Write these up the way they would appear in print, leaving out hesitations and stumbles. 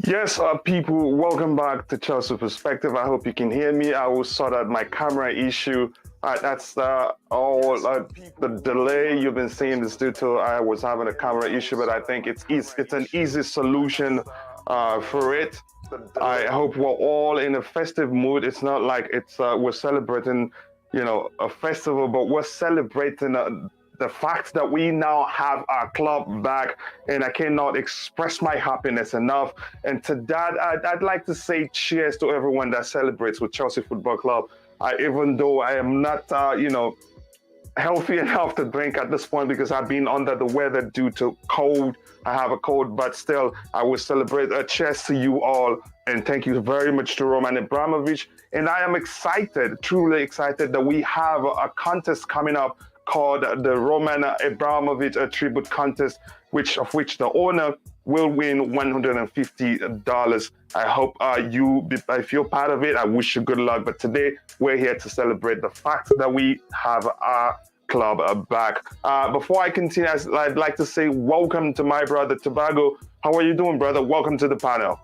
Yes, people, welcome back to Chelsea Perspective. I hope you can hear me. I will sort out my camera issue. That's all the delay you've been seeing is due to I was having a camera issue, but I think it's an easy solution for it. I hope we're all in a festive mood. It's not like it's we're celebrating, a festival, but we're celebrating the fact that we now have our club back, and I cannot express my happiness enough. And to that, I'd like to say cheers to everyone that celebrates with Chelsea Football Club. Even though I am not, healthy enough to drink at this point because I've been under the weather due to cold. I have a cold, but still, I will celebrate. A cheers to you all, and thank you very much to Roman Abramovich. And I am excited, truly excited, that we have a contest coming up called the Roman Abramovich Tribute Contest, of which the owner will win $150. I hope if you're part of it, I wish you good luck. But today, we're here to celebrate the fact that we have our club back. Before I continue, I'd like to say welcome to my brother, Tobago. How are you doing, brother? Welcome to the panel.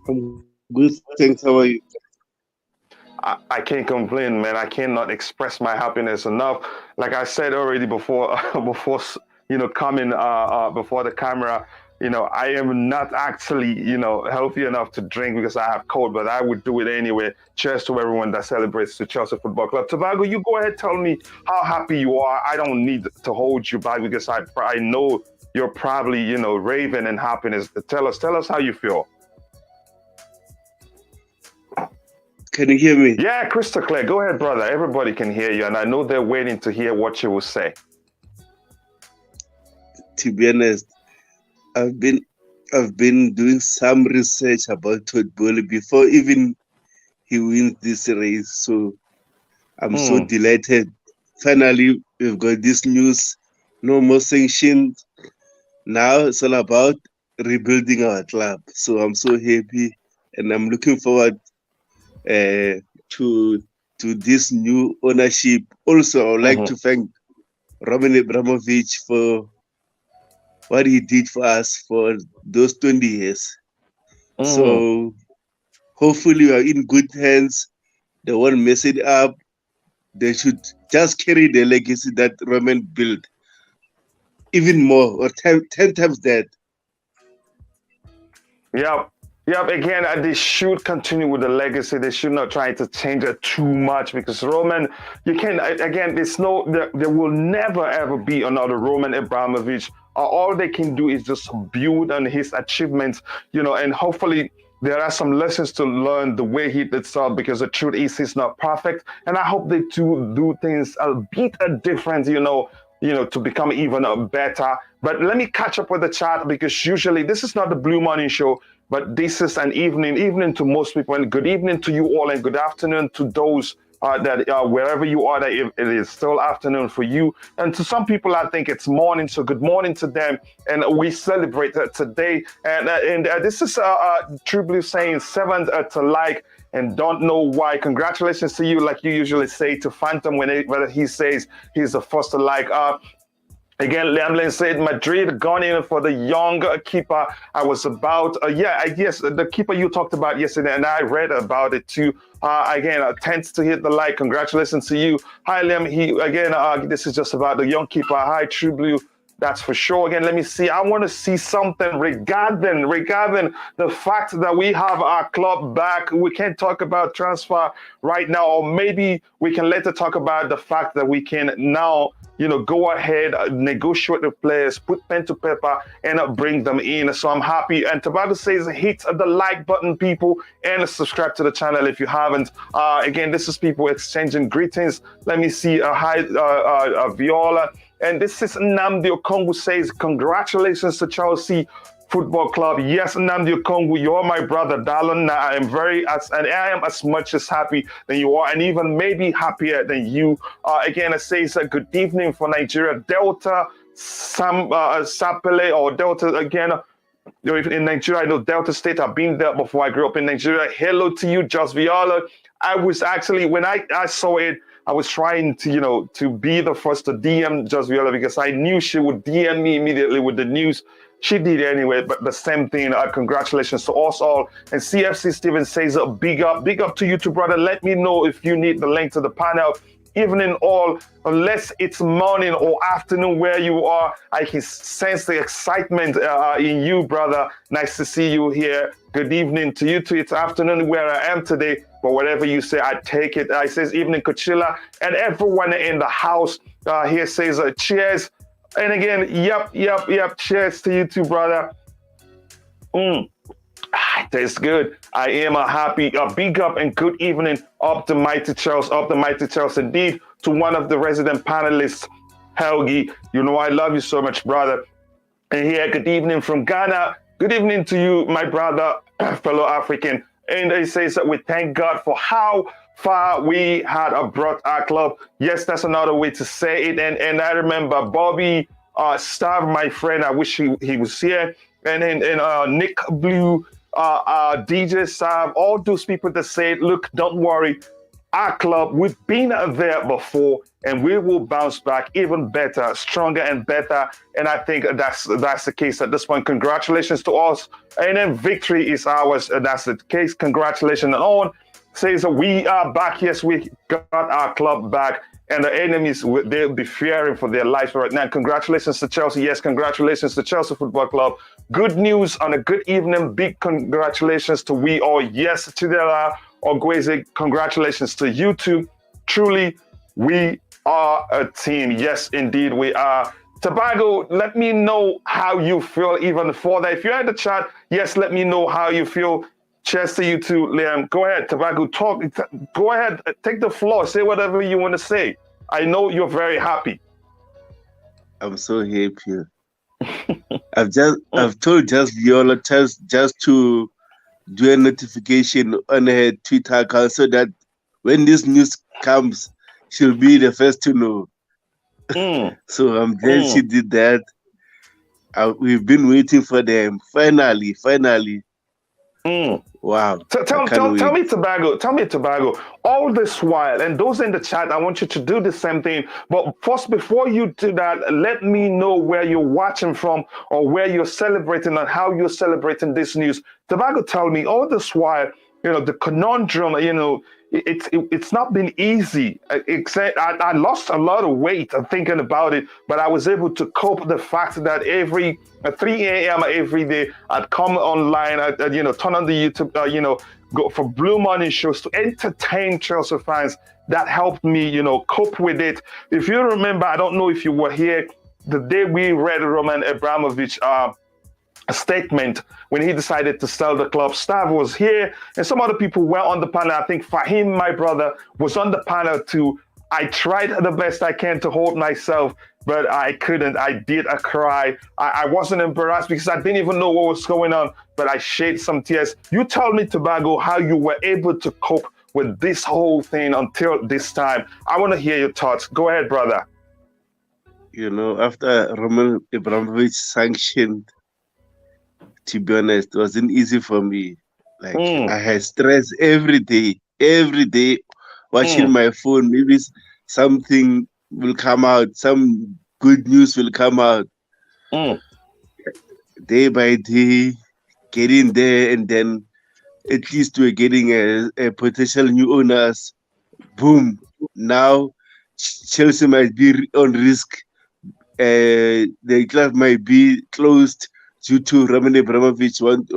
I'm good, thanks. How are you? I can't complain, man. I cannot express my happiness enough. Like I said already before coming before the camera, I am not actually, healthy enough to drink because I have cold, but I would do it anyway. Cheers to everyone that celebrates the Chelsea Football Club. Tobago, you go ahead, tell me how happy you are. I don't need to hold you back because I know you're probably, raving in happiness. Tell us how you feel. Can you hear me? Yeah, crystal clear. Go ahead, brother. Everybody can hear you, and I know they're waiting to hear what you will say. To be honest, I've been I've been doing some research about Todd Boehly before even he wins this race. So I'm so delighted. Finally, we've got this news. No more sanctions. Now it's all about rebuilding our club. So I'm so happy, and I'm looking forward to this new ownership. Also, I would like to thank Roman Abramovich for what he did for us for those 20 years. So hopefully we are in good hands. They won't mess it up. They should just carry the legacy that Roman built, even more, or 10 times that. Yep. Yep. Again, they should continue with the legacy. They should not try to change it too much because Roman, you can again. There will never ever be another Roman Abramovich. All they can do is just build on his achievements, and hopefully there are some lessons to learn the way he did stuff because the truth is he's not perfect. And I hope they do things a bit different, to become even better. But let me catch up with the chat because usually this is not the Blue Morning Show, but this is an evening to most people. And good evening to you all, and good afternoon to those that wherever you are, that it is still afternoon for you. And to some people, I think it's morning. So good morning to them. And we celebrate today. And this is True Blue saying 7th to like. And don't know why. Congratulations to you, like you usually say to Phantom whenever he says he's the first to like. Again, Lamlin said Madrid gone in for the young keeper. I was about, yes, the keeper you talked about yesterday, and I read about it too. Again, tends to hit the like. Congratulations to you. Hi, Liam. This is just about the young keeper. Hi, True Blue. That's for sure. Again, let me see. I want to see something regarding the fact that we have our club back. We can't talk about transfer right now, or maybe we can later talk about the fact that we can now, go ahead, negotiate the players, put pen to paper, and bring them in. So I'm happy. And Tobago says hit the like button, people, and subscribe to the channel if you haven't. Again, this is people exchanging greetings. Let me see. Hi, Viola. And this is Nnamdi Okongu says, congratulations to Chelsea Football Club. Yes, Nnamdi Okongu, you're my brother, Dallon. I am as much as happy than you are, and even maybe happier than you. Again, it says good evening for Nigeria. Delta Sapele or Delta again. In Nigeria, I know Delta State. I've been there before. I grew up in Nigeria. Hello to you, Just Viola. I was actually, when I saw it, I was trying to, to be the first to DM Just Viola because I knew she would DM me immediately with the news. She did anyway, but the same thing. Congratulations to us all. And CFC Steven says, big up to you two, brother. Let me know if you need the link to the panel. Evening all, unless it's morning or afternoon where you are, I can sense the excitement in you, brother. Nice to see you here. Good evening to you too. It's afternoon where I am today, but whatever you say, I take it. I says evening, Coachila, and everyone in the house here says cheers. And again, yep, cheers to you too, brother. Tastes good. I am happy. Big up and good evening up the mighty Charles, indeed, to one of the resident panelists, Helgi. You know I love you so much, brother. And here, good evening from Ghana. Good evening to you, my brother, fellow African. And he says that we thank God for how far we had brought our club. Yes, that's another way to say it. And I remember Bobby Stav, my friend. I wish he was here. And Nick Blue, DJ Sav, all those people that said, look, don't worry, our club, we've been there before, and we will bounce back even better, stronger and better. And I think that's the case at this point. Congratulations to us. And then victory is ours. That's the case. Congratulations. And on says that we are back. Yes, we got our club back. And the enemies, they'll be fearing for their lives right now. Congratulations to Chelsea. Yes, congratulations to Chelsea Football Club. Good news on a good evening. Big congratulations to we all. Yes, Chidera Ogweze, congratulations to you two. Truly, we are a team. Yes, indeed, we are. Tobago, let me know how you feel even further. If you're in the chat, yes, let me know how you feel. Cheers to you too, Liam. Go ahead, Tobago, talk. Go ahead, take the floor. Say whatever you want to say. I know you're very happy. I'm so happy. I've told just Viola just to do a notification on her Twitter account so that when this news comes, she'll be the first to know. So I'm glad she did that. We've been waiting for them. Finally. Wow. Tell me, Tobago, all this while, and those in the chat, I want you to do the same thing. But first, before you do that, let me know where you're watching from or where you're celebrating and how you're celebrating this news. Tobago, tell me, all this while, the conundrum, it's not been easy. I lost a lot of weight thinking about it, but I was able to cope with the fact that every at 3 a.m. every day, I'd come online, I'd turn on the YouTube, go for Blue Morning shows to entertain Chelsea fans. That helped me, cope with it. If you remember, I don't know if you were here the day we read Roman Abramovich a statement when he decided to sell the club. Stav was here, and some other people were on the panel. I think Fahim, my brother, was on the panel too. I tried the best I can to hold myself, but I couldn't. I cried. I wasn't embarrassed because I didn't even know what was going on, but I shed some tears. You tell me, Tobago, how you were able to cope with this whole thing until this time. I want to hear your thoughts. Go ahead, brother. After Roman Abramovich sanctioned, to be honest, it wasn't easy for me. I had stress every day, watching my phone. Maybe something will come out, some good news will come out. Day by day, getting there, and then at least we're getting a potential new owners. Boom. Now, Chelsea might be on risk. The club might be closed due to Roman Abramovich won't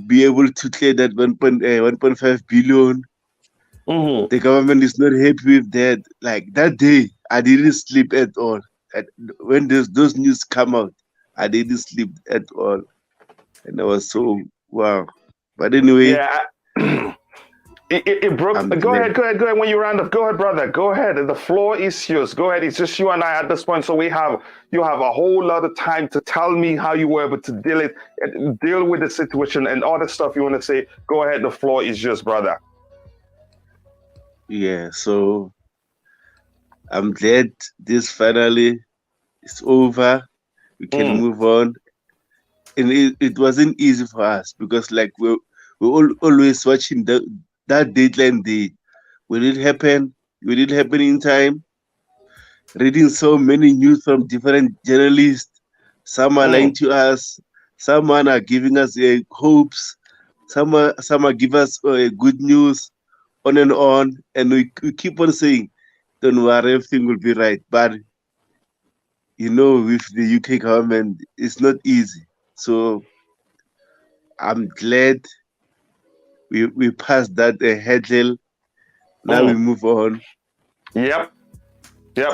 be able to clear that 1.5 billion. The government is not happy with that. That day, I didn't sleep at all. When those news come out, I didn't sleep at all, and I was so wow. But anyway, yeah. It broke. Go ahead. When you round up, go ahead, brother. Go ahead. The floor is yours. Go ahead. It's just you and I at this point. So you have a whole lot of time to tell me how you were able to deal with the situation and all the stuff you want to say. Go ahead. The floor is yours, brother. Yeah. So I'm glad this finally is over. We can move on. And it wasn't easy for us because we're always watching that deadline day. Will it happen? Will it happen in time? Reading so many news from different journalists. Some are lying to us. Some are giving us hopes. Some are giving us good news, on. And we keep on saying, don't worry, everything will be right. But, with the UK government, it's not easy. So I'm glad we passed that hurdle. Now we move on. Yep,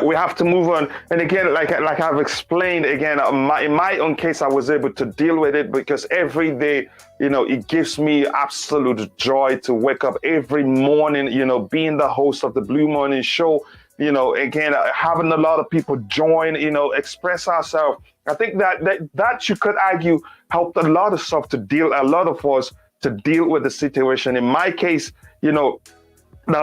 we have to move on. And again, like I've explained, again, in my own case, I was able to deal with it because every day, it gives me absolute joy to wake up every morning, being the host of the Blue Morning Show, again, having a lot of people join, express ourselves. I think that you could argue helped a lot of us to deal with the situation. In my case, now,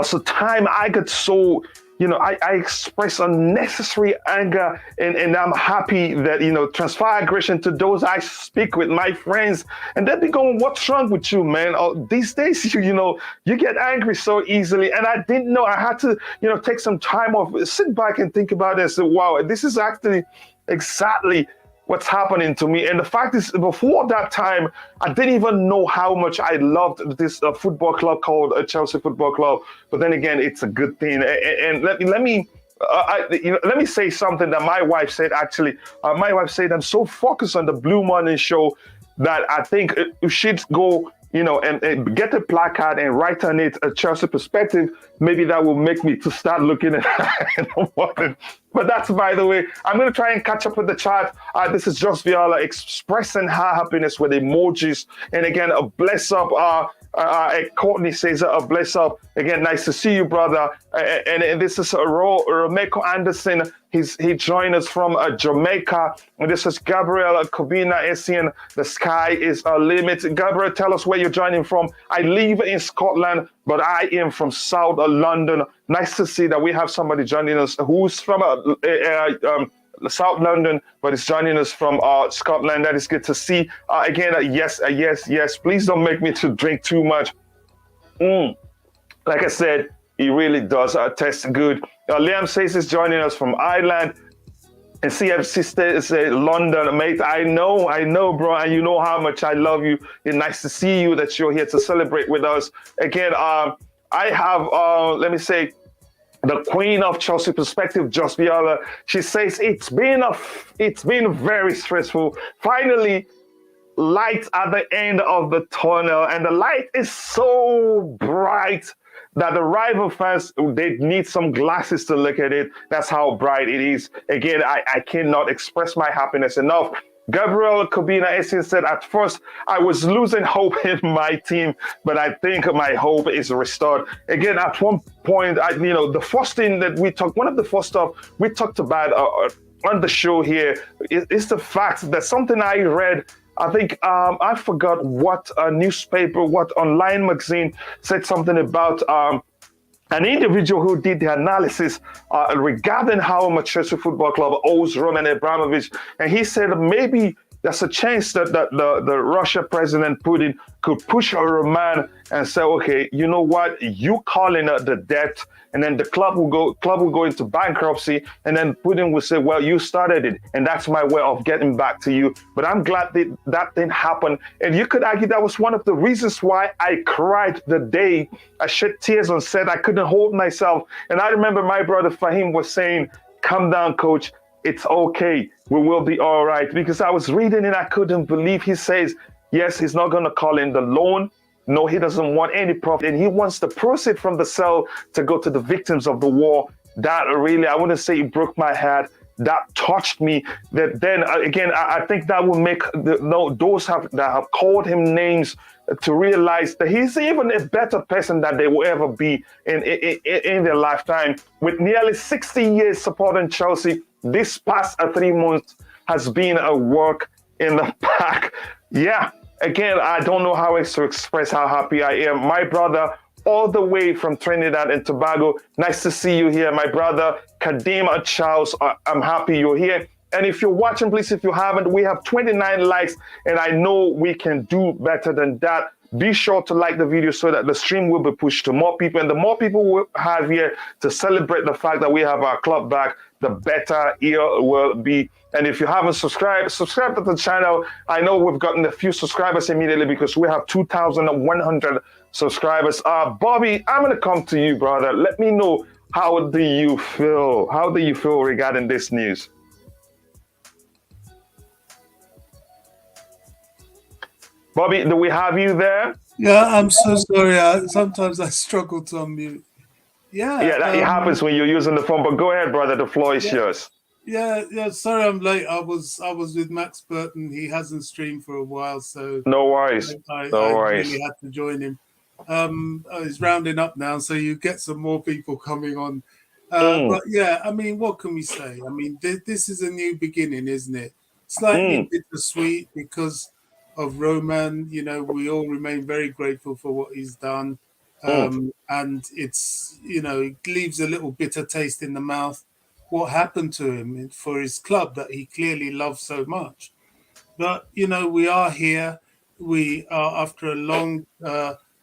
so time I got so, I express unnecessary anger and I'm happy that, transfer aggression to those I speak with, my friends. And they'll be going, what's wrong with you, man? These days, you get angry so easily. And I didn't know. I had to, take some time off, sit back and think about it and say, wow, this is actually exactly what's happening to me. And the fact is, before that time, I didn't even know how much I loved this football club called Chelsea Football Club. But then again, it's a good thing. And let me say something that my wife said. Actually, my wife said, I'm so focused on the Blue Morning Show that I think you should go, and get a placard and write on it a Chelsea perspective. Maybe that will make me to start looking at it. But that's, by the way, I'm going to try and catch up with the chat. This is just Viola expressing her happiness with emojis. And again, a bless up Courtney says, bless up. Again, nice to see you, brother. And this is Romeko Anderson. He joined us from Jamaica. And this is Gabriel Kobina Essien. The sky is a limit. Gabriel, tell us where you're joining from. I live in Scotland, but I am from South London. Nice to see that we have somebody joining us who's from South London, but is joining us from Scotland. That is good to see. Again, yes. Please don't make me to drink too much. Like I said, he really does taste good. Liam says he's joining us from Ireland. And CFC says London, mate. I know, bro. And you know how much I love you. It's nice to see you, that you're here to celebrate with us. Again, I have, let me say, the queen of Chelsea perspective, Just Viola. She says it's been very stressful. Finally, light at the end of the tunnel, and the light is so bright that the rival fans, they need some glasses to look at it. That's how bright it is. Again, I cannot express my happiness enough. Gabriel Kobina Essien said, at first, I was losing hope in my team, but I think my hope is restored. Again, at one point, the first thing that one of the first stuff we talked about on the show here is the fact that something I read, I think I forgot what newspaper, what online magazine said something about an individual who did the analysis regarding how much Chelsea Football Club owes Roman Abramovich. And he said maybe there's a chance that the Russia president Putin could push Roman and say, okay, you know what, you call in the debt, and then the club will go into bankruptcy, and then Putin will say, well, you started it, and that's my way of getting back to you. But I'm glad that didn't happen. And you could argue that was one of the reasons why I cried the day I shed tears on set. I couldn't hold myself. And I remember my brother Fahim was saying, calm down, coach. It's okay. We will be all right. Because I was reading it, I couldn't believe. He says, yes, he's not going to call in the loan. No, he doesn't want any profit. And he wants the proceeds from the sale to go to the victims of the war. That really, I wouldn't say it broke my heart. That touched me. That then, again, I think that will make those that have called him names to realize that he's even a better person than they will ever be in their lifetime. With nearly 60 years supporting Chelsea, this past 3 months has been a work in the park. Yeah, again, I don't know how else to express how happy I am. My brother, all the way from Trinidad and Tobago, nice to see you here. My brother, Kadim Charles, I'm happy you're here. And if you're watching, please, if you haven't, we have 29 likes, and I know we can do better than that. Be sure to like the video so that the stream will be pushed to more people. And the more people we have here to celebrate the fact that we have our club back, the better it will be. And if you haven't subscribed to the channel. I know we've gotten a few subscribers immediately because we have 2,100 subscribers. Bobby, I'm going to come to you, brother. Let me know, how do you feel? How do you feel regarding this news? Bobby, do we have you there? Yeah, I'm so sorry. Sometimes I struggle to unmute. Yeah, it happens when you're using the phone. But go ahead, brother. The floor is yours. Yeah. Sorry, I'm late. I was with Max Burton. He hasn't streamed for a while, so no worries. I really had to join him. He's rounding up now, so you get some more people coming on. But yeah, I mean, what can we say? I mean, this is a new beginning, isn't it? Slightly bittersweet because of Roman. You know, we all remain very grateful for what he's done. And it's, it leaves a little bitter taste in the mouth. What happened to him for his club that he clearly loves so much. But, we are here. We are, after a long,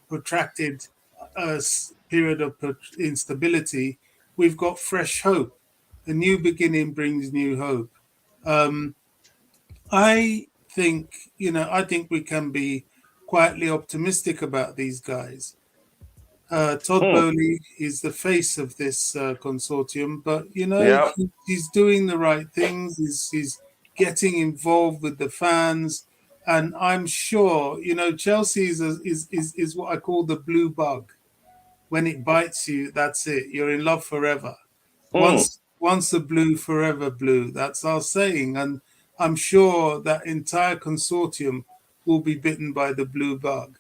protracted period of instability, we've got fresh hope. A new beginning brings new hope. I think we can be quietly optimistic about these guys. Todd Boehly is the face of this consortium, but he's doing the right things. He's getting involved with the fans, and I'm sure Chelsea is what I call the blue bug. When it bites you, that's it. You're in love forever. Once the blue, forever blue. That's our saying, and I'm sure that entire consortium will be bitten by the blue bug.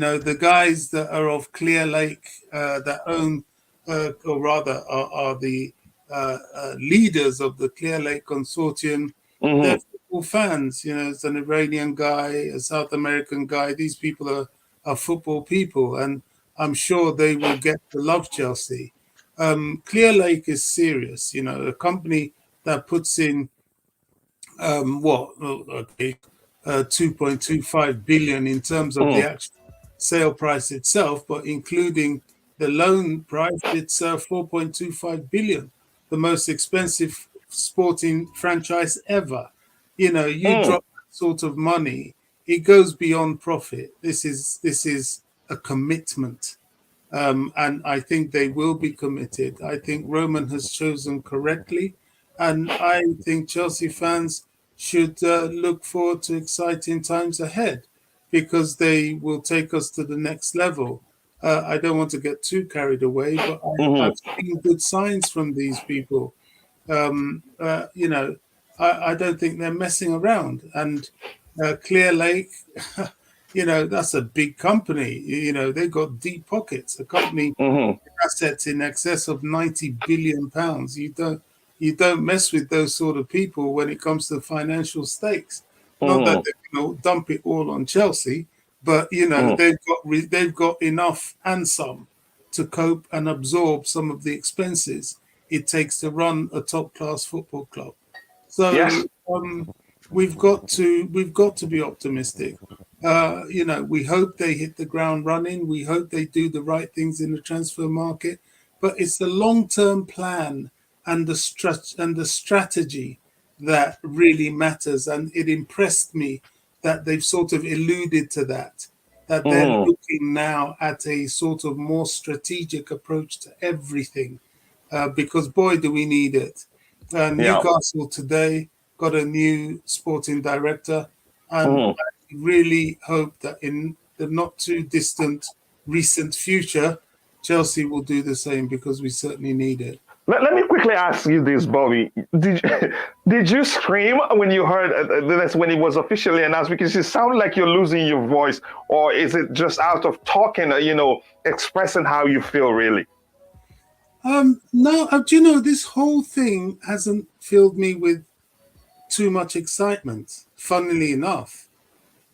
The guys that are of Clearlake that own, or rather are the leaders of the Clearlake consortium, they're football fans. It's an Iranian guy, a South American guy. These people are football people, and I'm sure they will get to love Chelsea. Clearlake is serious, a company that puts in 2.25 billion in terms of the actual sale price itself, but including the loan price, it's 4.25 billion, the most expensive sporting franchise ever. You drop that sort of money, it goes beyond profit. This is a commitment. And I think they will be committed. I think Roman has chosen correctly. And I think Chelsea fans should look forward to exciting times ahead because they will take us to the next level. I don't want to get too carried away, but I've seen good signs from these people. I don't think they're messing around. And Clearlake, that's a big company. They've got deep pockets. A company with assets in excess of £90 billion. You don't mess with those sort of people when it comes to financial stakes. Not that they're going to dump it all on Chelsea, but they've got enough and some to cope and absorb some of the expenses it takes to run a top class football club. So yes. We've got to be optimistic. We hope they hit the ground running. We hope they do the right things in the transfer market. But it's the long-term plan and the strategy that really matters. And it impressed me that they've sort of alluded to that they're looking now at a sort of more strategic approach to everything. Because boy, do we need it. Newcastle today got a new sporting director, and I really hope that in the not too distant recent future, Chelsea will do the same because we certainly need it. Let me quickly ask you this, Bobby. Did you scream when you heard this when it was officially announced? Because you sound like you're losing your voice, or is it just out of talking, expressing how you feel really? No, this whole thing hasn't filled me with too much excitement, funnily enough.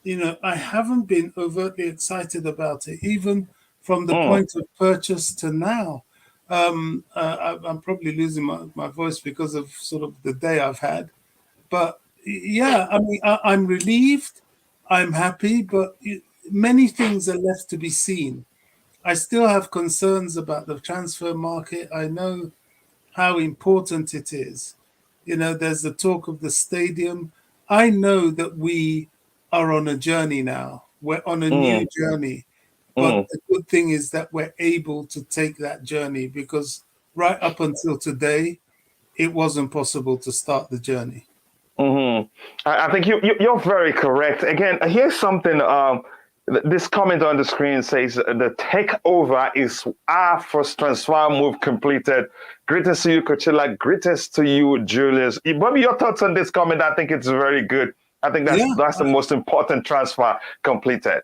I haven't been overtly excited about it, even from the point of purchase to now. I'm probably losing my voice because of sort of the day I've had. But yeah, I mean, I'm relieved, I'm happy, but many things are left to be seen. I still have concerns about the transfer market. I know how important it is. There's the talk of the stadium. I know that we are on a journey now. We're on a new journey. But the good thing is that we're able to take that journey because right up until today, it wasn't possible to start the journey. I think you're very correct. Again, here's something. This comment on the screen says the takeover is our first transfer move completed. Greetings to you, Coachila. Greetings to you, Julius. Bobby, your thoughts on this comment? I think it's very good. I think that's the most important transfer completed.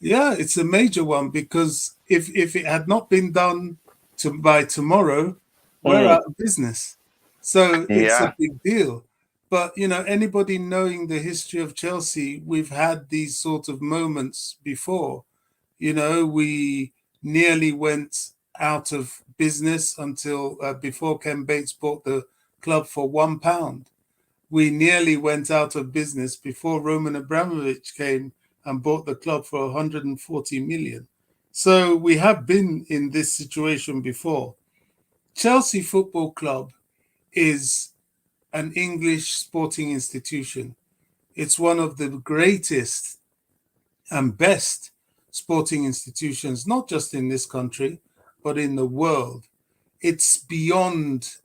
Yeah, it's a major one because if it had not been done by tomorrow, we're out of business. So it's a big deal. But, anybody knowing the history of Chelsea, we've had these sort of moments before. We nearly went out of business until before Ken Bates bought the club for £1. We nearly went out of business before Roman Abramovich came and bought the club for 140 million. So we have been in this situation before. Chelsea Football Club is an English sporting institution. It's one of the greatest and best sporting institutions, not just in this country, but in the world. It's beyond.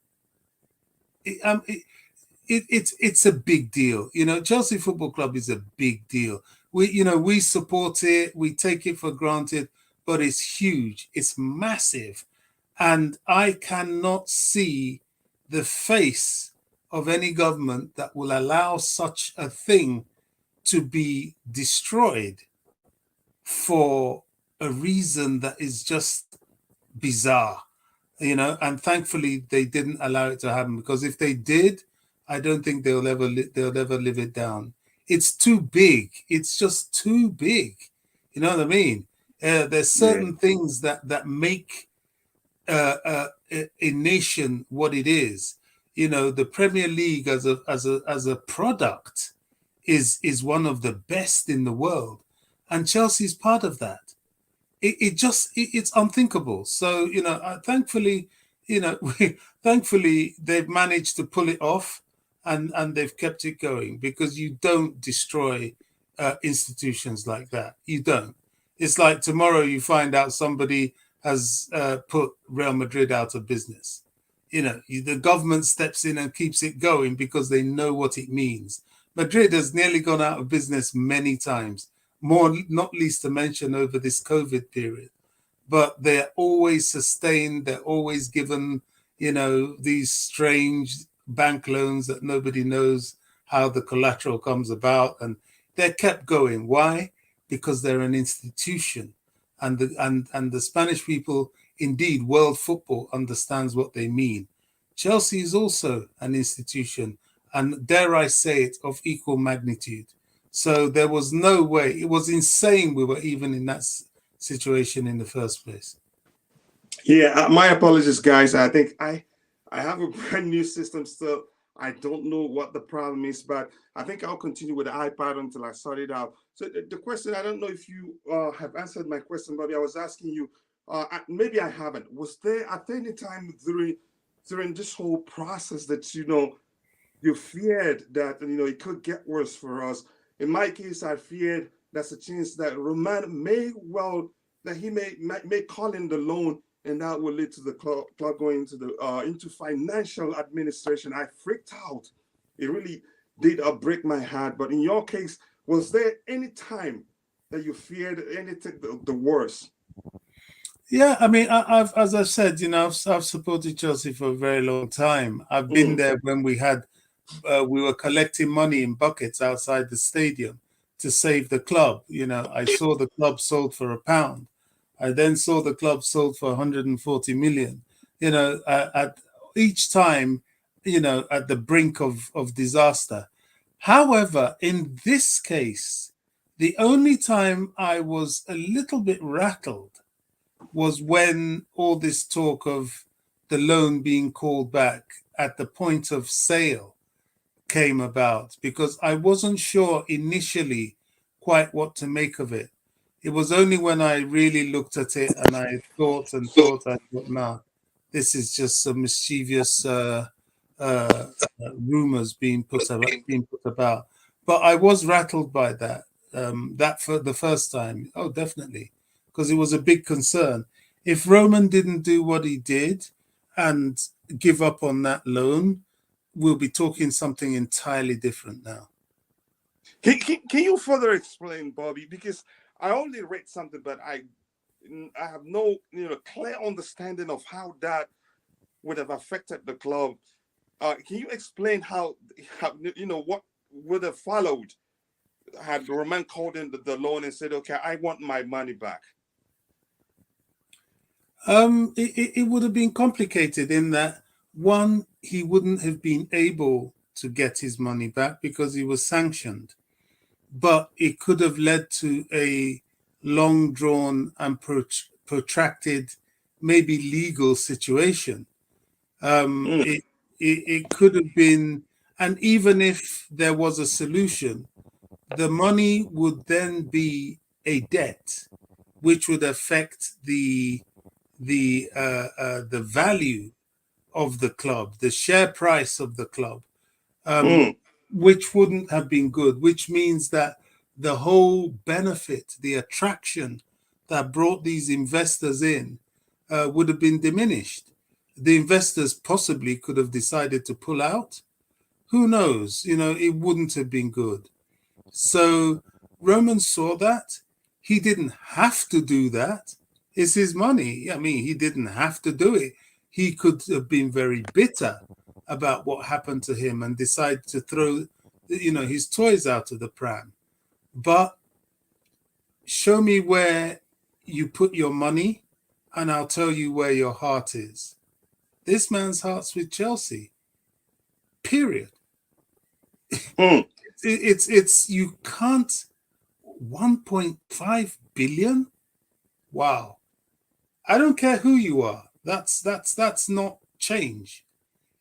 It's a big deal. Chelsea Football Club is a big deal. We support it, we take it for granted, but it's huge, it's massive. And I cannot see the face of any government that will allow such a thing to be destroyed. for a reason that is just bizarre, and thankfully they didn't allow it to happen, because if they did, I don't think they'll ever live it down. It's too big. It's just too big. You know what I mean? There's certain things that make a nation what it is. The Premier League as a product is one of the best in the world, and Chelsea's part of that. It's unthinkable. So thankfully, thankfully they've managed to pull it off, and they've kept it going, because you don't destroy institutions like that. You don't. It's like tomorrow you find out somebody has put Real Madrid out of business. The government steps in and keeps it going because they know what it means. Madrid has nearly gone out of business many times, more not least to mention over this COVID period. But they're always sustained. They're always given, these strange bank loans that nobody knows how the collateral comes about, and they're kept going. Why? Because they're an institution, and the Spanish people, indeed, world football understands what they mean. Chelsea is also an institution, and dare I say it, of equal magnitude. So there was no way. It was insane we were even in that situation in the first place. Yeah, my apologies, guys. I think I have a brand new system still. I don't know what the problem is, but I think I'll continue with the iPad until I sort it out. So the question, I don't know if you have answered my question, Bobby. I was asking you, maybe I haven't. Was there at any time during this whole process that you feared that it could get worse for us? In my case, I feared there's a chance that Roman he may call in the loan, and that will lead to the club going into financial administration. I freaked out. It really did break my heart. But in your case, was there any time that you feared anything the worst? Yeah, I mean, as I've said, I've supported Chelsea for a very long time. I've been there when we were collecting money in buckets outside the stadium to save the club. I saw the club sold for £1. I then saw the club sold for 140 million. At each time, at the brink of disaster. However, in this case, the only time I was a little bit rattled was when all this talk of the loan being called back at the point of sale came about, because I wasn't sure initially quite what to make of it. It was only when I really looked at it and I thought, nah, this is just some mischievous rumors being put about. But I was rattled by that. That for the first time. Oh, definitely, because it was a big concern. If Roman didn't do what he did and give up on that loan, we'll be talking something entirely different now. Can you further explain, Bobby? Because I only read something, but I have no clear understanding of how that would have affected the club. Can you explain how what would have followed had Roman called in the loan and said, "Okay, I want my money back"? It would have been complicated in that, one, he wouldn't have been able to get his money back because he was sanctioned. But it could have led to a long drawn and protracted, maybe legal situation. It could have been, and even if there was a solution, the money would then be a debt, which would affect the value of the club, the share price of the club, which wouldn't have been good, which means that the whole benefit, the attraction that brought these investors in would have been diminished. The investors possibly could have decided to pull out. Who knows? It wouldn't have been good. So Roman saw that. He didn't have to do that. It's his money. I mean, he didn't have to do it. He could have been very bitter about what happened to him and decide to throw, his toys out of the pram. But show me where you put your money, and I'll tell you where your heart is. This man's heart's with Chelsea. Period. It's you can't 1.5 billion. Wow. I don't care who you are. That's not change.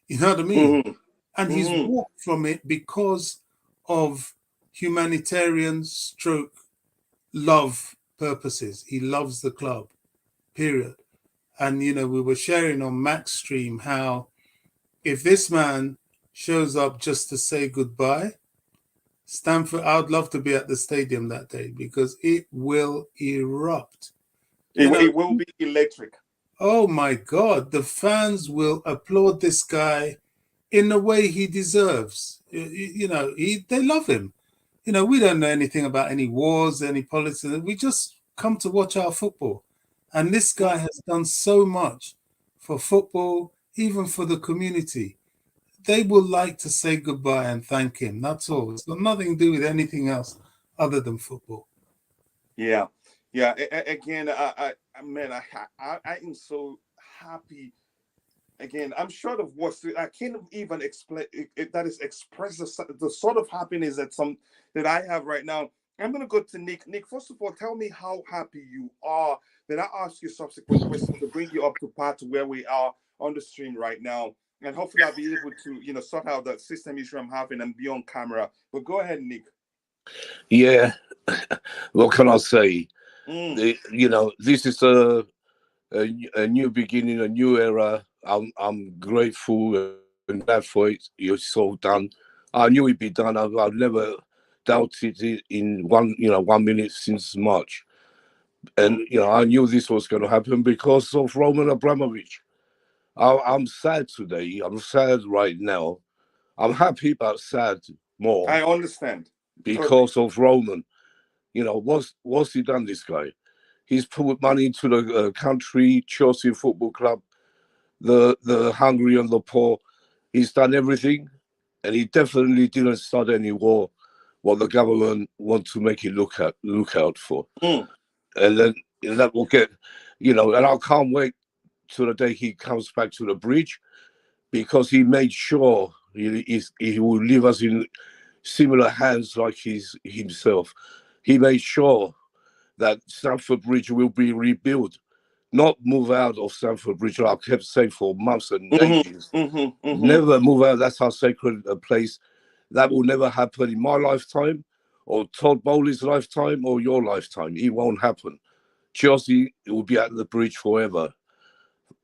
You know what I mean? And he's walked from it because of humanitarian stroke love purposes. He loves the club. Period. And we were sharing on Mac's stream how if this man shows up just to say goodbye, Stamford, I would love to be at the stadium that day because it will erupt. It will be electric. Oh my God, the fans will applaud this guy in the way he deserves. They love him. We don't know anything about any wars, any politics. We just come to watch our football. And this guy has done so much for football, even for the community. They will like to say goodbye and thank him. That's all. It's got nothing to do with anything else other than football. Yeah. Again, I am so happy. Again, I'm short of words. I can't even explain. That is express the sort of happiness that I have right now. I'm going to go to Nick. Nick, first of all, tell me how happy you are. Then I'll ask you subsequent questions to bring you up to par to where we are on the stream right now. And hopefully I'll be able to, sort out the system issue I'm having and be on camera. But go ahead, Nick. Yeah. What can I say? This is a new beginning, a new era. I'm grateful and glad for it. It's all done. I knew it'd be done. I've never doubted it in 1 minute since March. And, I knew this was going to happen because of Roman Abramovich. I'm sad today. I'm sad right now. I'm happy but sad more. I understand. Because of Roman. What's he done, this guy? He's put money into the country, Chelsea Football Club, the hungry and the poor. He's done everything, and he definitely didn't start any war, what the government want to make it look out for. And then that will get, and I can't wait till the day he comes back to the bridge, because he made sure he will leave us in similar hands like himself. He made sure that Stamford Bridge will be rebuilt, not move out of Stamford Bridge, like I kept saying for months and ages. Never move out. That's our sacred place. That will never happen in my lifetime, or Todd Boehly's lifetime, or your lifetime. It won't happen. Chelsea will be at the bridge forever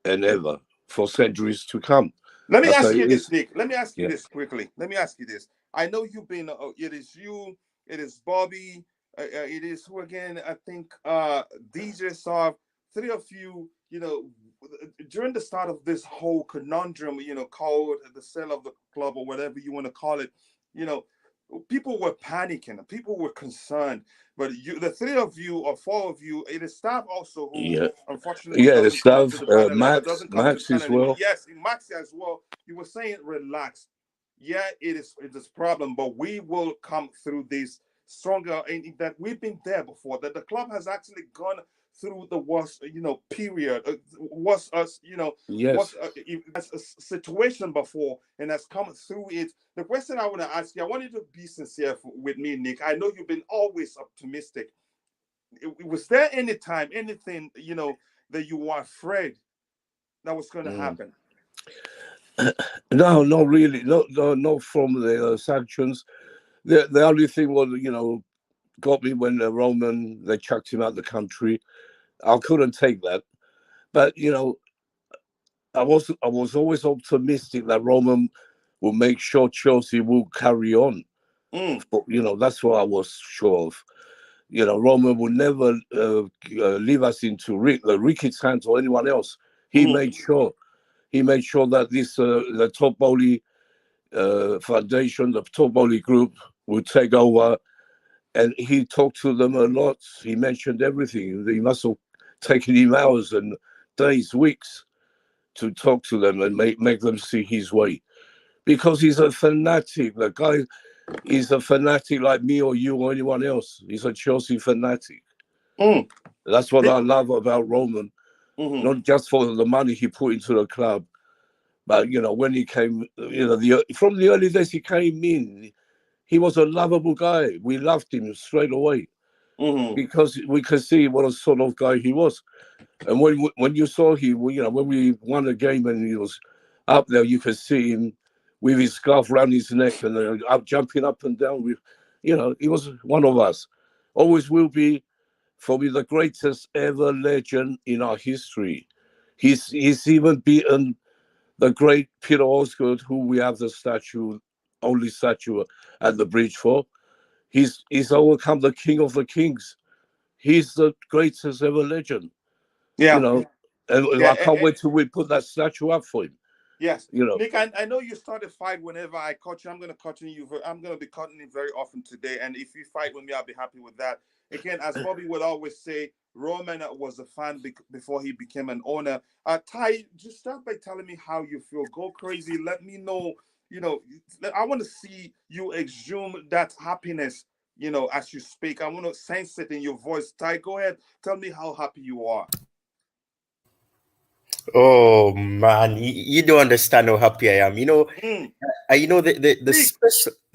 and ever, for centuries to come. Let me ask you this, Nick. Let me ask you this quickly. Let me ask you this. I know you've been, it is you, it is Bobby, it is who again? I think DJ Sav, three of you, during the start of this whole conundrum, called the sale of the club or whatever you want to call it, people were panicking, people were concerned. But the three of you or four of you, it is staff also who unfortunately the staff, Max as well. Yes, Max as well. You were saying relax. Yeah, it is a problem, but we will come through this stronger, and that we've been there before, that the club has actually gone through the worst, period, worst, situation before, and has come through it. The question I want to ask you, I want you to be sincere with me, Nick. I know you've been always optimistic. Was there anything, that you were afraid that was going to happen? No, not really. Not from the sanctions. The only thing was, got me when Roman, they chucked him out of the country. I couldn't take that. But, I was always optimistic that Roman will make sure Chelsea will carry on. But, that's what I was sure of. Roman will never leave us into Ricky's hands or anyone else. He made sure. He made sure that this the Todd Boehly Foundation, the Todd Boehly Group, would take over, and he talked to them a lot. He mentioned everything. He must have taken him hours and days, weeks, to talk to them and make them see his way, because he's a fanatic. The guy is a fanatic like me or you or anyone else. He's a Chelsea fanatic. Mm. That's what I love about Roman. Mm-hmm. Not just for the money he put into the club, but when he came, from the early days he came in, he was a lovable guy. We loved him straight away because we could see what a sort of guy he was. And when you saw him, when we won a game and he was up there, you could see him with his scarf around his neck and jumping up and down. He was one of us. Always will be, for me, the greatest ever legend in our history. He's even beaten the great Peter Osgood, who we have the only statue at the bridge for. He's overcome the king of the kings. He's the greatest ever legend. Yeah. And I can't wait till we put that statue up for him. Yes. Nick, I know you start a fight whenever I catch you. I'm going to be cutting you very often today. And if you fight with me, I'll be happy with that. Again, as Bobby would always say, Roman was a fan before he became an owner. Ty, just start by telling me how you feel. Go crazy. Let me know. I want to see you exhume that happiness, as you speak. I want to sense it in your voice. Ty, go ahead. Tell me how happy you are. Oh man, you don't understand how happy I am. The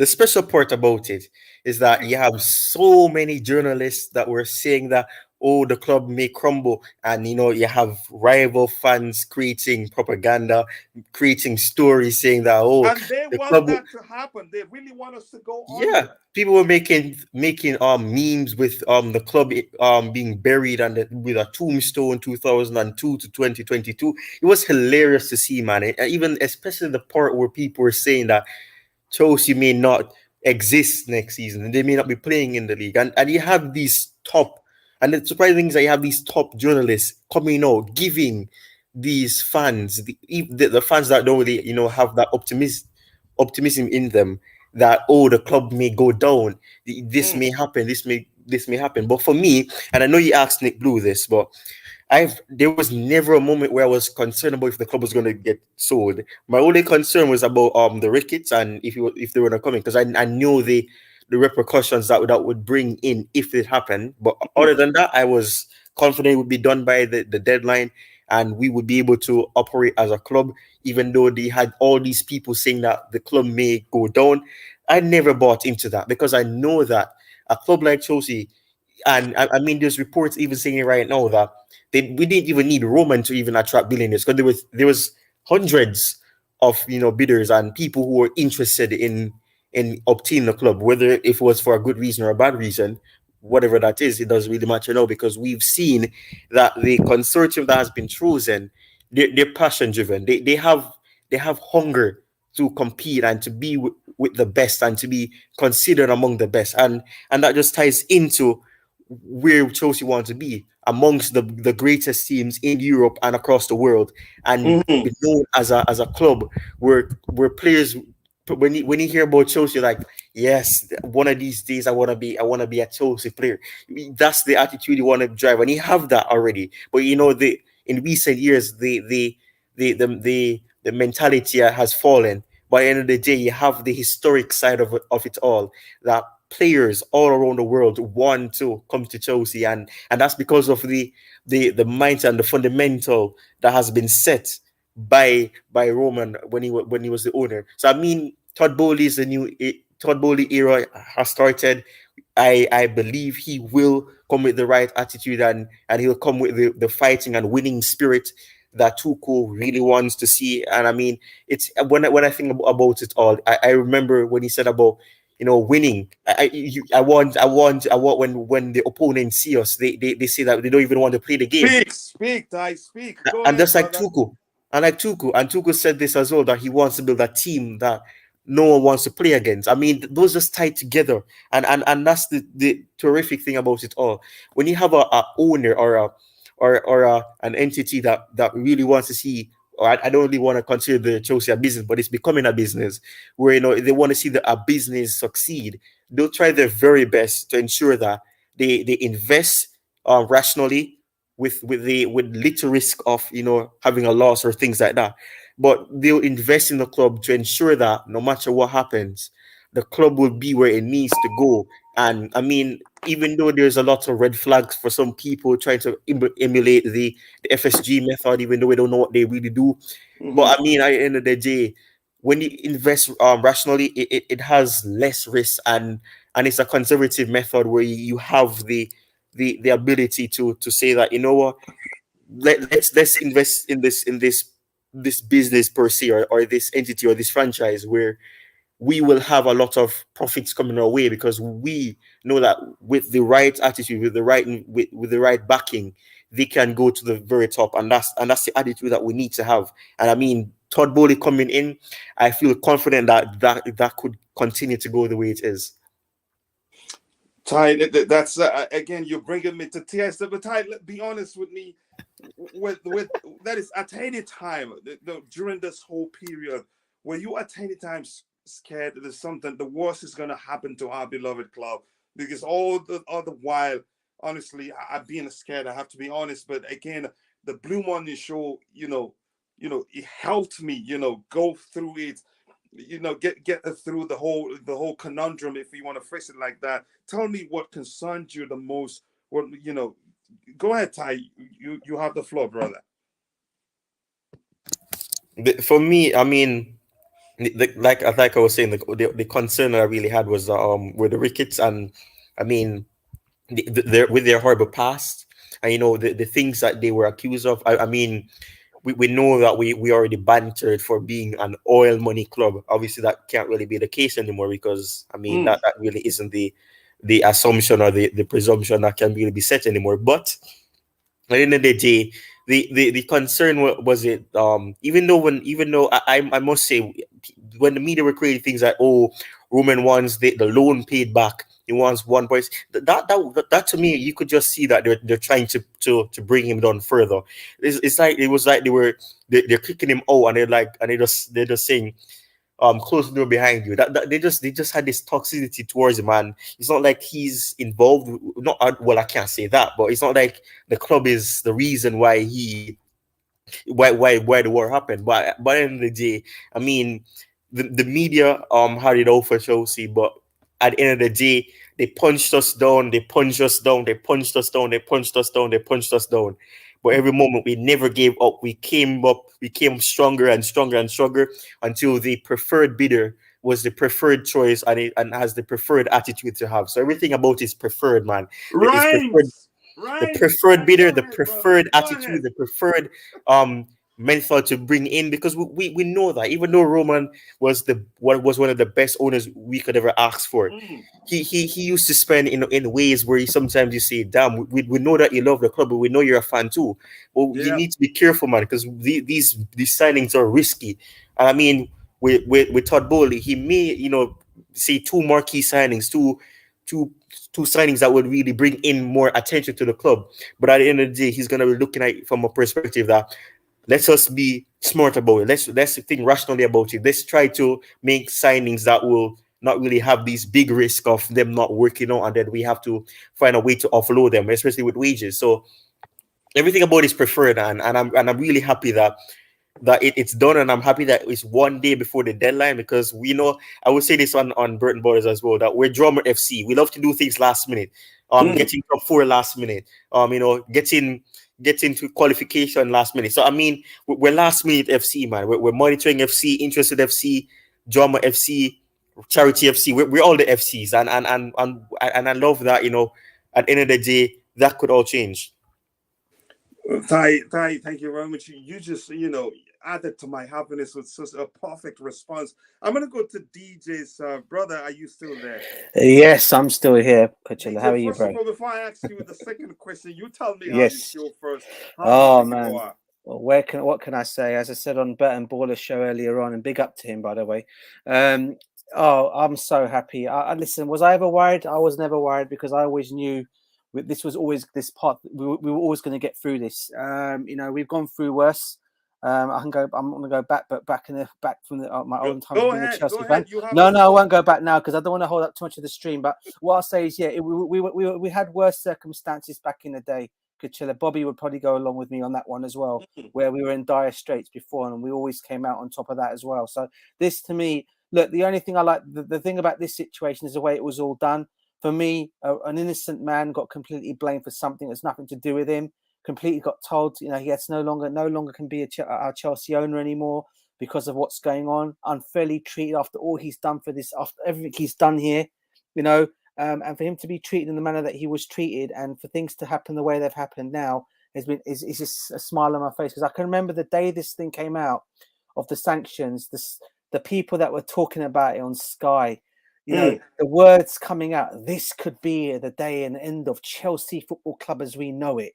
special part about it is that you have so many journalists that were saying that the club may crumble, and you have rival fans creating propaganda, creating stories saying that and they want that to happen. They really want us to go on. Yeah, people were making memes with the club being buried with a tombstone 2002 to 2022. It was hilarious to see, man. Even especially the part where people were saying that Chelsea may not exist next season and they may not be playing in the league. And you have these and the surprising thing is that you have these top journalists coming out giving these fans, the fans that don't really have that optimism in them, that the club may go down, this may happen, this may happen. But for me, and I know you asked Nick Blue this, but there was never a moment where I was concerned about if the club was going to get sold. My only concern was about the Ricketts and if they were not coming, because I knew the repercussions that would bring in if it happened. But other than that, I was confident it would be done by the deadline and we would be able to operate as a club, even though they had all these people saying that the club may go down. I never bought into that because I know that a club like Chelsea, and I mean, there's reports even saying right now that we didn't even need Roman to even attract billionaires, because there was hundreds of bidders and people who were interested in obtaining the club, whether if it was for a good reason or a bad reason, whatever that is, it doesn't really matter now, because we've seen that the consortium that has been chosen, they're passion driven. They have hunger to compete and to be with the best and to be considered among the best, and that just ties into where Chelsea want to be amongst the greatest teams in Europe and across the world, and be known as a club where players, when you hear about Chelsea, like, yes, one of these days I want to be a Chelsea player. That's the attitude you want to drive, and you have that already. But in recent years, the mentality has fallen. By the end of the day, you have the historic side of it all, that players all around the world want to come to Chelsea, and that's because of the mindset and the fundamental that has been set by Roman when he was the owner. So I mean, Todd Boehly era has started. I believe he will come with the right attitude, and he'll come with the fighting and winning spirit that Tuchel really wants to see. And I mean, it's when I think about it all, I remember when he said about winning. I want when the opponents see us, they say that they don't even want to play the game. Speak, Ty, speak. And just like Tuchel. And Tuchel said this as well, that he wants to build a team that no one wants to play against. I mean, those just tie together, and that's the terrific thing about it all. When you have a owner or an entity that really wants to see, or I don't really want to consider the Chelsea a business, but it's becoming a business where they want to see a business succeed. They'll try their very best to ensure that they invest rationally, with little risk of having a loss or things like that. But they'll invest in the club to ensure that no matter what happens, the club will be where it needs to go, And I mean, even though there's a lot of red flags for some people trying to emulate the FSG method, even though we don't know what they really do. But I mean, at the end of the day, when you invest rationally, it has less risk, and it's a conservative method where you have the ability to say that, you know what, let's invest in this business per se, or this entity or this franchise, where we will have a lot of profits coming our way, because we know that with the right attitude, with the right backing, they can go to the very top, and that's the attitude that we need to have. And I mean, Todd Boehly coming in, I feel confident that could continue to go the way it is. Ty, that's again, you're bringing me to tears. But Ty, be honest with me. With that is at any time during this whole period, were you at any time scared that there's something the worst is going to happen to our beloved club? Because all the while, honestly, I've been scared. I have to be honest. But again, the Blue Monday show, it helped me, go through it, get through the whole conundrum, if you want to phrase it like that. Tell me what concerned you the most. What Go ahead, Ty. You have the floor, brother. For me, I mean, like I was saying, the concern I really had was were the Ricketts, and I mean, with their horrible past, and the things that they were accused of. I mean, we know that we already bantered for being an oil money club. Obviously, that can't really be the case anymore, because I mean that really isn't the assumption or the presumption that can really be set anymore. But at the end of the day, the concern was it, even though I must say, when the media were creating things like, oh, Roman wants the loan paid back, he wants 1 point, that to me, you could just see that they're trying to bring him down further. It was like they're kicking him out, and they're just saying, close the door behind you. That they just had this toxicity towards him, and it's not like he's involved. Well, I can't say that, but it's not like the club is the reason why the war happened. But at the end of the day, I mean, the media had it all for Chelsea, but at the end of the day, they punched us down, they punched us down, they punched us down, they punched us down, they punched us down. But every moment we never gave up. We came up, we came stronger and stronger and stronger, until the preferred bidder was the preferred choice, and has the preferred attitude to have. So everything about it is preferred, man. The preferred bidder, the preferred attitude, the preferred method to bring in, because we know that even though Roman was one of the best owners we could ever ask for, he used to spend in ways where sometimes you say, damn, we know that you love the club, but we know you're a fan too. Well, you need to be careful, man, because these signings are risky. And I mean, with Todd Boehly, he may say two marquee signings, two signings that would really bring in more attention to the club. But at the end of the day, he's going to be looking at it from a perspective that, let's us be smart about it. Let's think rationally about it. Let's try to make signings that will not really have these big risk of them not working out, and then we have to find a way to offload them, especially with wages. So everything about it is preferred, and I'm really happy that it's done, and I'm happy that it's 1 day before the deadline, because we know, I would say this on Burton Borders as well, that we're drummer FC. We love to do things last minute, getting top 4 last minute, getting to qualification last minute. So I mean, we're last minute FC, man. We're monitoring FC, interested FC, drama FC, charity FC. We're all the FCs, and I love that. At the end of the day, that could all change. Ty, thank you very much. You just, added to my happiness with such a perfect response. I'm going to go to DJ's brother. Are you still there? Yes, I'm still here, Coachila. DJ, How are you, first bro? of all, before I ask you the second question, you tell me Yes. how you feel first. Oh, man. Well, what can I say? As I said on Burton Baller's show earlier on, and big up to him, by the way. I'm so happy. Listen, was I ever worried? I was never worried, because I always knew this was always this part. We were always going to get through this. We've gone through worse. I'm going to go back from my own time being a Chelsea fan. No, I won't go back now, because I don't want to hold up too much of the stream. But what I'll say is, we had worse circumstances back in the day. Coachila, Bobby would probably go along with me on that one as well, where we were in dire straits before, and we always came out on top of that as well. So this, to me, look, the only thing I like, the thing about this situation is the way it was all done. For me, an innocent man got completely blamed for something that's nothing to do with him. Completely got told, he has no longer can be our Chelsea owner anymore because of what's going on. Unfairly treated after all he's done for this, after everything he's done here, and for him to be treated in the manner that he was treated, and for things to happen the way they've happened now, is just a smile on my face, because I can remember the day this thing came out of the sanctions, the people that were talking about it on Sky. The words coming out, this could be the day and end of Chelsea Football Club as we know it.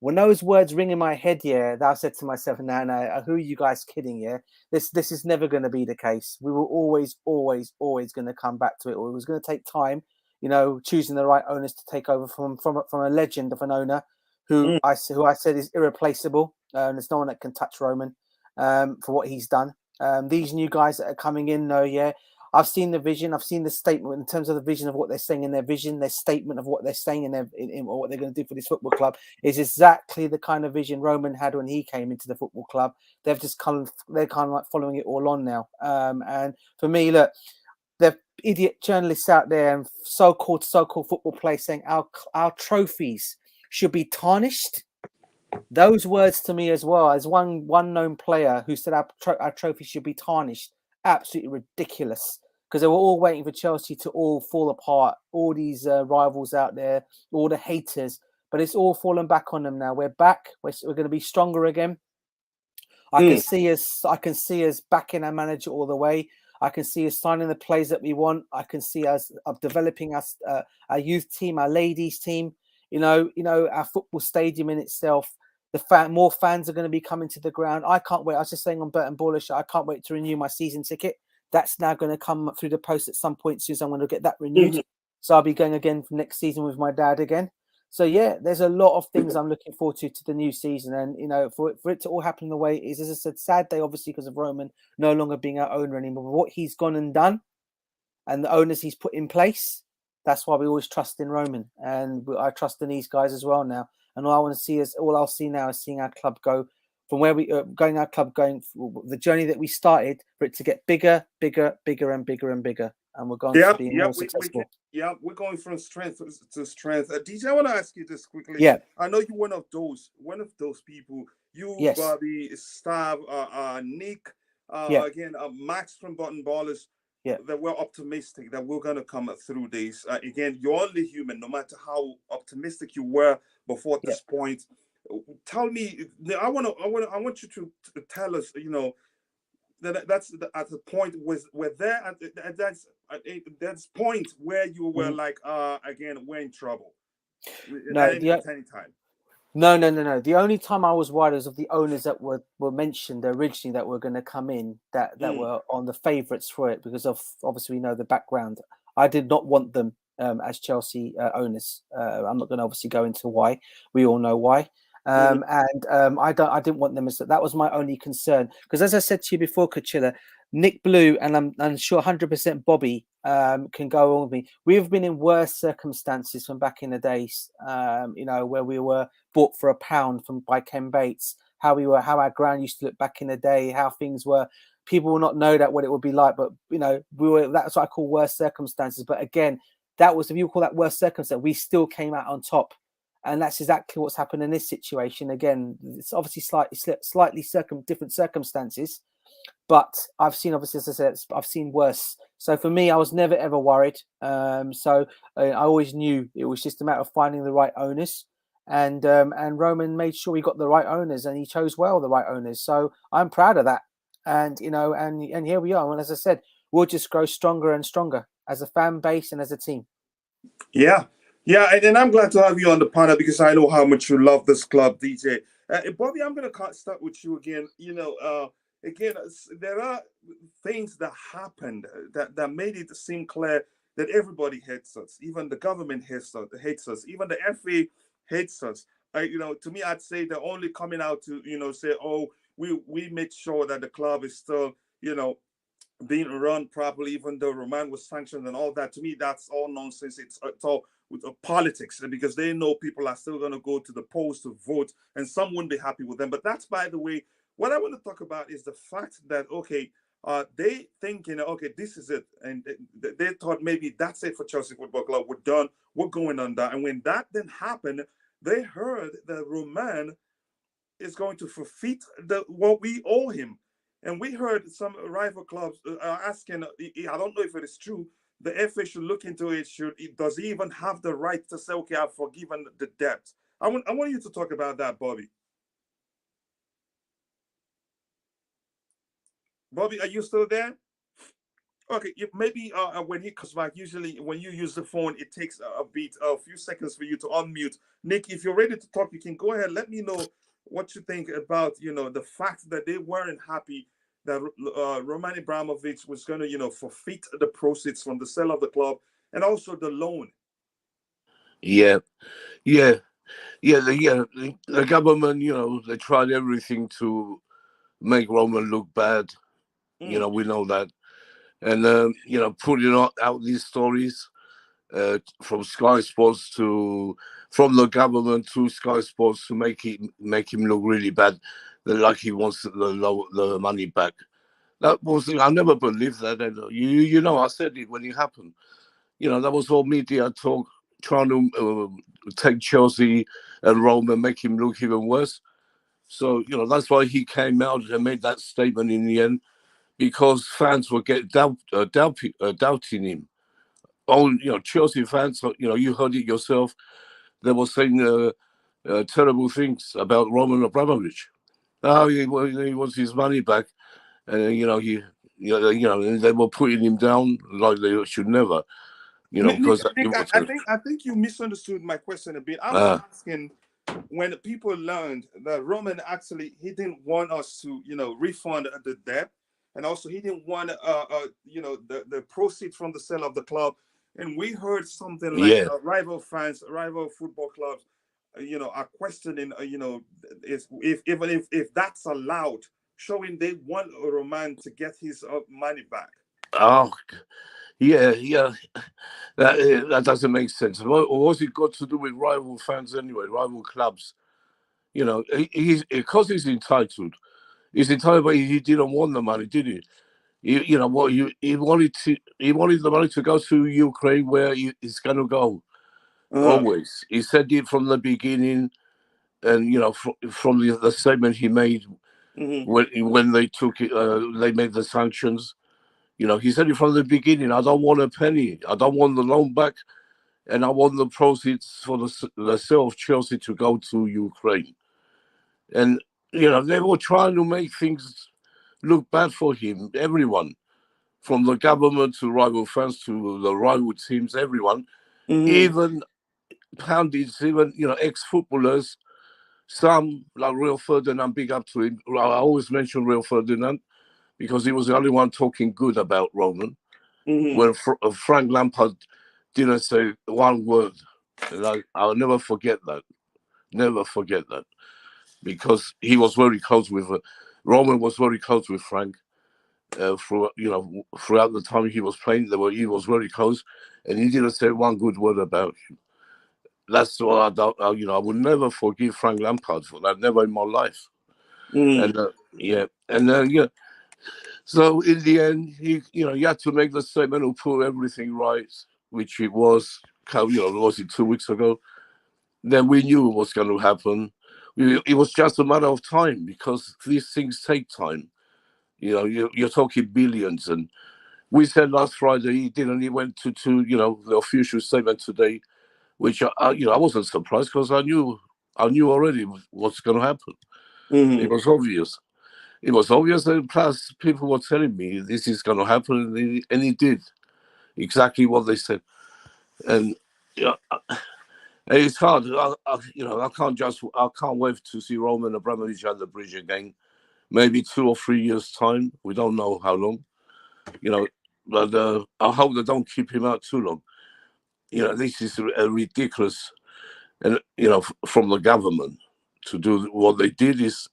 When those words ring in my head, I said to myself, no, who are you guys kidding? This is never going to be the case. We were always going to come back to it. It was going to take time, choosing the right owners to take over from a legend of an owner who I said is irreplaceable. There's no one that can touch Roman for what he's done. These new guys that are coming in, I've seen the vision. I've seen the statement in terms of the vision of what they're saying in their vision. Their statement of what they're saying in what they're going to do for this football club is exactly the kind of vision Roman had when he came into the football club. They're kind of like following it all on now. And for me, look, the idiot journalists out there and so-called football players saying our trophies should be tarnished. Those words to me as well, as one known player who said our trophy should be tarnished. Absolutely ridiculous, because they were all waiting for Chelsea to all fall apart, all these rivals out there, all the haters, but it's all fallen back on them now. We're back. We're going to be stronger again. I can see us backing our manager all the way. I can see us signing the players that we want. I can see us developing our youth team, our ladies team. Our football stadium in itself. More fans are going to be coming to the ground. I can't wait. I was just saying on Bert and Baller Show, I can't wait to renew my season ticket. That's now going to come through the post at some point soon. So I'm going to get that renewed. So I'll be going again for next season with my dad again. So there's a lot of things I'm looking forward to the new season. And, for it to all happen the way it is, as I said, sad day, obviously, because of Roman no longer being our owner anymore. But what he's gone and done and the owners he's put in place, that's why we always trust in Roman. And I trust in these guys as well now. And all I'll see now is seeing our club go from where we going the journey that we started, for it to get bigger, and bigger and bigger. And we're going to be more successful. We're going from strength to strength. DJ, I want to ask you this quickly. Yeah. I know you're one of those people. You, yes. Bobby, Stav, Nick, again, Max from Button Ballers. Yeah. That we're optimistic that we're gonna come through this. Again, you're only human, no matter how optimistic you were before this point. Tell me, I want you to tell us, that's at the point where that's point where you were like, again, we're in trouble. At any time. No. The only time I was worried was of the owners that were mentioned originally that were going to come in, that were on the favourites for it, because of obviously we know the background. I did not want them as Chelsea owners. I'm not going to obviously go into why. We all know why. I didn't want them as that was my only concern, because as I said to you before, Coachila, Nick Blue and I'm sure 100% Bobby can go on with me. We've been in worse circumstances from back in the days, where we were bought for £1 by Ken Bates, how our ground used to look back in the day, how things were. People will not know that what it would be like, but that's what I call worse circumstances. But again, if you call that worse circumstance, we still came out on top. And that's exactly what's happened in this situation. Again, it's obviously slightly different circumstances, but I've seen, obviously, as I said, I've seen worse. So for me, I was never ever worried. I always knew it was just a matter of finding the right owners, and Roman made sure he got the right owners, and he chose well the right owners. So I'm proud of that. And and here we are. And as I said, we'll just grow stronger and stronger as a fan base and as a team. Yeah. Yeah, and I'm glad to have you on the panel, because I know how much you love this club, DJ. Bobby, I'm going to start with you again. Again, there are things that happened that made it seem clear that everybody hates us. Even the government hates us. Even the FA hates us. To me, I'd say they're only coming out to, say, oh, we made sure that the club is still, being run properly, even though Roman was sanctioned and all that. To me, that's all nonsense. It's all with politics, because they know people are still going to go to the polls to vote, and some won't be happy with them. But that's, by the way, what I want to talk about is the fact that, okay, they thinking, okay, this is it, and they thought maybe that's it for Chelsea Football Club. We're done. We're going on that. And when that didn't happen, they heard that Roman is going to forfeit what we owe him. And we heard some rival clubs asking, I don't know if it is true, the FA should look into it. Does he even have the right to say, okay, I've forgiven the debt? I want you to talk about that, Bobby. Bobby, are you still there? Okay, maybe when he comes back, usually when you use the phone, it takes a few seconds for you to unmute. Nick, if you're ready to talk, you can go ahead. Let me know what you think about, the fact that they weren't happy that Roman Abramovich was going to, forfeit the proceeds from the sale of the club and also the loan. Yeah. The government, they tried everything to make Roman look bad. We know that. And, putting out these stories from Sky Sports from the government to Sky Sports to make him look really bad, like he wants the money back. That was, I never believed that. And I said it when it happened. That was all media talk, trying to take Chelsea and Rome and make him look even worse. So, that's why he came out and made that statement in the end, because fans were doubting him. Oh, Chelsea fans, you heard it yourself. They were saying terrible things about Roman Abramovich. Oh, he wants his money back. And, and they were putting him down like they should never. Nick, Because I think you misunderstood my question a bit. I was asking, when people learned that Roman actually, he didn't want us to, refund the debt, and also he didn't want the proceeds from the sale of the club. And we heard something like rival football clubs, are questioning, if that's allowed, showing they want Roman to get his money back. Oh, yeah. That doesn't make sense. What's it got to do with rival fans anyway? Rival clubs, he's because he's entitled. He's entitled, but he didn't want the money, did he? He wanted the money to go to Ukraine, where it's going to go. Always, he said it from the beginning, and from the statement he made when they took it, they made the sanctions. He said it from the beginning. I don't want a penny. I don't want the loan back. And I want the proceeds for the sale of Chelsea to go to Ukraine. And, they were trying to make things look bad for him. Everyone, from the government to rival fans to the rival teams, everyone, even pundits, even, ex-footballers, some, like Real Ferdinand, big up to him. I always mention Real Ferdinand because he was the only one talking good about Roman. When Frank Lampard didn't say one word. And I'll never forget that. Never forget that. Because he was very close with Roman was very close with Frank. Throughout the time he was playing, he was very close, and he didn't say one good word about him. That's why I would never forgive Frank Lampard for that. Never in my life. And so in the end, he had to make the statement to put everything right, which it was. Was it 2 weeks ago? Then we knew what was going to happen. It was just a matter of time, because these things take time. You're talking billions, and we said last Friday he didn't. He went to the official statement today, which I wasn't surprised, because I knew already what's going to happen. It was obvious. It was obvious, and plus people were telling me this is going to happen, and it did exactly what they said. And it's hard. I can't wait to see Roman Abramovich at the bridge again. Maybe 2 or 3 years time. We don't know how long. But I hope they don't keep him out too long. This is ridiculous, and from the government to do what they did is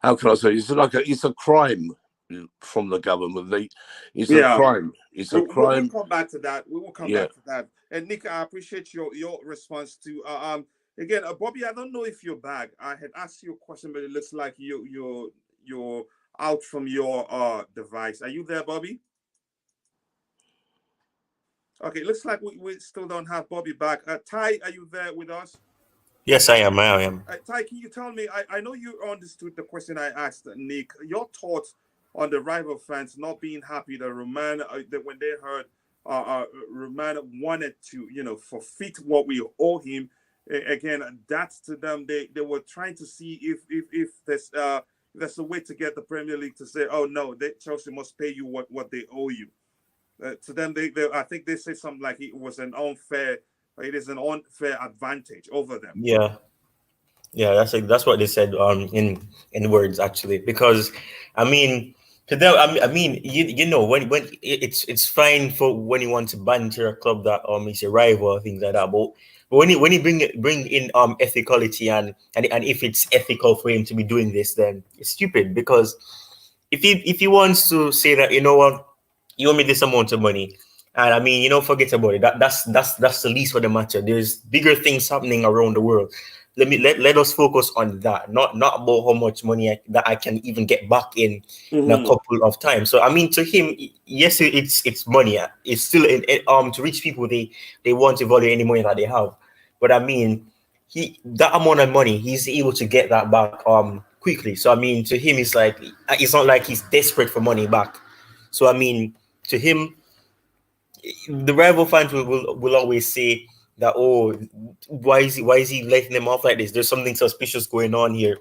how can I say? It's a crime from the government. It's a crime. It's a crime. We'll come back to that. We will come back to that. And Nick, I appreciate your response to again, Bobby. I don't know if you're back. I had asked you a question, but it looks like you're out from your device. Are you there, Bobby? Okay, looks like we still don't have Bobby back. Ty, are you there with us? Yes, I am. I am. Ty, can you tell me? I know you understood the question I asked Nick. Your thoughts on the rival fans not being happy that Roman, that when they heard Roman wanted to, forfeit what we owe him. Again, that's to them. They were trying to see if there's a way to get the Premier League to say, oh no, Chelsea must pay you what they owe you. To them, I think they say something like it is an unfair advantage over them. Yeah, that's what they said in words actually, because I mean to them, I mean when it's fine for when you want to banter a club that is a rival or things like that, but when you bring in ethicality and if it's ethical for him to be doing this, then it's stupid, because if he wants to say that, you know what, you owe me this amount of money, and I mean, forget about it. That's the least of the matter. There's bigger things happening around the world. Let us focus on that, not about how much money that I can even get back in a couple of times. So I mean, to him, yes, it's money. It's still to rich people, they want to value any money that they have. But I mean, that amount of money, he's able to get that back quickly. So I mean, to him, it's not like he's desperate for money back. So I mean, to him, the rival fans will always say that, oh, why is he letting them off like this? There's something suspicious going on here.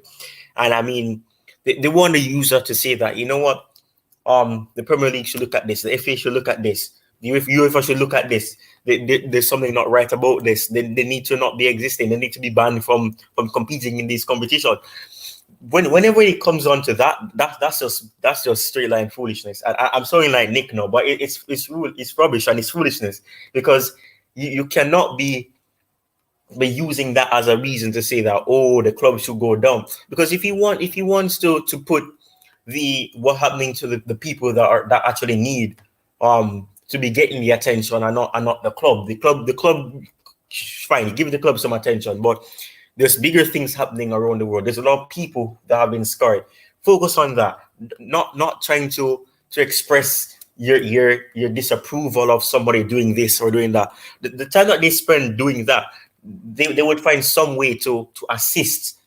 And I mean, they want the user to say that, you know what, the Premier League should look at this, the FA should look at this, the UEFA should look at this. There's something not right about this. They need to not be existing. They need to be banned from competing in this competition. Whenever it comes on to that's just straight line foolishness. I'm sorry, like Nick, no, but it's rubbish and it's foolishness, because you cannot be using that as a reason to say that, oh, the club should go down. Because if he wants to put what happening to the people that actually need to be getting the attention and not the club. The club, fine, give the club some attention, but there's bigger things happening around the world. There's a lot of people that have been scarred. Focus on that. Not trying to express your disapproval of somebody doing this or doing that. The time that they spend doing that, they would find some way to assist,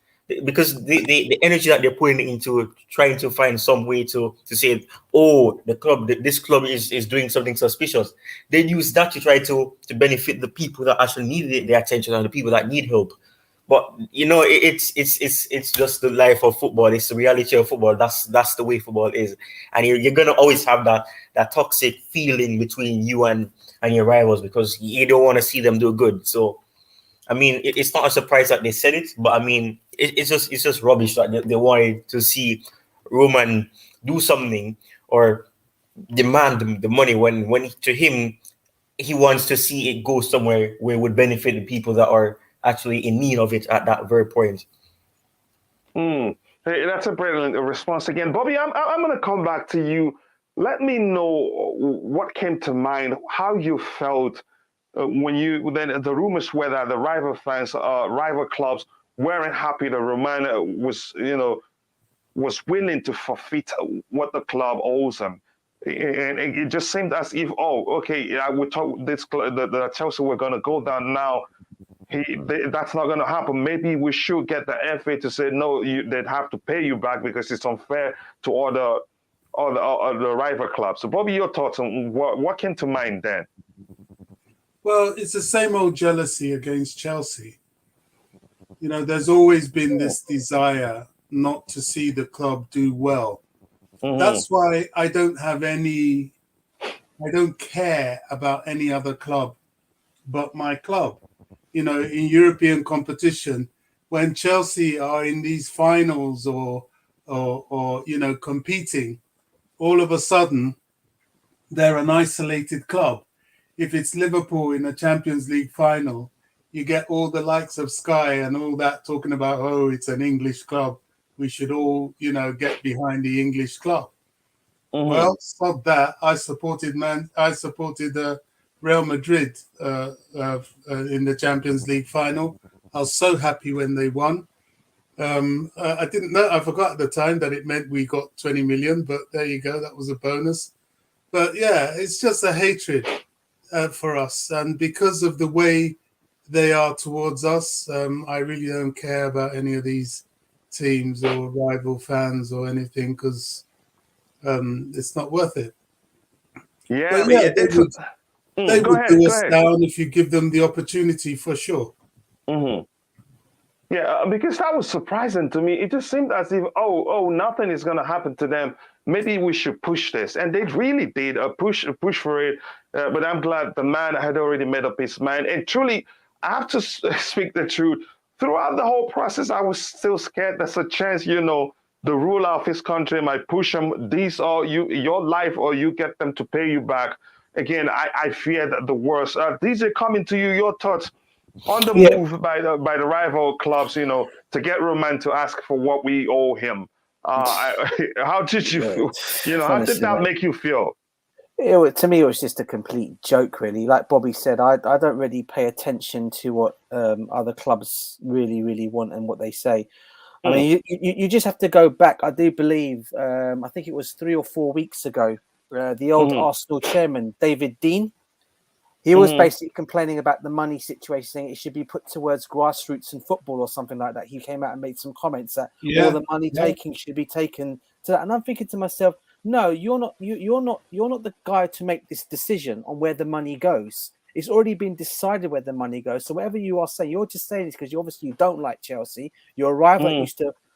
because the energy that they're putting into trying to find some way to say, oh, this club is doing something suspicious. They use that to try to benefit the people that actually need the attention and the people that need help. But it's just the life of football. It's the reality of football. That's the way football is, and you're gonna always have that toxic feeling between you and your rivals, because you don't want to see them do good. So, I mean, it's not a surprise that they said it, but I mean, it's just rubbish that they wanted to see Roman do something or demand the money when to him, he wants to see it go somewhere where it would benefit the people that are actually in need of it at that very point. Hey, that's a brilliant response again, Bobby. I'm going to come back to you. Let me know what came to mind, how you felt when then the rumors were that the rival fans, rival clubs weren't happy that Roman was willing to forfeit what the club owes him. And it just seemed as if, we thought the Chelsea were going to go down now. That's not going to happen. Maybe we should get the FA to say no. They'd have to pay you back because it's unfair to all the rival clubs. So, Bobby, your thoughts on what came to mind then? Well, it's the same old jealousy against Chelsea. There's always been this desire not to see the club do well. Mm-hmm. That's why I don't care about any other club but my club. In European competition, when Chelsea are in these finals or competing, all of a sudden they're an isolated club. If it's Liverpool in a Champions League final, you get all the likes of Sky and all that talking about, oh, it's an English club. We should all, get behind the English club. Mm-hmm. Well, stop that. I supported Real Madrid in the Champions League final. I was so happy when they won. I didn't know. I forgot at the time that it meant we got 20 million, but there you go. That was a bonus. But yeah, it's just a hatred for us. And because of the way they are towards us, I really don't care about any of these teams or rival fans or anything, because it's not worth it. Yeah, But I mean, yeah, they go would ahead, do go us ahead. down if you give them the opportunity, for sure. Yeah, because that was surprising to me. It just seemed as if, nothing is going to happen to them. Maybe we should push this, and they really did push for it. But I'm glad the man had already made up his mind. And truly, I have to speak the truth. Throughout the whole process, I was still scared. There's a chance, the ruler of his country might push him. These are your life, or you get them to pay you back. Again, I feared the worst. DJ, coming to you, your thoughts on the move by the rival clubs, to get Roman to ask for what we owe him. How did you feel? How did Honestly, that mate. make you feel? To me, it was just a complete joke, really. Like Bobby said, I don't really pay attention to what other clubs really want and what they say. I mean, you just have to go back. I do believe, I think it was 3 or 4 weeks ago, the old Arsenal chairman, David Dean, he was basically complaining about the money situation, saying it should be put towards grassroots and football or something like that. He came out and made some comments that all the money taking should be taken to that. And I'm thinking to myself, no, you're not the guy to make this decision on where the money goes. It's already been decided where the money goes. So whatever you are saying, you're just saying this because you don't like Chelsea. Your rival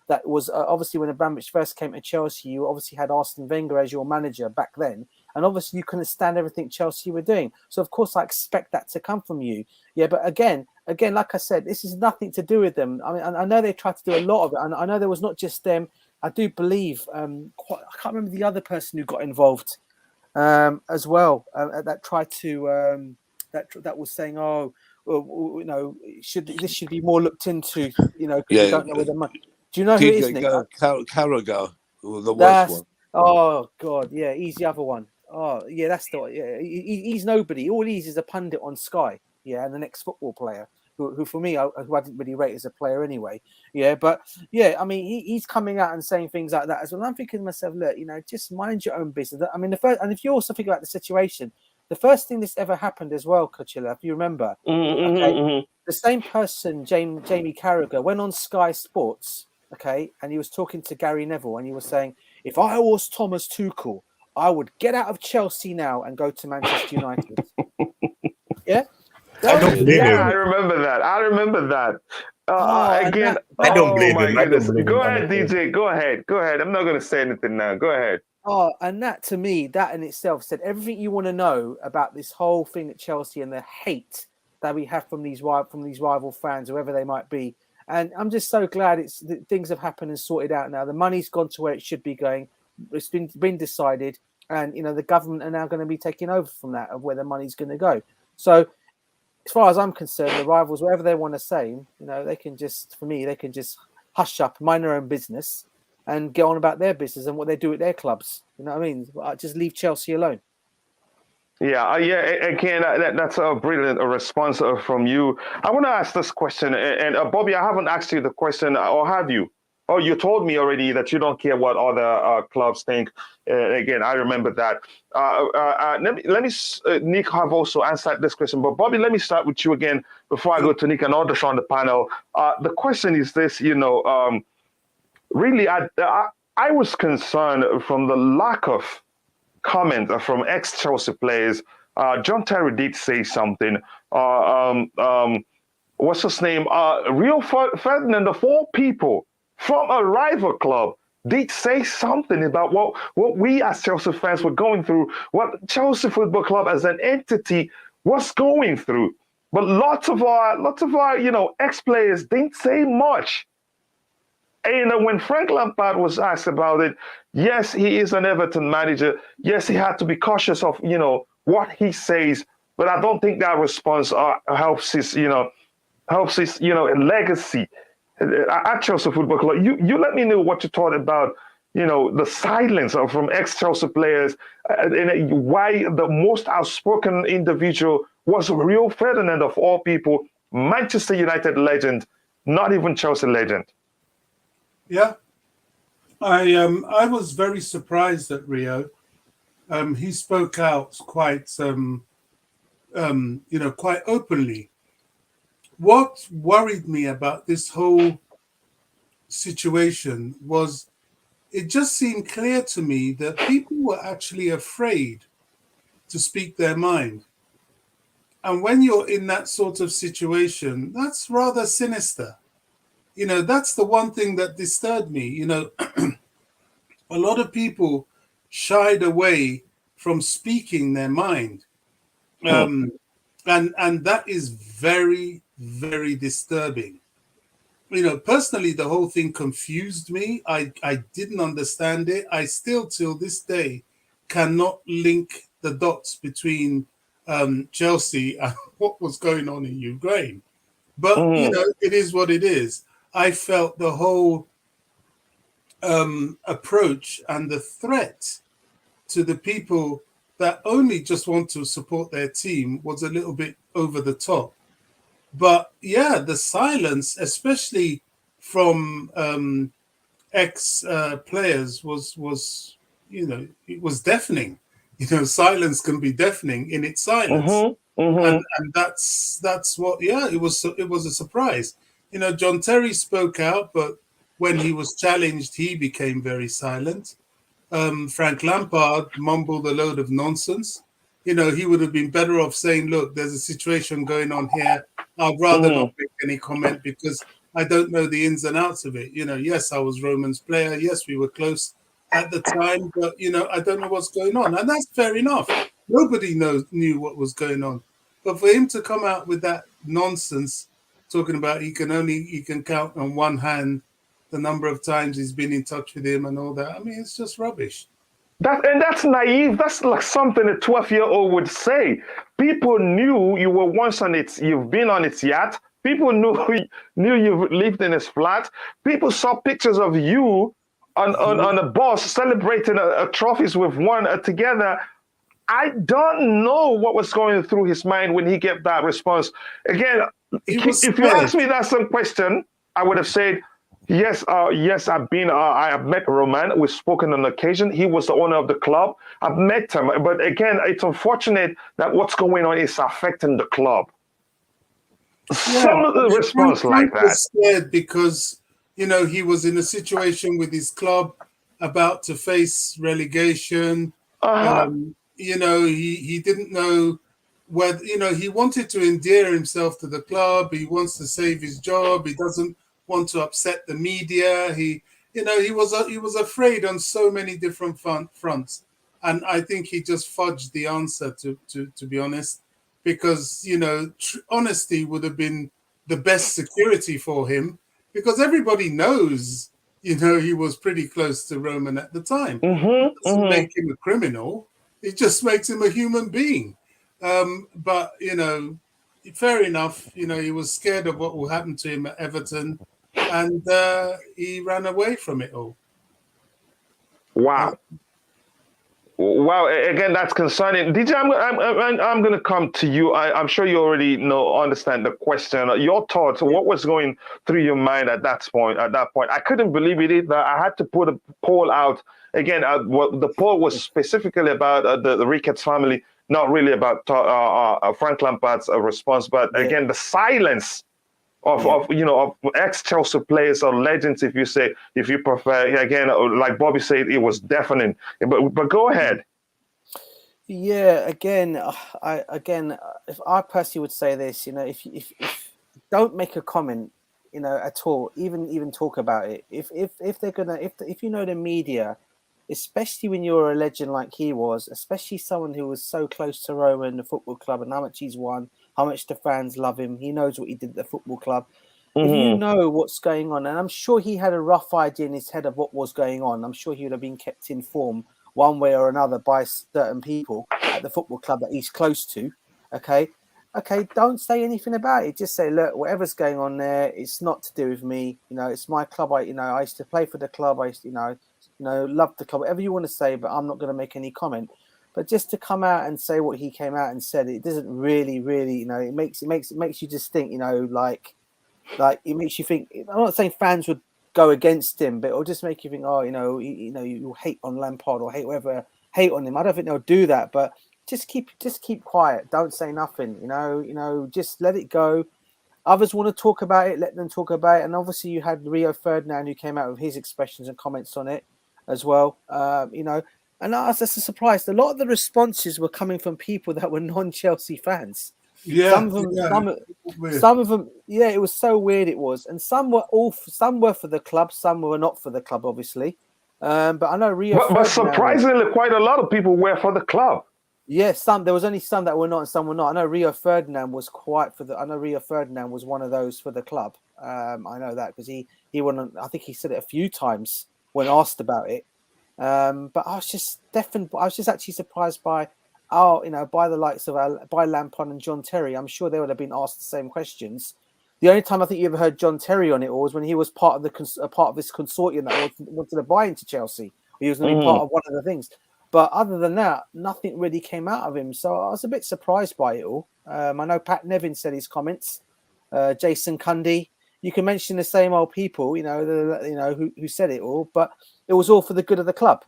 that was obviously when Abramovich first came to Chelsea, you obviously had Arsene Wenger as your manager back then. And obviously you couldn't stand everything Chelsea were doing. So of course I expect that to come from you. Yeah, but again, like I said, this is nothing to do with them. I mean, I know they tried to do a lot of it. And I know there was not just them. I do believe, I can't remember the other person who got involved as well, that tried to, that was saying, this should be more looked into, because we don't know where the money. Do you know who it is, Nick? Carragher, the worst one. Oh God, yeah, he's the other one. Oh yeah, that's the he's nobody. All he is a pundit on Sky, yeah, and the next football player who for me, who I didn't really rate as a player anyway. Yeah, but yeah, I mean, he's coming out and saying things like that as well. And I'm thinking to myself, look, just mind your own business. I mean, and if you also think about the situation, the first thing this ever happened as well, Coachila, if you remember, the same person, Jamie Carragher, went on Sky Sports, okay, and he was talking to Gary Neville, and he was saying, if I was Thomas Tuchel, I would get out of Chelsea now and go to Manchester United. Yeah? I don't blame him. I remember that. Again, I don't blame him. Go ahead, DJ. Go ahead. I'm not going to say anything now. Go ahead. Oh, and that to me, that in itself said everything you want to know about this whole thing at Chelsea and the hate that we have from these rival fans, whoever they might be. And I'm just so glad things have happened and sorted out now. The money's gone to where it should be going. It's been decided, and the government are now going to be taking over from that of where the money's going to go. So, as far as I'm concerned, the rivals, whatever they want to say, they can just hush up, mind their own business, and get on about their business and what they do at their clubs. You know what I mean? Just leave Chelsea alone. Yeah. Again, that's a brilliant response from you. I want to ask this question, and Bobby, I haven't asked you the question, or have you? Oh, you told me already that you don't care what other clubs think. Again, I remember that. Let me Nick have also answered this question, but Bobby, let me start with you again before I go to Nick and others on the panel. The question is this: really, I was concerned from the lack of comment from ex-Chelsea players. John Terry did say something. What's his name? Rio Ferdinand, of all people, from a rival club, did say something about what we as Chelsea fans were going through, what Chelsea Football Club as an entity was going through. But lots of our ex-players didn't say much. And when Frank Lampard was asked about it, yes, he is an Everton manager. Yes, he had to be cautious of what he says. But I don't think that response helps his legacy at Chelsea Football Club. You let me know what you thought about the silence from ex-Chelsea players and why the most outspoken individual was Rio Ferdinand, of all people, Manchester United legend, not even Chelsea legend. Yeah, I was very surprised at Rio. He spoke out quite quite openly. What worried me about this whole situation was it just seemed clear to me that people were actually afraid to speak their mind. And when you're in that sort of situation, that's rather sinister. That's the one thing that disturbed me. A lot of people shied away from speaking their mind. And that is very, very disturbing. Personally, the whole thing confused me. I didn't understand it. I still, till this day, cannot link the dots between Chelsea and what was going on in Ukraine. But, it is what it is. I felt the whole approach and the threat to the people that only just want to support their team was a little bit over the top. But yeah, the silence, especially from ex-players, was it was deafening. Silence can be deafening in its silence, and that's what. Yeah, it was a surprise. John Terry spoke out, but when he was challenged, he became very silent. Frank Lampard mumbled a load of nonsense. He would have been better off saying, look, there's a situation going on here. I'd rather not make any comment because I don't know the ins and outs of it. Yes, I was Roman's player. Yes, we were close at the time, but, I don't know what's going on. And that's fair enough. Nobody knew what was going on. But for him to come out with that nonsense, talking about he can count on one hand the number of times he's been in touch with him and all that. I mean, it's just rubbish. That's naive. That's like something a 12-year-old would say. People knew you were once you've been on its yacht. People knew you've lived in his flat. People saw pictures of you on a bus celebrating trophies with one together. I don't know what was going through his mind when he gave that response. Again, if you asked me that same question, I would have said, yes, I have met Roman. We've spoken on occasion. He was the owner of the club. I've met him. But again, it's unfortunate that what's going on is affecting the club. Yeah, Some of the response like that. Was scared because, he was in a situation with his club about to face relegation. He didn't know whether, he wanted to endear himself to the club. He wants to save his job. He doesn't want to upset the media. He was afraid on so many different fronts, and I think he just fudged the answer to be honest, because honesty would have been the best security for him, because everybody knows he was pretty close to Roman at the time. It doesn't make him a criminal. It just makes him a human being. But fair enough. He was scared of what will happen to him at Everton. And he ran away from it all. Wow. Wow. Again, that's concerning. DJ, I'm going to come to you. I'm sure you already understand the question. Your thoughts. What was going through your mind at that point? I couldn't believe it either. I had to put a poll out. Again, the poll was specifically about the Ricketts family, not really about Frank Lampard's response. But again, the silence of ex-Chelsea players or legends, if you prefer. Again, like Bobby said, it was deafening. But go ahead. Yeah, again, if I personally would say this, if don't make a comment, at all, even talk about it. If they're gonna, if the media, especially when you're a legend like he was, especially someone who was so close to Roma and the football club and how much he's won, how much the fans love him. He knows what he did at the football club. If you know what's going on, and I'm sure he had a rough idea in his head of what was going on, I'm sure he would have been kept informed one way or another by certain people at the football club that he's close to. Okay, don't say anything about it. Just say, look, whatever's going on there, it's not to do with me. It's my club. I used to play for the club. I used to, love the club. Whatever you want to say, but I'm not going to make any comment. But just to come out and say what he came out and said, it doesn't really, it makes you just think, like it makes you think. I'm not saying fans would go against him, but it'll just make you think, oh, you hate on Lampard or hate on him. I don't think they'll do that, but just keep quiet. Don't say nothing. Just let it go. Others want to talk about it, let them talk about it. And obviously you had Rio Ferdinand who came out with his expressions and comments on it as well. And that's a surprise. A lot of the responses were coming from people that were non-Chelsea fans. Yeah, some of them, yeah, it was so weird. It was, and some were for the club, some were not for the club, obviously. But I know Rio. But surprisingly, quite a lot of people were for the club. Yeah, there was only some that were not, and some were not. I know Rio Ferdinand was Rio Ferdinand was one of those for the club. I know that because he went on. I think he said it a few times when asked about it. But I was just actually surprised by. By the likes of by Lampard and John Terry. I'm sure they would have been asked the same questions. The only time I think you ever heard John Terry on it was when he was part of this consortium that wanted to buy into Chelsea. He was going to be part of one of the things. But other than that, nothing really came out of him. So I was a bit surprised by it all. I know Pat Nevin said his comments. Jason Cundy. You can mention the same old people, who said it all, but it was all for the good of the club.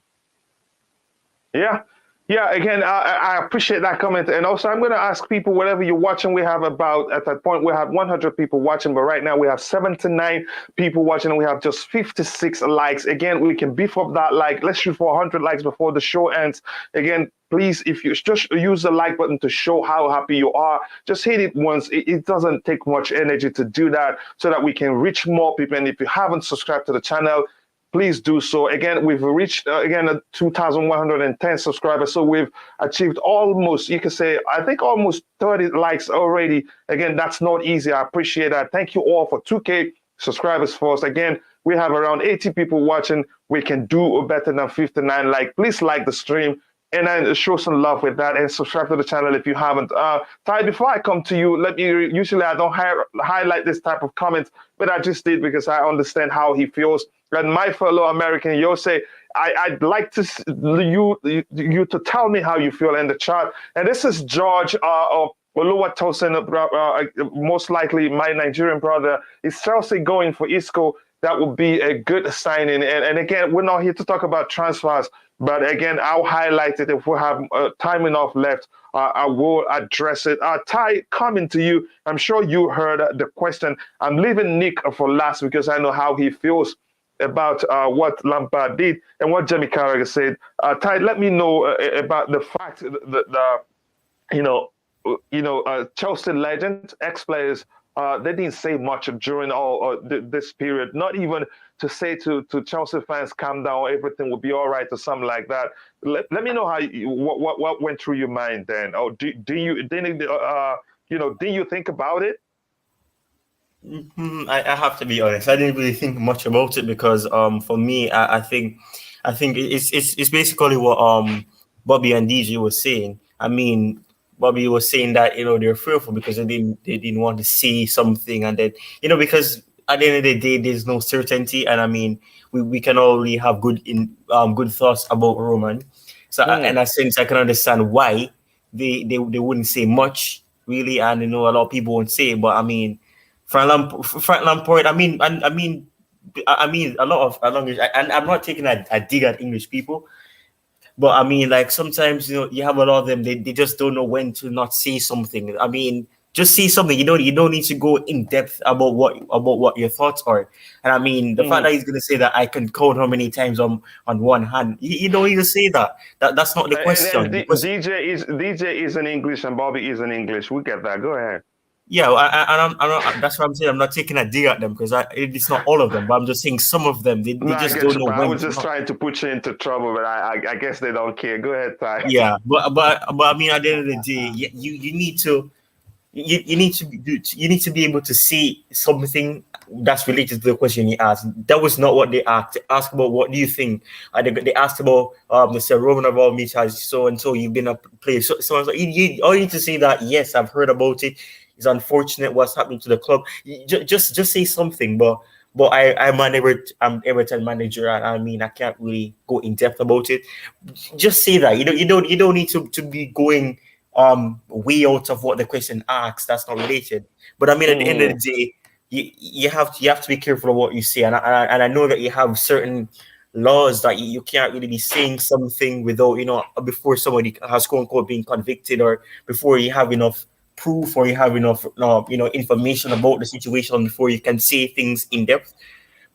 Yeah. Yeah, again, I appreciate that comment. And also, I'm going to ask people, whatever you're watching, we have at that point, we have 100 people watching, but right now we have 79 people watching and we have just 56 likes. Again, we can beef up that like. Let's shoot for 100 likes before the show ends. Again, please, if you just use the like button to show how happy you are, just hit it once. It doesn't take much energy to do that so that we can reach more people. And if you haven't subscribed to the channel, please do so. Again, we've reached, 2,110 subscribers. So we've achieved almost, you can say, I think almost 30 likes already. Again, that's not easy. I appreciate that. Thank you all for 2K subscribers for us. Again, we have around 80 people watching. We can do better than 59 like. Please like the stream and then show some love with that and subscribe to the channel if you haven't. Ty, before I come to you, usually I don't highlight this type of comments, but I just did because I understand how he feels. And my fellow American, Yose, I'd like to you to tell me how you feel in the chat. And this is George of Oluwatosin, most likely my Nigerian brother. Is Chelsea going for Isco? That would be a good signing. And again, we're not here to talk about transfers, but again, I'll highlight it if we have time enough left. I will address it. Ty, coming to you, I'm sure you heard the question. I'm leaving Nick for last because I know how he feels about what Lampard did and what Jamie Carragher said. Ty, let me know about the fact that Chelsea legends, ex-players, they didn't say much during all this period. Not even to say to Chelsea fans, calm down, everything will be all right, or something like that. Let me know how what went through your mind then. Or do you think about it? I have to be honest. I didn't really think much about it because for me, I think it's basically what Bobby and DJ was saying. I mean, Bobby was saying that they're fearful because they didn't want to see something, and then because at the end of the day, there's no certainty, and I mean we can only have good thoughts about Roman. So in a sense, I can understand why they wouldn't say much really, and a lot of people won't say, but I mean. Frank Lampard. I mean, a lot of language. And I'm not taking a dig at English people, but I mean, like sometimes you have a lot of them. They just don't know when to not say something. I mean, just say something. You don't need to go in depth about what your thoughts are. And I mean, the fact that he's gonna say that I can count how many times on one hand. You don't need to say that. That's not the question. And DJ is in English and Bobby is in English. We get that. Go ahead. Yeah, I'm that's what I'm saying. I'm not taking a dig at them because it's not all of them, but I'm just saying some of them. They just don't know when. I was just trying to put you into trouble, but I guess they don't care. Go ahead, Ty. Yeah, but I mean, at the end of the day, you need to be able to see something that's related to the question he asked. That was not what they asked. They asked about what do you think. They asked about they said Roman Abramovich has so and so. You've been a player. So you all need to say that. Yes, I've heard about it. It's unfortunate what's happening to the club. Just say something, but I'm Everton manager, and I mean I can't really go in depth about it. Just say that you don't need to be going way out of what the question asks. That's not related. But I mean at the end of the day, you have to be careful of what you say, and I know that you have certain laws that you can't really be saying something without, you know, before somebody has quote unquote been convicted, or before you have enough proof, or you have enough you know, information about the situation before you can say things in depth.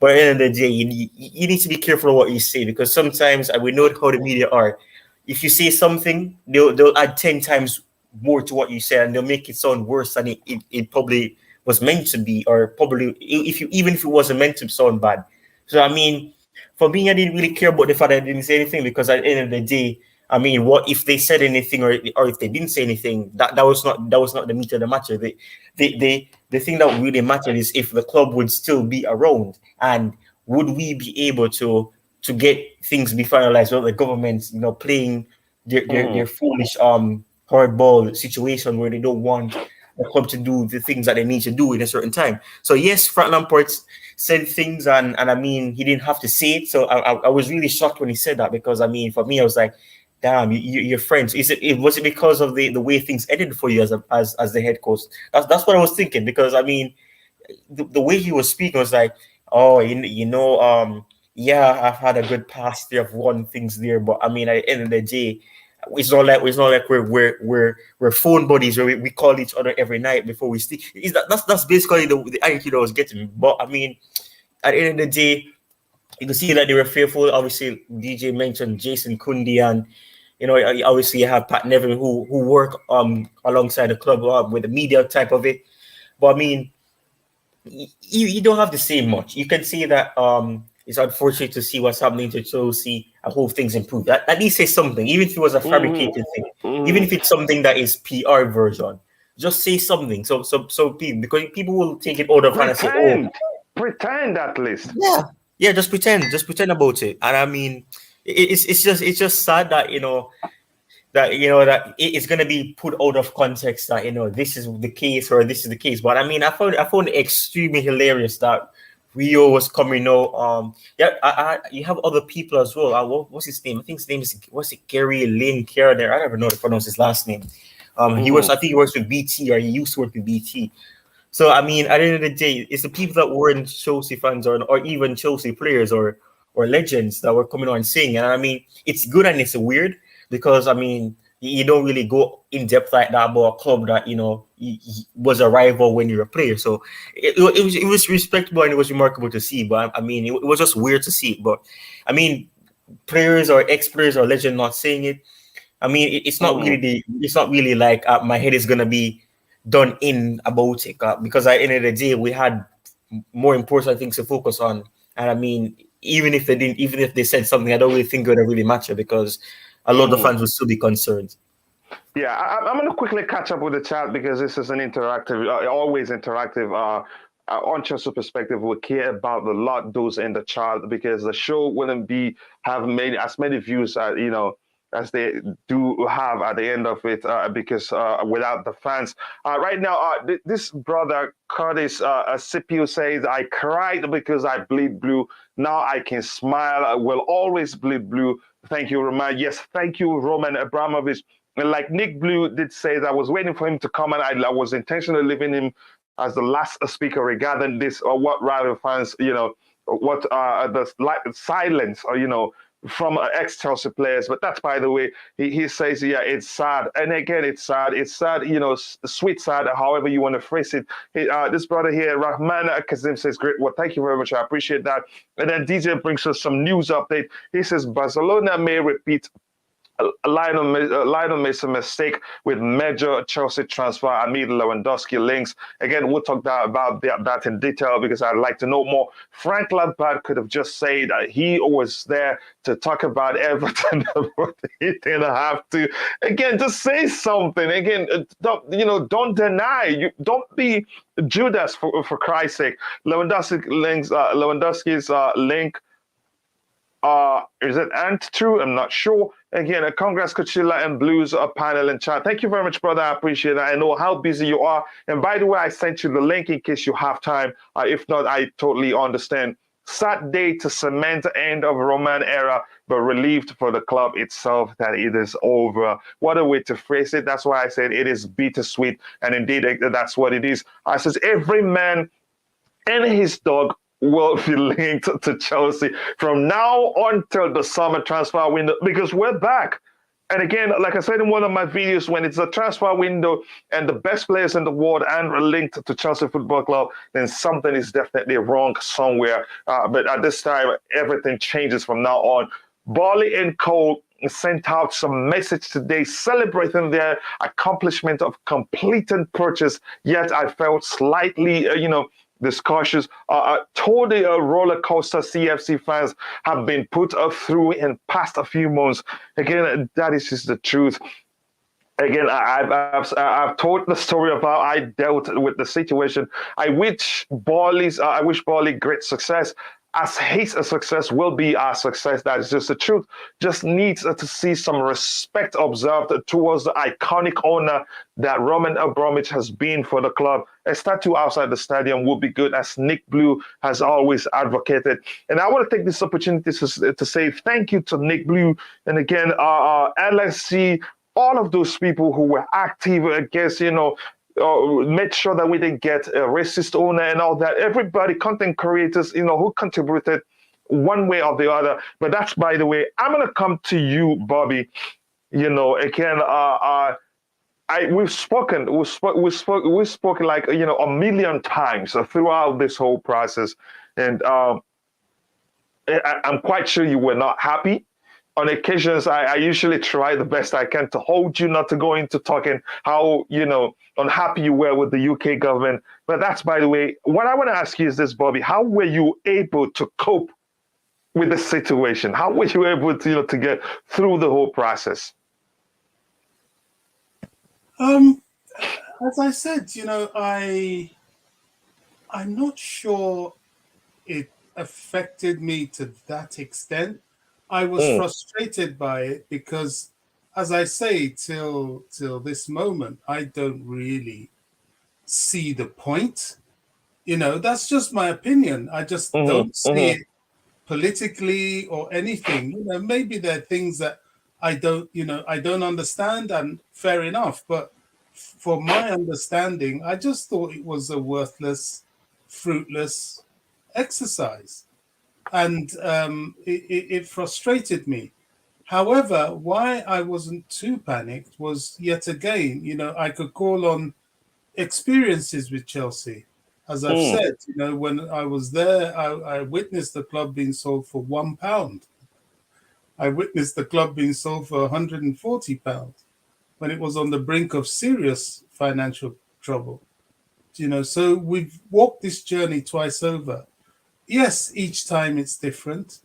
But at the end of the day, you need to be careful of what you say, because sometimes, and we know how the media are, if you say something, they'll add 10 times more to what you said, and they'll make it sound worse than it probably was meant to be, or probably even if it wasn't meant to sound bad. So I mean, for me, I didn't really care about the fact that I didn't say anything, because at the end of the day, I mean, what if they said anything, or if they didn't say anything? That was not the meat of the matter. The thing that really mattered is if the club would still be around, and would we be able to get things be finalized without the government, you know, playing their foolish hardball situation where they don't want the club to do the things that they need to do in a certain time. So yes, Frank Lampard said things, and I mean, he didn't have to say it. So I was really shocked when he said that, because I mean, for me, I was like, damn, you're friends. Was it because of the way things ended for you as the head coach? That's what I was thinking, because I mean, the way he was speaking was like, oh, yeah, I've had a good past there, I've won things there, but I mean, at the end of the day, it's not like we're phone buddies where we call each other every night before we sleep. That's basically the attitude I was getting. But I mean, at the end of the day, you can see that they were faithful. Obviously, DJ mentioned Jason Kundi, and you know, obviously you have Pat Nevin who work alongside the club with the media type of it. But I mean, you don't have to say much. You can say that it's unfortunate to see what's happening to Chelsea. I hope things improve. At least say something, even if it was a fabricated thing, even if it's something that is PR version. Just say something. So people, because people will take it out of hand and say, "Oh, pretend at least." Yeah, just pretend about it. And I mean, it's just sad that that it's going to be put out of context that, you know, this is the case or this is the case. But I mean, I found it extremely hilarious that Rio was coming out. You have other people as well. What's his name? I think his name is Gary Lynn Kerner. I never know how to pronounce his last name. I think he works with BT, or he used to work with BT. So I mean, at the end of the day, it's the people that weren't Chelsea fans or even Chelsea players or legends that were coming on and saying. And I mean, it's good and it's weird, because I mean, you don't really go in depth like that about a club that, you know, was a rival when you're a player. So it was respectable and it was remarkable to see. But I mean, it was just weird to see. But I mean, players or ex-players or legends not saying it, I mean, it's not really like my head is gonna be done in about it, because at the end of the day, we had more important things to focus on. And I mean, even if they said something, I don't really think it would really matter, because a lot of fans will still be concerned. Yeah, I'm going to quickly catch up with the chat, because this is an interactive, always interactive. On Chelsea Perspective, we care about the lot those in the chat, because the show wouldn't have as many views, as they do have at the end of it, because without the fans. Right now, this brother Curtis Scipio says, I cried because I bleed blue. Now I can smile. I will always bleed blue. Thank you, Roman. Yes, thank you, Roman Abramovich. And like Nick Blue did say, I was waiting for him to come, and I was intentionally leaving him as the last speaker regarding this, or what rather fans, what the silence, or, from ex-Chelsea players. But that's, by the way, he says, yeah, it's sad. And again, it's sad. It's sad, sweet sad, however you want to phrase it. This brother here, Rahman Kazim, says, great. Well, thank you very much. I appreciate that. And then DJ brings us some news update. He says, Barcelona may repeat Lionel made some mistake with major Chelsea transfer amid Lewandowski links. Again, we'll talk about that in detail, because I'd like to know more. Frank Lampard could have just said he was there to talk about Everton, but he didn't have to. Again, just say something. Again, don't deny. You don't be Judas for Christ's sake. Lewandowski's link. Is it true? I'm not sure. Again, congrats Coachila and Blues panel and chat. Thank you very much, brother. I appreciate that. I know how busy you are. And by the way, I sent you the link in case you have time. If not, I totally understand. Sad day to cement the end of Roman era, but relieved for the club itself that it is over. What a way to phrase it. That's why I said it is bittersweet. And indeed, that's what it is. I says every man and his dog will be linked to Chelsea from now until the summer transfer window, because we're back. And again, like I said in one of my videos, when it's a transfer window and the best players in the world are linked to Chelsea Football Club, then something is definitely wrong somewhere. But at this time, everything changes from now on. Boehly and Co sent out some message today celebrating their accomplishment of completing purchase. Yet I felt slightly, discussions. Told the roller coaster CFC fans have been put through in past a few months. Again, that is just the truth. Again, I've told the story of how I dealt with the situation. I wish Boehly great success. As his success will be our success. That is just the truth. Just needs to see some respect observed towards the iconic owner that Roman Abramovich has been for the club. A statue outside the stadium would be good, as Nick Blue has always advocated. And I want to take this opportunity to say thank you to Nick Blue, and again, LSC, all of those people who were active against, made sure that we didn't get a racist owner and all that. Everybody, content creators, who contributed one way or the other. But that's, by the way, I'm going to come to you, Bobby. Again, we've spoken like, a million times throughout this whole process. And I'm quite sure you were not happy. On occasions, I usually try the best I can to hold you not to go into talking how, unhappy you were with the UK government. But that's, by the way, what I want to ask you is this, Bobby. How were you able to cope with the situation? How were you able to, to get through the whole process? As I said, I'm not sure it affected me to that extent. I was frustrated by it because, as I say, till this moment, I don't really see the point. That's just my opinion. I just don't see it politically or anything. Maybe there are things that I don't understand, and fair enough. But for my understanding, I just thought it was a worthless, fruitless exercise. And it frustrated me. However, why I wasn't too panicked was, yet again, I could call on experiences with Chelsea. As I've said, when I was there, I witnessed the club being sold for £1. I witnessed the club being sold for £140 when it was on the brink of serious financial trouble. So we've walked this journey twice over. Yes, each time it's different.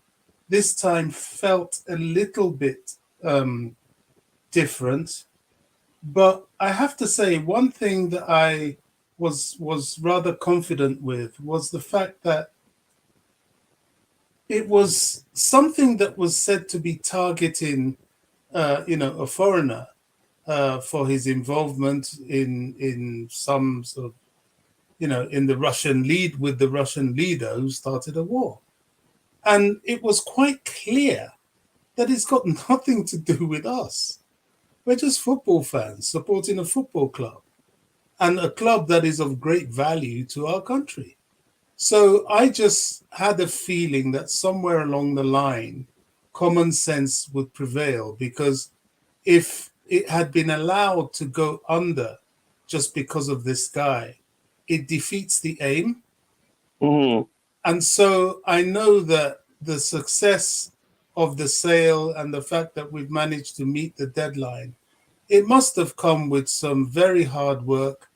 This time felt a little bit different. But I have to say, one thing that I was rather confident with was the fact that it was something that was said to be targeting, a foreigner for his involvement in some sort of, in the Russian with the Russian leader who started a war. And it was quite clear that it's got nothing to do with us. We're just football fans supporting a football club, and a club that is of great value to our country. So I just had a feeling that somewhere along the line, common sense would prevail, because if it had been allowed to go under just because of this guy, it defeats the aim. And so I know that the success of the sale and the fact that we've managed to meet the deadline, it must have come with some very hard work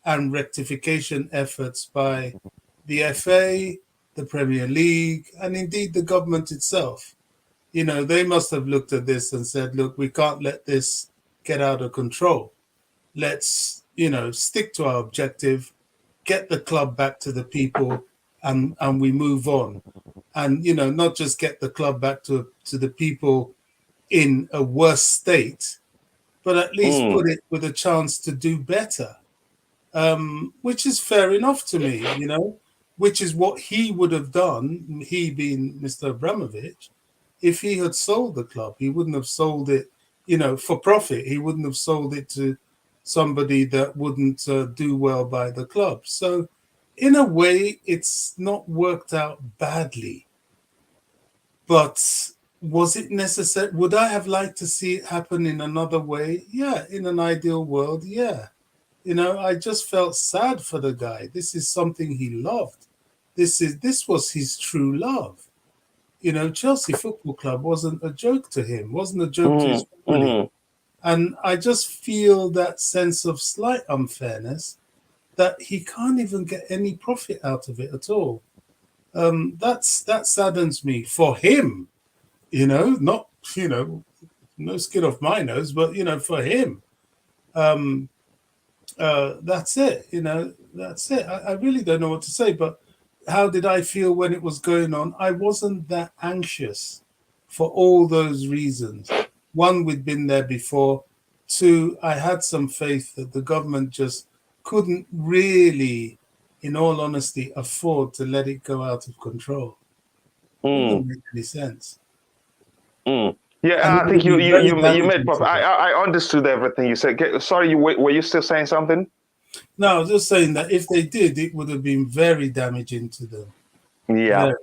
and rectification efforts by the FA, the Premier League, and indeed the government itself. They must have looked at this and said, look, we can't let this get out of control. Let's, stick to our objective, get the club back to the people, and we move on. And, not just get the club back to the people in a worse state, but at least put it with a chance to do better, which is fair enough to me, which is what he would have done, he being Mr. Abramovich. If he had sold the club, he wouldn't have sold it, for profit. He wouldn't have sold it to somebody that wouldn't do well by the club. So in a way, it's not worked out badly. But was it necessary? Would I have liked to see it happen in another way? Yeah, in an ideal world, yeah. I just felt sad for the guy. This is something he loved. This was his true love. Chelsea Football Club wasn't a joke to him, wasn't a joke to his family. And I just feel that sense of slight unfairness that he can't even get any profit out of it at all. That saddens me for him, not, no skin off my nose, but, for him. That's it, that's it. I really don't know what to say, but how did I feel when it was going on? I wasn't that anxious for all those reasons. One, we'd been there before. Two, I had some faith that the government just couldn't really, in all honesty, afford to let it go out of control. It wouldn't make any sense. Yeah, I think you made. I understood everything you said. Sorry, were you still saying something? No, I was just saying that if they did, it would have been very damaging to them. Yeah.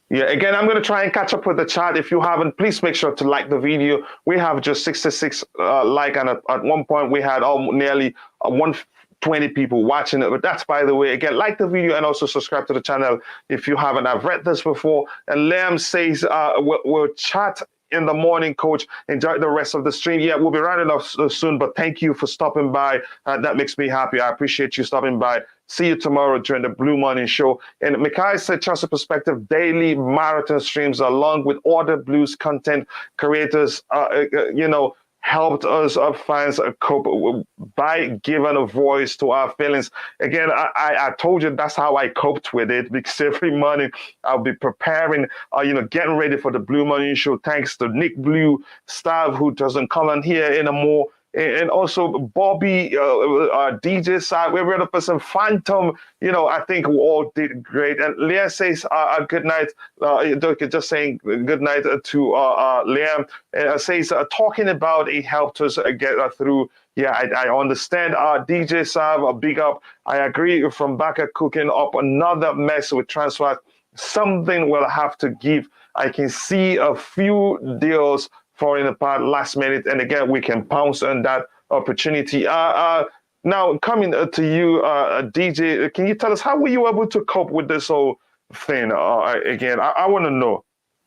Again, I'm going to try and catch up with the chat. If you haven't, please make sure to like the video. We have just 66 like, and at one point we had nearly 120 people watching it. But that's, by the way, again, like the video and also subscribe to the channel if you haven't. I've read this before. And Liam says we'll chat in the morning, coach. Enjoy the rest of the stream. Yeah, we'll be rounding off soon, but thank you for stopping by. That makes me happy. I appreciate you stopping by. See you tomorrow during the Blue Morning Show. And Mikhail said, Chelsea Perspective daily marathon streams along with other Blues content creators, helped us fans cope by giving a voice to our feelings. Again, I told you that's how I coped with it, because every morning I'll be preparing, getting ready for the Blue Morning Show. Thanks to Nick Blue, staff who doesn't come on here anymore. And also Bobby, DJ side, every other person, Phantom, I think we all did great. And Leah says, good night. Just saying good night to Liam. Says, talking about it helped us get through. Yeah, I understand. DJ Sav, big up. I agree from Baka cooking up another mess with transfer. Something will have to give. I can see a few deals falling apart last minute, and again we can pounce on that opportunity. Now coming to you, DJ, can you tell us how were you able to cope with this whole thing? Again, I want to know.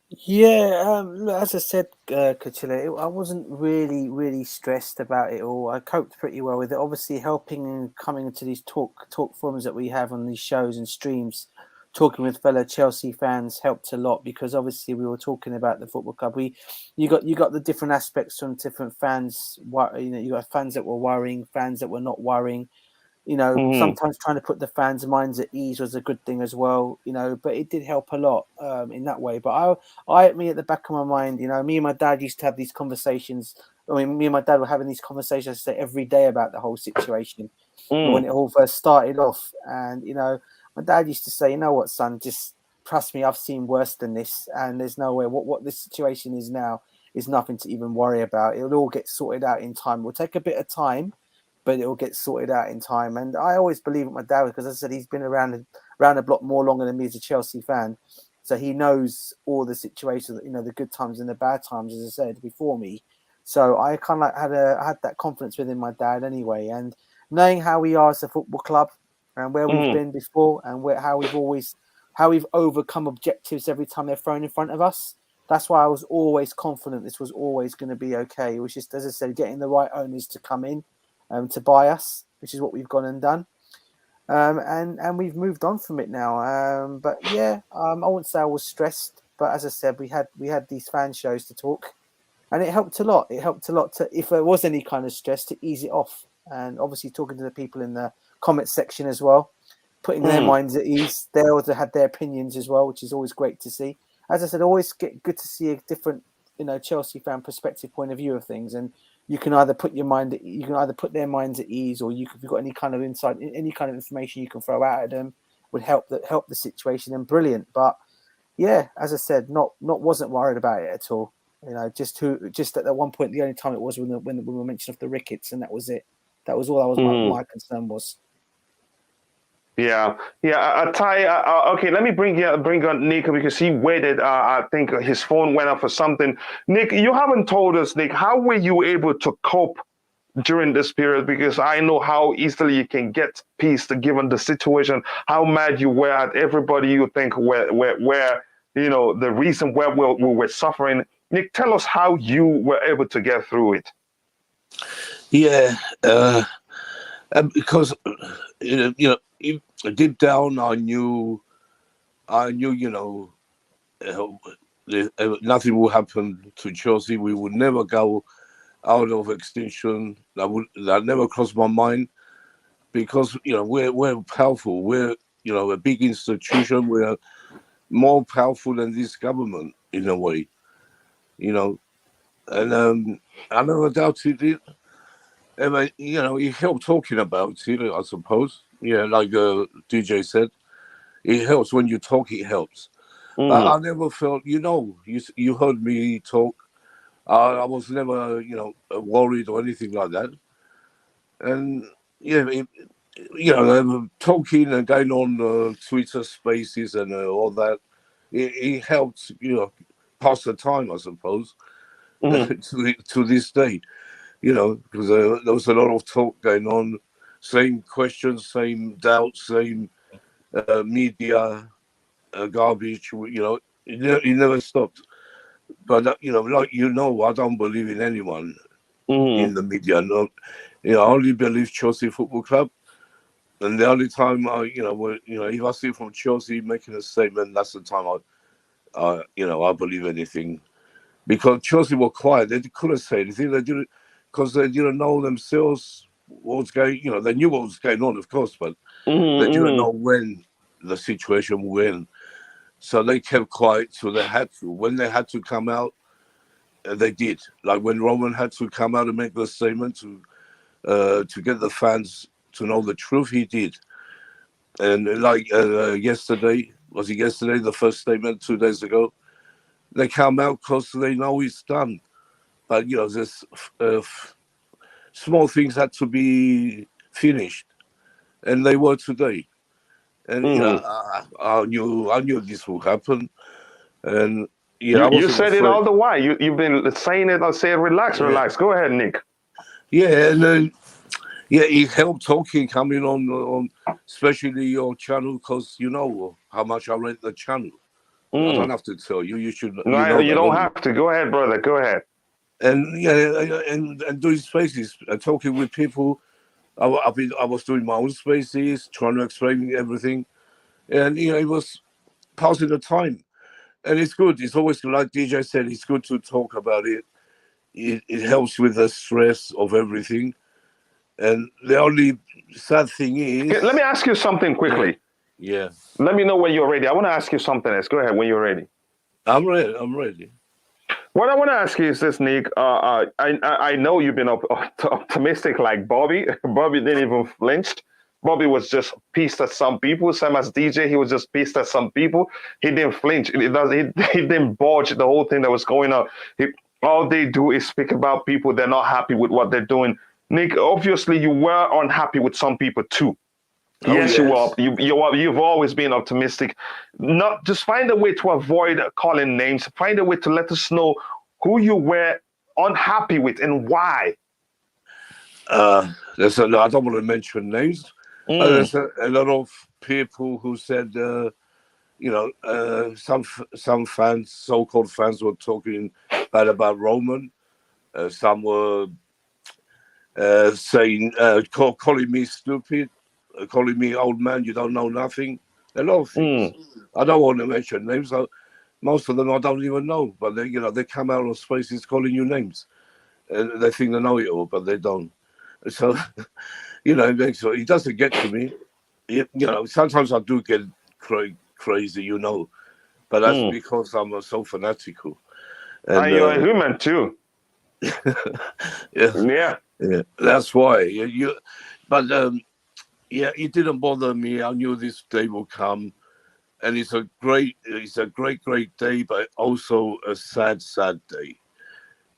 Yeah, as I said, Coachila, I wasn't really stressed about it all. I coped pretty well with it. Obviously, helping and coming into these talk forums that we have on these shows and streams, talking with fellow Chelsea fans helped a lot, because obviously we were talking about the football club. You got the different aspects from different fans. You got fans that were worrying, fans that were not worrying. Sometimes trying to put the fans' minds at ease was a good thing as well. But it did help a lot in that way. But I at the back of my mind, me and my dad used to have these conversations. I mean, me and my dad were having these conversations every day about the whole situation when it all first started off, and my dad used to say, you know what, son, just trust me, I've seen worse than this, and there's no way what this situation is now is nothing to even worry about. It'll all get sorted out in time. It will take a bit of time, but it will get sorted out in time. And I always believe in my dad, because as I said, he's been around the block more longer than me as a Chelsea fan. So he knows all the situations, the good times and the bad times, as I said, before me. So I kind of had that confidence within my dad anyway. And knowing how we are as a football club, and where we've been before, and how we've overcome objectives every time they're thrown in front of us. That's why I was always confident this was always going to be okay. It was just, as I said, getting the right owners to come in to buy us, which is what we've gone and done. And we've moved on from it now. But yeah, I wouldn't say I was stressed, but as I said, we had these fan shows to talk, and it helped a lot. It helped a lot to, if there was any kind of stress, to ease it off. And obviously talking to the people in the comment section as well, putting their minds at ease. They also had their opinions as well, which is always great to see. As I said, always good to see a different, Chelsea fan perspective, point of view of things. And you can either put their minds at ease, or if you've got any kind of insight, any kind of information you can throw out at them would help the situation. And brilliant. But yeah, as I said, wasn't worried about it at all. Just at that one point, the only time it was when we were mentioning of the rickets, and that was it. That was all my concern was. Yeah, yeah. Ty, okay, let me bring on Nick because he waited. I think his phone went off or something. Nick, you haven't told us, Nick, how were you able to cope during this period? Because I know how easily you can get pissed given the situation, how mad you were at everybody you think where you know the reason where we were suffering. Nick, tell us how you were able to get through it. Yeah, because you know, deep down, I knew, you know, nothing will happen to Chelsea. We would never go out of extinction. That never crossed my mind, because you know we're powerful. We're, you know, a big institution. We're more powerful than this government in a way, you know. And I never doubted it. And you know, it helped talking about it, I suppose. Yeah, like DJ said, it helps when you talk. It helps. But I never felt, you know, you heard me talk. I was never, you know, worried or anything like that. And yeah, you know, talking and going on Twitter Spaces and all that, it helped, you know, pass the time, I suppose, to this day. You know, because there was a lot of talk going on, same questions, same doubts, same media garbage. You know, it never stopped. But you know, like you know, I don't believe in anyone in the media. No, you know, I only believe Chelsea Football Club. And the only time you know, if I see from Chelsea making a statement, that's the time you know, I believe anything. Because Chelsea were quiet, they couldn't say anything. They didn't, because they didn't know themselves what was going. You know, they knew what was going on, of course, but they didn't know when the situation would end. So they kept quiet till they had to. When they had to come out, they did. Like when Roman had to come out and make the statement to get the fans to know the truth, he did. And like yesterday, was it yesterday, the first statement 2 days ago, they come out because they know it's done. But, you know, there's small things had to be finished, and they were today. And, you know, I knew this would happen. And, yeah, I You wasn't said it afraid. all the while. You've been saying it. I'll say it. Relax, relax. Go ahead, Nick. Yeah, and yeah, it helped talking coming on especially your channel, because you know how much I rate the channel. I don't have to tell you. You should. No, You know you that, don't don't you? have to. Go ahead, brother. Go ahead. And yeah, and doing spaces, talking with people. I was doing my own spaces, trying to explain everything, and you know, it was passing the time. And it's good. It's always, like DJ said, it's good to talk about it. It helps with the stress of everything. And the only sad thing is, Let me ask you something quickly. Yeah. Let me know when you're ready. I want to ask you something else. Go ahead when you're ready. I'm ready. I'm ready. What I want to ask you is this, Nick. I know you've been optimistic like Bobby. Bobby didn't even flinch. Bobby was just pissed at some people. Same as DJ, he was just pissed at some people. He didn't flinch. He didn't budge the whole thing that was going on. All they do is speak about people. They're not happy with what they're doing. Nick, obviously you were unhappy with some people too. Yes, you are. You've always been optimistic. Not just find a way to avoid calling names. Find a way to let us know who you were unhappy with and why. I don't want to mention names. There's a lot of people who said, you know, some fans, so-called fans, were talking bad about Roman. Some were saying, calling me stupid, calling me old man. You don't know nothing. A lot of things. I don't want to mention names. Most of them I don't even know, but they, you know, they come out on spaces calling you names, and they think they know it all, but they don't. So, you know, so it doesn't get to me. You know, sometimes I do get crazy, you know, but that's because I'm so fanatical. And you're a human too. Yeah, that's why. But yeah, it didn't bother me. I knew this day will come, and it's a great day, but also a sad day.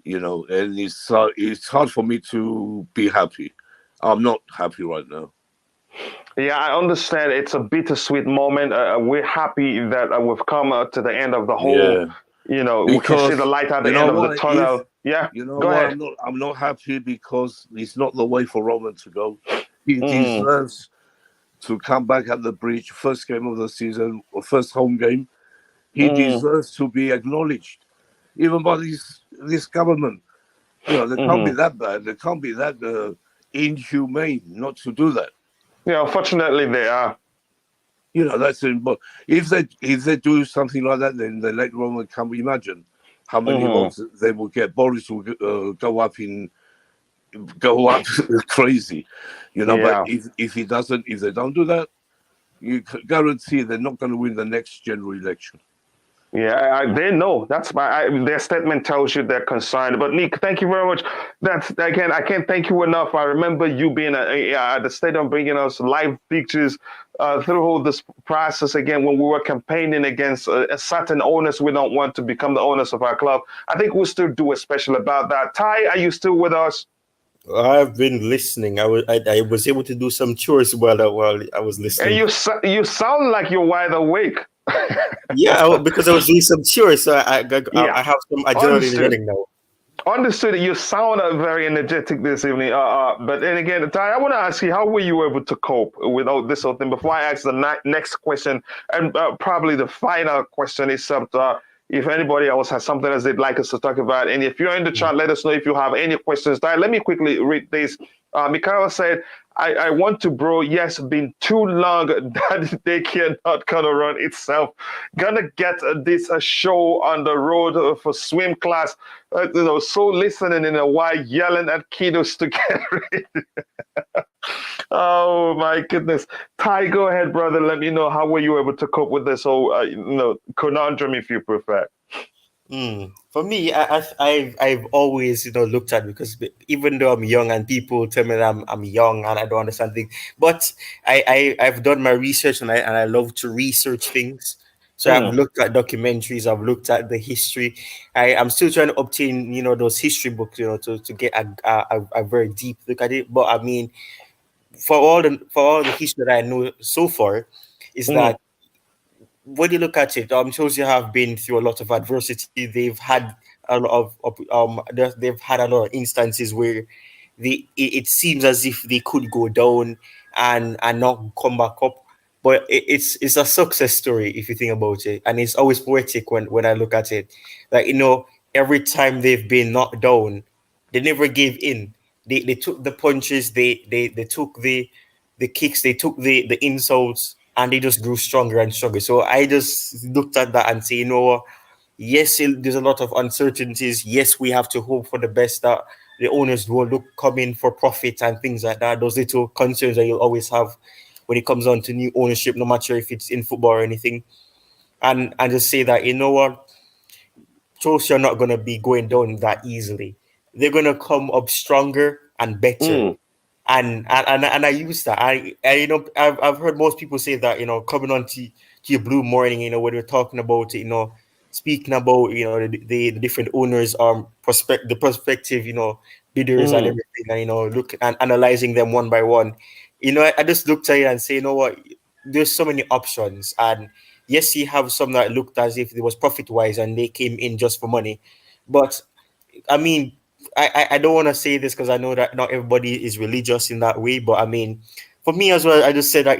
You know, and it's hard for me to be happy. I'm not happy right now. Yeah, I understand. It's a bittersweet moment. We're happy that we've come to the end of the whole. Yeah, We can see the because light at the you know end of the what? tunnel. Yeah, You know go why ahead. I'm not happy, because it's not the way for Roman to go. He Mm-hmm. deserves to come back at the bridge, first game of the season, or first home game. He deserves to be acknowledged, even by this government. They can't be that bad. They can't be that inhumane not to do that. Yeah, unfortunately, they are. That's it. But if they do something like that, then they let Roman come. Imagine how many votes they will get. Boris will go up crazy, But Yeah. if he doesn't, if they don't do that, you guarantee they're not going to win the next general election. Yeah, they know. That's their statement tells you they're concerned. But Nick, thank you very much. That's again, I can't thank you enough. I remember you being at the stadium, bringing us live pictures through all this process. Again, when we were campaigning against certain owners, we don't want to become the owners of our club. I think we'll still do a special about that. Ty, are you still with us? I've been listening. I was able to do some chores while I was And listening. you sound like you're wide awake. Yeah, because I was doing some chores, so I Yeah. have some adrenaline Understood. running now. Understood. You sound very energetic this evening. But then again, Ty, I want to ask you, how were you able to cope with all this whole thing? Before I ask the next question, and probably the final question, except if anybody else has something else they'd like us to talk about. And if you're in the chat, let us know if you have any questions. Ty, let me quickly read this. Mikhail said, I want to, bro. Yes, been too long that they cannot gonna run itself. Gonna get this show on the road for swim class. So listening in a while, yelling at kiddos to get ready. Oh my goodness. Ty, go ahead, brother. Let me know, how were you able to cope with this whole conundrum, if you prefer. For me, I've always looked at, because even though I'm young and people tell me that I'm young and I don't understand things, but I've done my research, and I love to research things. So I've looked at documentaries, I've looked at the history. I'm still trying to obtain those history books to get a very deep look at it. But I mean, for all the history that I know so far, is that when you look at it, shows you have been through a lot of adversity. They've had a lot they've had a lot of instances where it seems as if they could go down and not come back up. But it's a success story if you think about it, and it's always poetic when I look at it. Like, every time they've been knocked down, they never gave in. They took the punches, they took the kicks, they took the insults, and they just grew stronger and stronger. So I just looked at that and say, yes, there's a lot of uncertainties. Yes, we have to hope for the best, that the owners will come in for profit and things like that. Those little concerns that you'll always have when it comes on to new ownership, no matter if it's in football or anything. And just say that, Chelsea are not going to be going down that easily. They're going to come up stronger and better. And I use that. I've heard most people say that, coming on to your blue morning, when we're talking about it, speaking about the different owners, the prospective bidders and everything, and look and analyzing them one by one. I just looked at it and say, you know what, there's so many options. And yes, you have some that looked as if it was profit wise and they came in just for money. But I mean, I don't want to say this because I know that not everybody is religious in that way, but I mean, for me as well, I just said that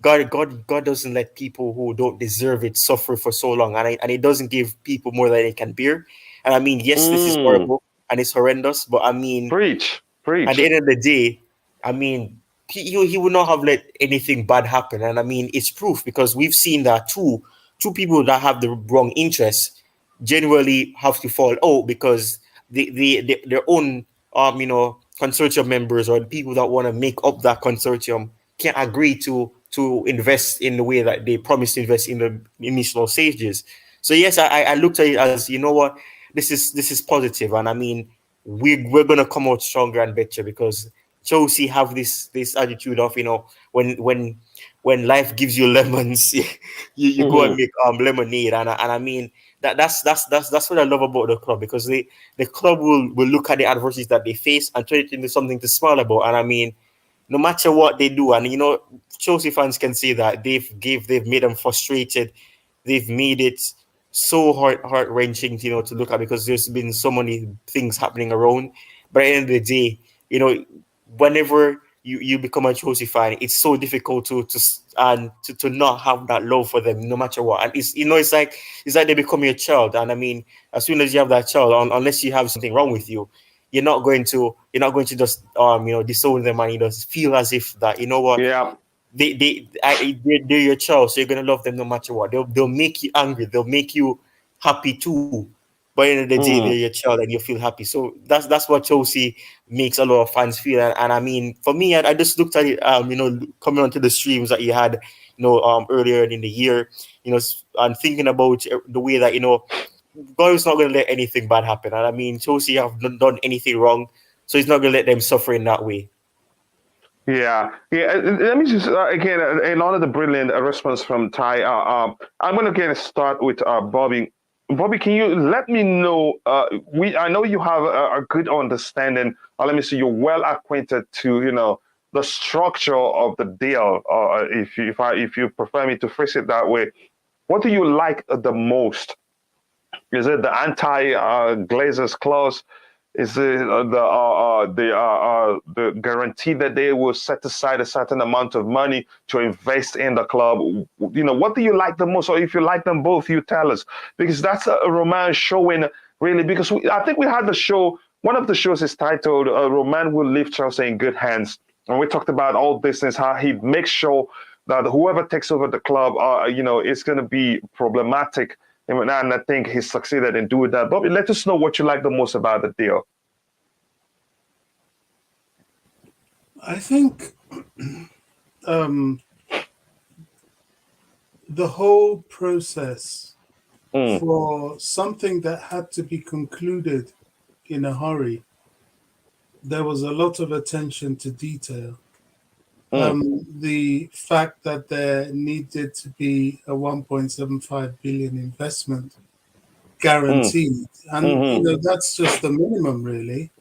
God doesn't let people who don't deserve it suffer for so long, and it doesn't give people more than they can bear. And I mean, yes, this is horrible and it's horrendous, but I mean, Preach. at the end of the day, I mean, he would not have let anything bad happen, and I mean, it's proof because we've seen that two people that have the wrong interests generally have to fall out because their own consortium members or the people that want to make up that consortium can't agree to invest in the way that they promised to invest in the initial stages. So yes, I looked at it as, what, this is positive, and I mean, we're gonna come out stronger and better because Chelsea have this attitude of, when life gives you lemons, you go and make lemonade, and I mean that's what I love about the club, because the club will look at the adversities that they face and turn it into something to smile about. And I mean, no matter what they do, and Chelsea fans can say that they've made them frustrated. They've made it so heart-wrenching, to look at, because there's been so many things happening around. But at the end of the day, whenever you become a Chelsea fan, it's so difficult to not have that love for them, no matter what. And it's like they become your child. And I mean, as soon as you have that child, unless you have something wrong with you, you're not going to just disown them and just feel as if that, what, Yeah. they're your child, so you're gonna love them no matter what. They'll make you angry, they'll make you happy too. But at the end of the day, they're your child and you feel happy. So that's what Chelsea makes a lot of fans feel. And I mean, for me, I just looked at it, coming onto the streams that you had, earlier in the year, and thinking about the way that, God is not going to let anything bad happen. And I mean, Chelsea have not done anything wrong, so he's not going to let them suffer in that way. Yeah. Let me just again another brilliant response from Ty. I'm going to again start with Bobby. Bobby, can you let me know? I know you have a good understanding. Let me see. You're well acquainted to the structure of the deal. If you prefer me to phrase it that way, what do you like the most? Is it the anti-Glazers clause? Is it the guarantee that they will set aside a certain amount of money to invest in the club? What do you like the most? Or if you like them both, you tell us, because that's a Roman showing really. Because I think we had the show. One of the shows is titled "Roman Will Leave Chelsea in Good Hands," and we talked about all this and how he makes sure that whoever takes over the club, it's going to be problematic. And I think he succeeded in doing that. Bobby, let us know what you like the most about the deal. I think the whole process for something that had to be concluded in a hurry, there was a lot of attention to detail. The fact that there needed to be a 1.75 billion investment guaranteed, and that's just the minimum, really.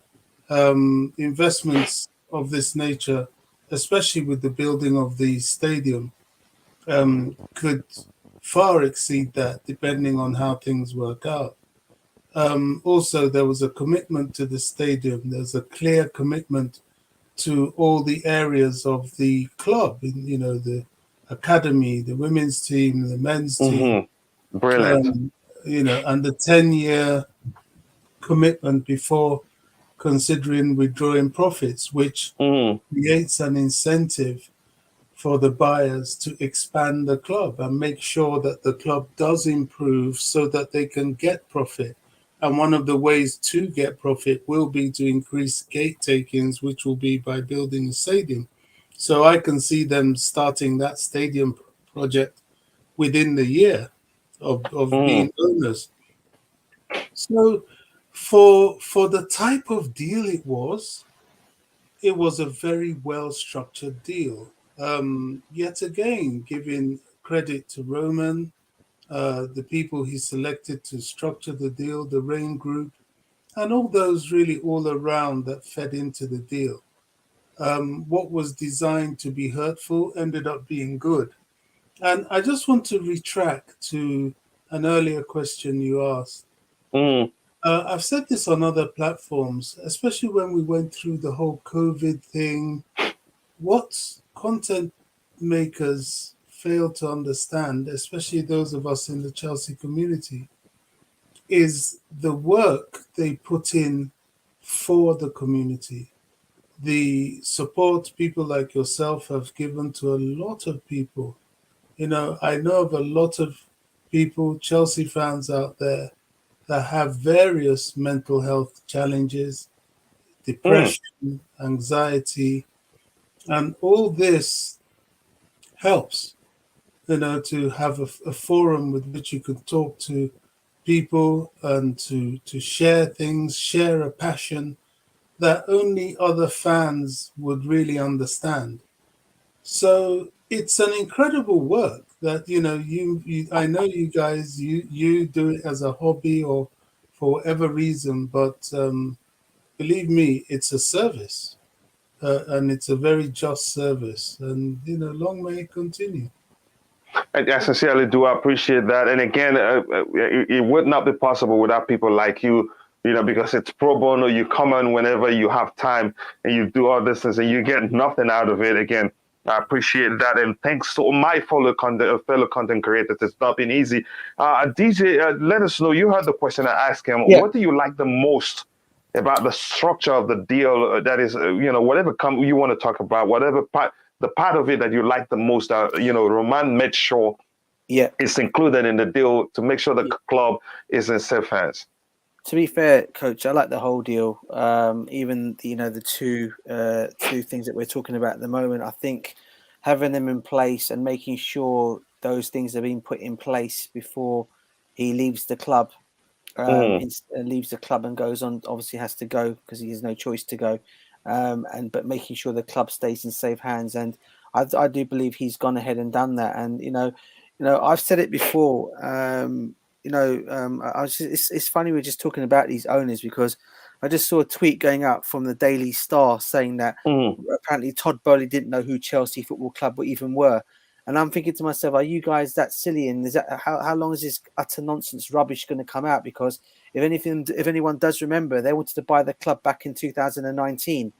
Investments of this nature, especially with the building of the stadium, could far exceed that, depending on how things work out. Also, there was a commitment to the stadium. There's a clear commitment to all the areas of the club, the academy, the women's team, the men's team. Brilliant. And the 10-year commitment before considering withdrawing profits, which creates an incentive for the buyers to expand the club and make sure that the club does improve so that they can get profit. And one of the ways to get profit will be to increase gate takings, which will be by building a stadium. So I can see them starting that stadium project within the year of being owners. So for the type of deal it was a very well-structured deal. Yet again, giving credit to Roman, the people he selected to structure the deal, the Rain Group, and all those really all around that fed into the deal. What was designed to be hurtful ended up being good. And I just want to retract to an earlier question you asked. I've said this on other platforms, especially when we went through the whole COVID thing. What content makers fail to understand, especially those of us in the Chelsea community, is the work they put in for the community. The support people like yourself have given to a lot of people. I know of a lot of people, Chelsea fans out there, that have various mental health challenges, depression, anxiety, and all this helps, to have a forum with which you could talk to people and to share things, share a passion that only other fans would really understand. So it's an incredible work that, I know you guys, you do it as a hobby or for whatever reason, but believe me, it's a service. and it's a very just service. And long may it continue. I sincerely do appreciate that. And again, it would not be possible without people like you, because it's pro bono. You come on whenever you have time and you do all this things and you get nothing out of it. Again, I appreciate that. And thanks to my fellow content creators. It's not been easy. DJ, let us know. You heard the question I asked him. Yeah. What do you like the most about the structure of the deal? That is, whatever you want to talk about, whatever part. The part of it that you like the most, Roman made sure it's included in the deal to make sure the club is in safe hands. To be fair, Coach, I like the whole deal. Even the two things that we're talking about at the moment. I think having them in place and making sure those things are being put in place before he leaves the club, leaves the club and goes on. Obviously, has to go because he has no choice to go. But making sure the club stays in safe hands, and I do believe he's gone ahead and done that. And I've said it before. It's funny we're just talking about these owners because I just saw a tweet going out from the Daily Star saying that apparently Todd Boehly didn't know who Chelsea Football Club even were. And I'm thinking to myself, are you guys that silly? And is that how long is this utter nonsense rubbish going to come out? Because if anyone does remember, they wanted to buy the club back in 2019.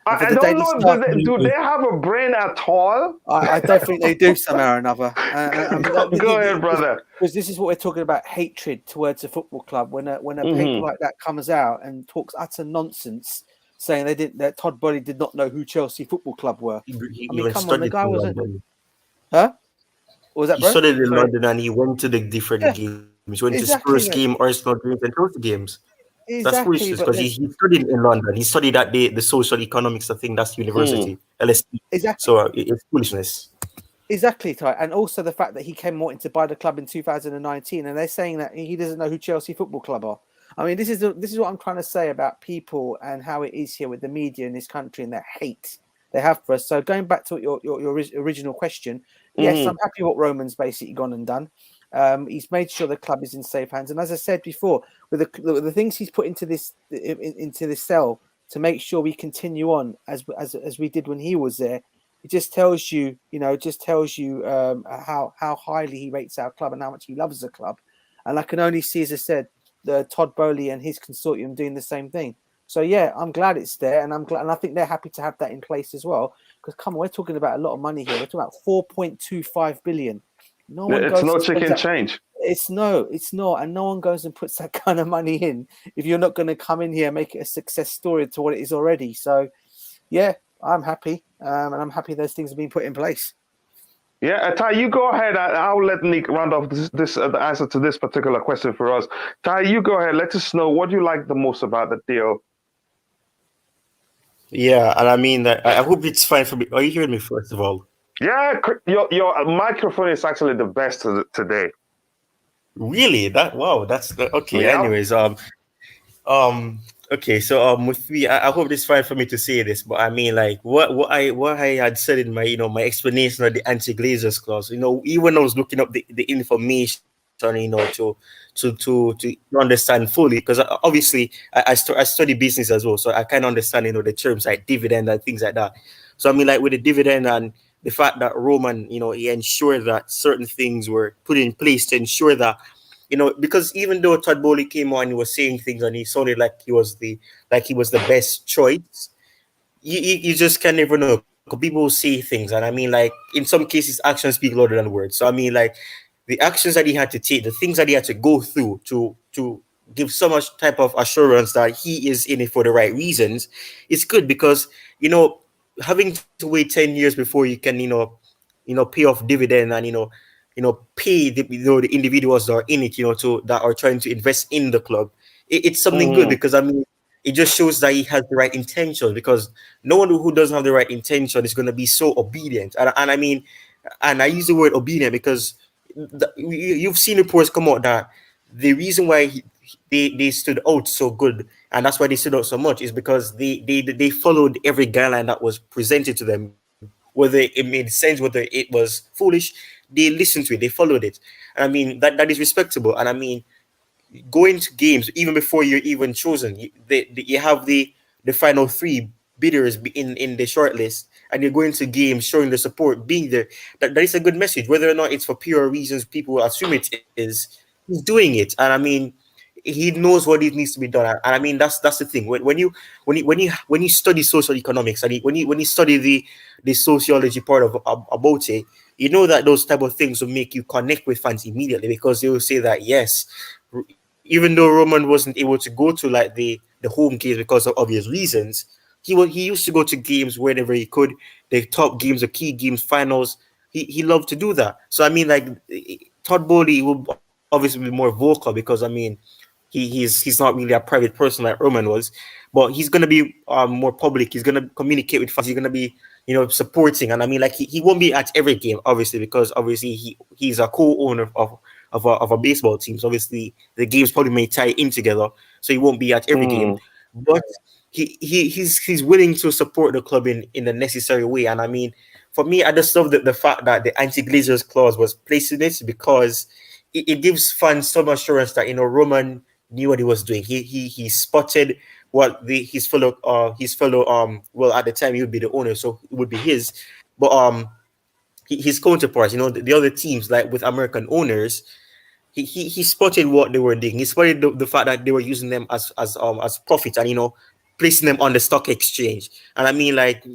I don't know. Do they have a brain at all? I don't think they do somehow or another. Go ahead, brother. Because this is what we're talking about: hatred towards a football club. When a paper like that comes out and talks utter nonsense, saying that Todd Boehly did not know who Chelsea Football Club were. Come on, the guy wasn't. Huh? What was that, bro? He studied in London and he went to the different games. He went to Spurs game, Arsenal games, and Chelsea games. That's foolishness because he studied in London. He studied at the social economics. I think that's university, LSE. Exactly. So it's foolishness. Exactly, Ty. And also the fact that he came wanting to buy the club in 2019, and they're saying that he doesn't know who Chelsea Football Club are. I mean, this is what I'm trying to say about people and how it is here with the media in this country and the hate they have for us. So going back to your original question, yes, I'm happy what Roman's basically gone and done. He's made sure the club is in safe hands, and as I said before, with the things he's put into this cell to make sure we continue on as we did when he was there, it just tells you, how highly he rates our club and how much he loves the club. And I can only see, as I said, the Todd Boehly and his consortium doing the same thing. So yeah, I'm glad it's there, and I think they're happy to have that in place as well. Because come on, we're talking about a lot of money here. We're talking about 4.25 billion. No one it's no chicken change. It's not, and no one goes and puts that kind of money in if you're not going to come in here and make it a success story to what it is already. So, yeah, I'm happy, and I'm happy those things have been put in place. Yeah, Ty, you go ahead. I'll let Nick round off this the answer to this particular question for us. Ty, you go ahead. Let us know what you like the most about the deal. Yeah, and I mean, I hope it's fine for me. Are you hearing me, first of all? Yeah, your microphone is actually the best today. Really? That's okay. Yeah. Anyways, okay. So with me, I hope it's fine for me to say this, but I mean, like what I had said in my my explanation of the anti-Glazers clause. Even when I was looking up the information, to understand fully, because obviously I study business as well, so I kind of understand the terms like dividend and things like that. So I mean, like with the dividend and the fact that Roman, he ensured that certain things were put in place to ensure that, because even though Todd Boehly came on, he was saying things and he sounded like he was the best choice. You just can never know. People say things, and I mean, like in some cases, actions speak louder than words. So I mean, like the actions that he had to take, the things that he had to go through to give so much type of assurance that he is in it for the right reasons, it's good because having to wait 10 years before you can pay off dividend and pay the individuals that are in it, that are trying to invest in the club. It's something good because I mean it just shows that he has the right intention, because no one who doesn't have the right intention is going to be so obedient. And I mean, and I use the word obedient because you've seen reports come out that the reason why they stood out so good, and that's why they stood out so much, is because they followed every guideline that was presented to them, whether it made sense, whether it was foolish. They listened to it, they followed it. And I mean that is respectable. And I mean, going to games even before you're even chosen, you have the final three bidders in the shortlist, and you're going to games showing the support, being there. That is a good message. Whether or not it's for pure reasons people assume it is, he's doing it. And I mean, he knows what it needs to be done. And I mean, that's the thing. When you study social economics, and when you study the sociology part of about it, you know that those type of things will make you connect with fans immediately, because they will say that yes, even though Roman wasn't able to go to like the home games because of obvious reasons, he used to go to games whenever he could, the top games, the key games, finals. He loved to do that. So I mean, like, Todd Boehly will obviously be more vocal, because I mean, he's not really a private person like Roman was, but he's gonna be more public. He's gonna communicate with fans. He's gonna be, supporting. And I mean, like, he won't be at every game, obviously, because obviously he's a co-owner of a baseball team. So obviously the games probably may tie in together, so he won't be at every game. But he's willing to support the club in the necessary way. And I mean, for me, I just love the fact that the anti-Glazers clause was placed in it, because it gives fans some assurance that Roman knew what he was doing. He spotted what his fellow well, at the time he would be the owner, so it would be his, but his counterparts, the other teams, like with American owners, he spotted what they were doing. He spotted the fact that they were using them as profit, and placing them on the stock exchange. And I mean, like,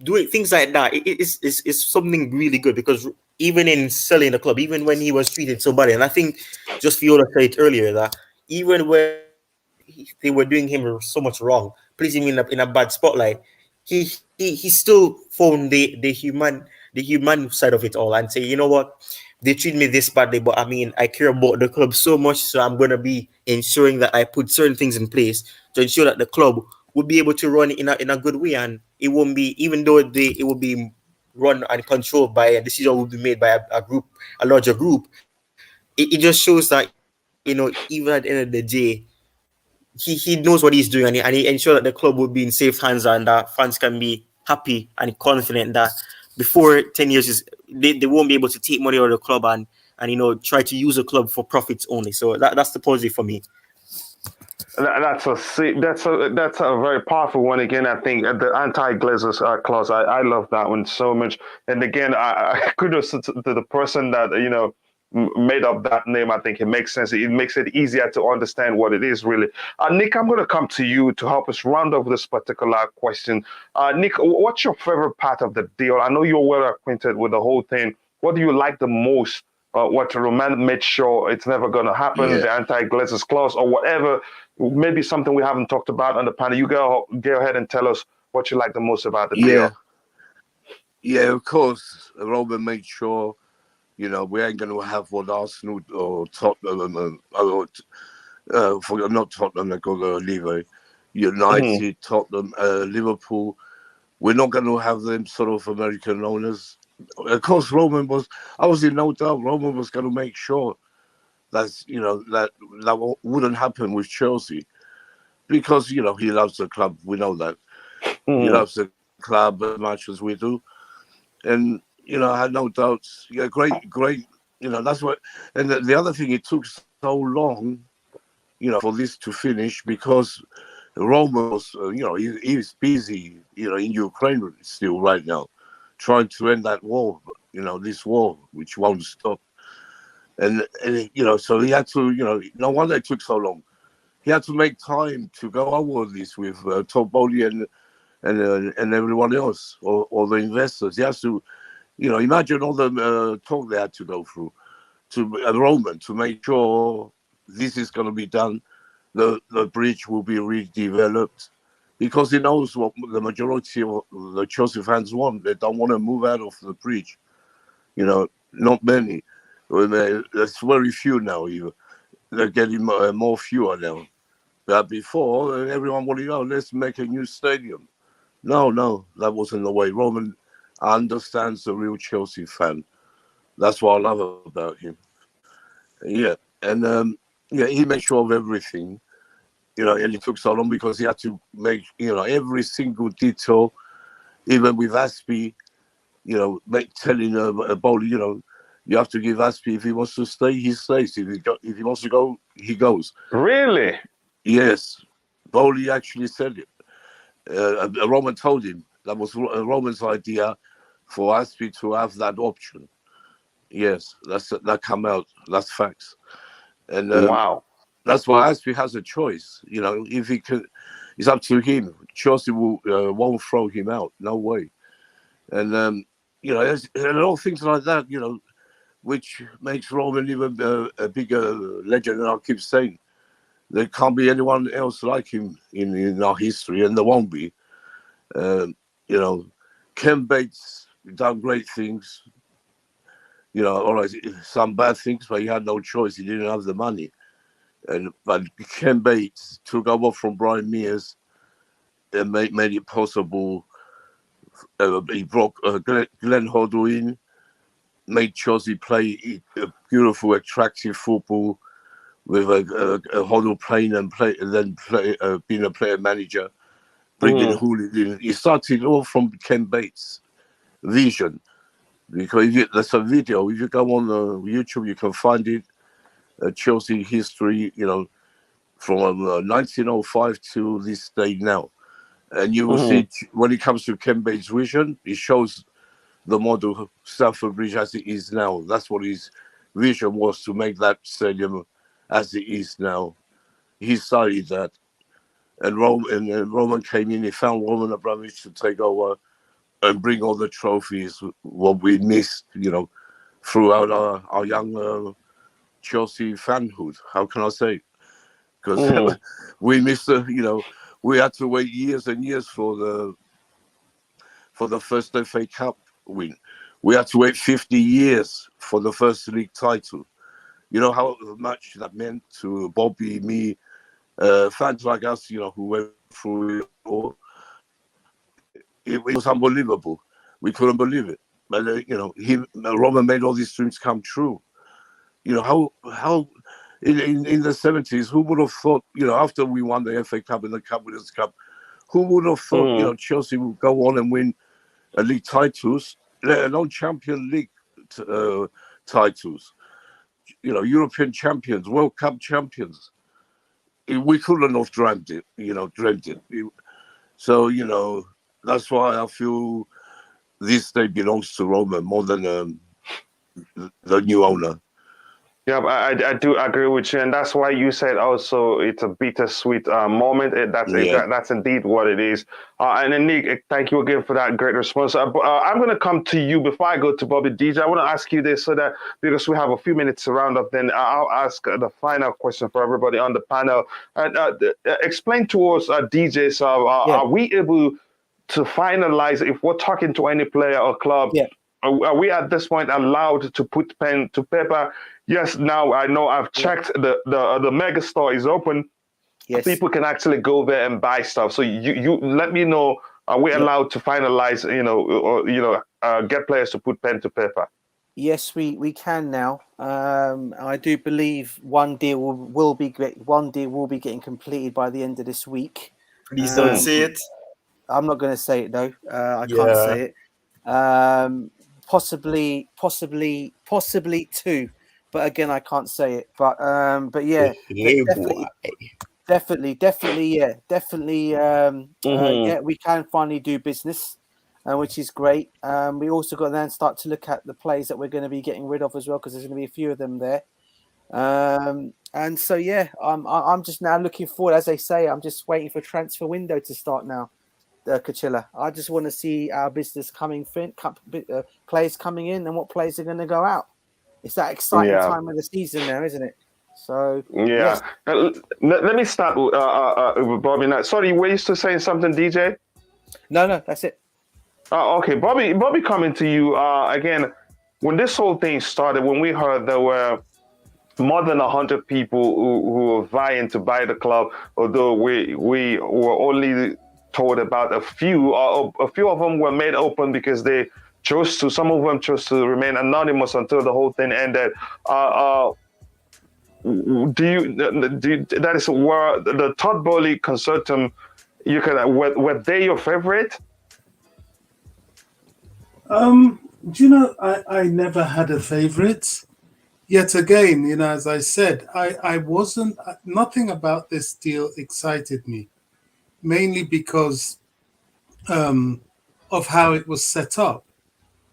doing things like that, it's something really good, because even in selling the club, even when he was treated so badly, and I think just Viola said it earlier, that even when they were doing him so much wrong, placing him in a bad spotlight, he still found the human side of it all, and say, you know what, they treat me this badly, but I mean, I care about the club so much, so I'm gonna be ensuring that I put certain things in place to ensure that the club will be able to run in a good way, and it won't be, even though it will be run and controlled by a decision will be made by a larger group. It just shows that even at the end of the day, he knows what he's doing, and he ensures that the club will be in safe hands, and that fans can be happy and confident that before 10 years they won't be able to take money out of the club and try to use the club for profits only. So that's the positive for me. That's a very powerful one. Again, I think the anti-Glazer clause. I love that one so much. And again, I kudos to the person that made up that name. I think it makes sense. It makes it easier to understand what it is really. Nick, I'm going to come to you to help us round off this particular question. Nick, what's your favorite part of the deal? I know you're well acquainted with the whole thing. What do you like the most? What Roman made sure it's never going to happen, the anti-Glazers clause, or whatever, maybe something we haven't talked about on the panel. You go ahead and tell us what you like the most about the deal. Yeah, of course. Roman made sure, we ain't going to have what Arsenal or Tottenham, not Tottenham, they're going to leave United, Tottenham, Liverpool. We're not going to have them sort of American owners. Of course, I was in no doubt Roman was going to make sure that's, that wouldn't happen with Chelsea, because, he loves the club. We know that. He loves the club as much as we do. And, I had no doubts. Yeah, great. That's what. And the other thing, it took so long, for this to finish, because Roman was, he's busy, in Ukraine still right now, trying to end that war, this war, which won't stop. And so he had to, no wonder it took so long. He had to make time to go over this with Todd Boehly and everyone else, or the investors. He has to, imagine all the talk they had to go through to Roman to make sure this is going to be done. The bridge will be redeveloped, because he knows what the majority of the Chelsea fans want. They don't want to move out of the bridge. Not many. There's very few now. They're getting more fewer now. But before, everyone wanted, let's make a new stadium. No, that wasn't the way. Roman understands the real Chelsea fan. That's what I love about him. Yeah, and he made sure of everything. And it took so long because he had to make, every single detail, even with Aspie, telling Boehly, you have to give Aspie, if he wants to stay, he stays. If he wants to go, he goes. Really? Yes. Boehly actually said it. Roman told him that was Roman's idea for Aspie to have that option. Yes, that come out. That's facts, and Wow. that's why Aspie has a choice. You know, if he can, it's up to him. Chelsea won't throw him out. No way. And you know, there's a lot of things like that. You know, which makes Roman even a bigger legend. And I keep saying there can't be anyone else like him in our history, and there won't be. You know, Ken Bates done great things. You know, all right, some bad things, but he had no choice. He didn't have the money. But Ken Bates took over from Brian Mears and made it possible. He brought Glenn Hoddle in, made Chelsea play beautiful, attractive football with a Hoddle playing and then being a player manager, bringing Hooligan in. He started all from Ken Bates' vision. Because there's a video, if you go on YouTube, you can find it. Chelsea history, you know, from 1905 to this day now. And you will see when it comes to Ken Bates' vision, it shows the model Stamford Bridge as it is now. That's what his vision was, to make that stadium as it is now. He started that. And Roman came in, he found Roman Abramovich to take over and bring all the trophies, what we missed, you know, throughout our young Chelsea fanhood. How can I say? Because we missed, you know, we had to wait years and years for the first FA Cup win. We had to wait 50 years for the first league title. You know how much that meant to Bobby, me, fans like us, you know, who went through it all. It was unbelievable. We couldn't believe it. But you know, Roman made all these dreams come true. You know how in the 70s, who would have thought? You know, after we won the FA Cup and the Cup Winners' Cup, who would have thought? You know, Chelsea would go on and win league titles, let alone Champions League titles. You know, European champions, World Cup champions. We couldn't have dreamt it. You know, So you know. That's why I feel this day belongs to Roman more than the new owner. Yeah, I do agree with you, and that's why you said also it's a bittersweet moment. That's indeed what it is. And then Nick, thank you again for that great response. I'm going to come to you before I go to Bobby DJ. I want to ask you this so that because we have a few minutes to round up, then I'll ask the final question for everybody on the panel. Explain to us, DJ, so are we able to finalize if we're talking to any player or club? Yeah. Are we at this point allowed to put pen to paper? Yes, now I know I've checked the mega store is open. Yes. People can actually go there and buy stuff. So you let me know, are we allowed to finalize, get players to put pen to paper? Yes, we can now. I do believe one deal will be getting completed by the end of this week. Please don't say it. I'm not going to say it though. I can't say it. Possibly two, but again, I can't say it. But yeah, definitely. Yeah, we can finally do business, which is great. We also got to then start to look at the players that we're going to be getting rid of as well, because there's going to be a few of them there. And so yeah, I'm just now looking forward. As they say, I'm just waiting for transfer window to start now. Coachila. I just want to see our business players coming in and what players are going to go out. It's that exciting time of the season now, isn't it? So yes. Let me start with Bobby. Now, sorry, were you still saying something, DJ? No, that's it. Okay, Bobby, coming to you again. When this whole thing started, when we heard there were more than 100 people who were vying to buy the club, although we were only told about a few. A few of them were made open because they chose to. Some of them chose to remain anonymous until the whole thing ended. That is where the Todd Boehly consortium? Were they your favorite? Do you know, I never had a favorite. Yet again, you know, as I said, I wasn't. Nothing about this deal excited me. Mainly because of how it was set up.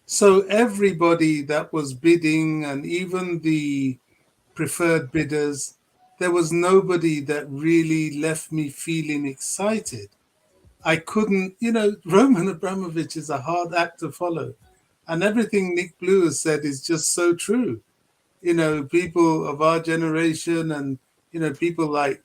So everybody that was bidding, and even the preferred bidders, there was nobody that really left me feeling excited. I couldn't, Roman Abramovich is a hard act to follow. And everything Nick Blue has said is just so true. People of our generation and, people like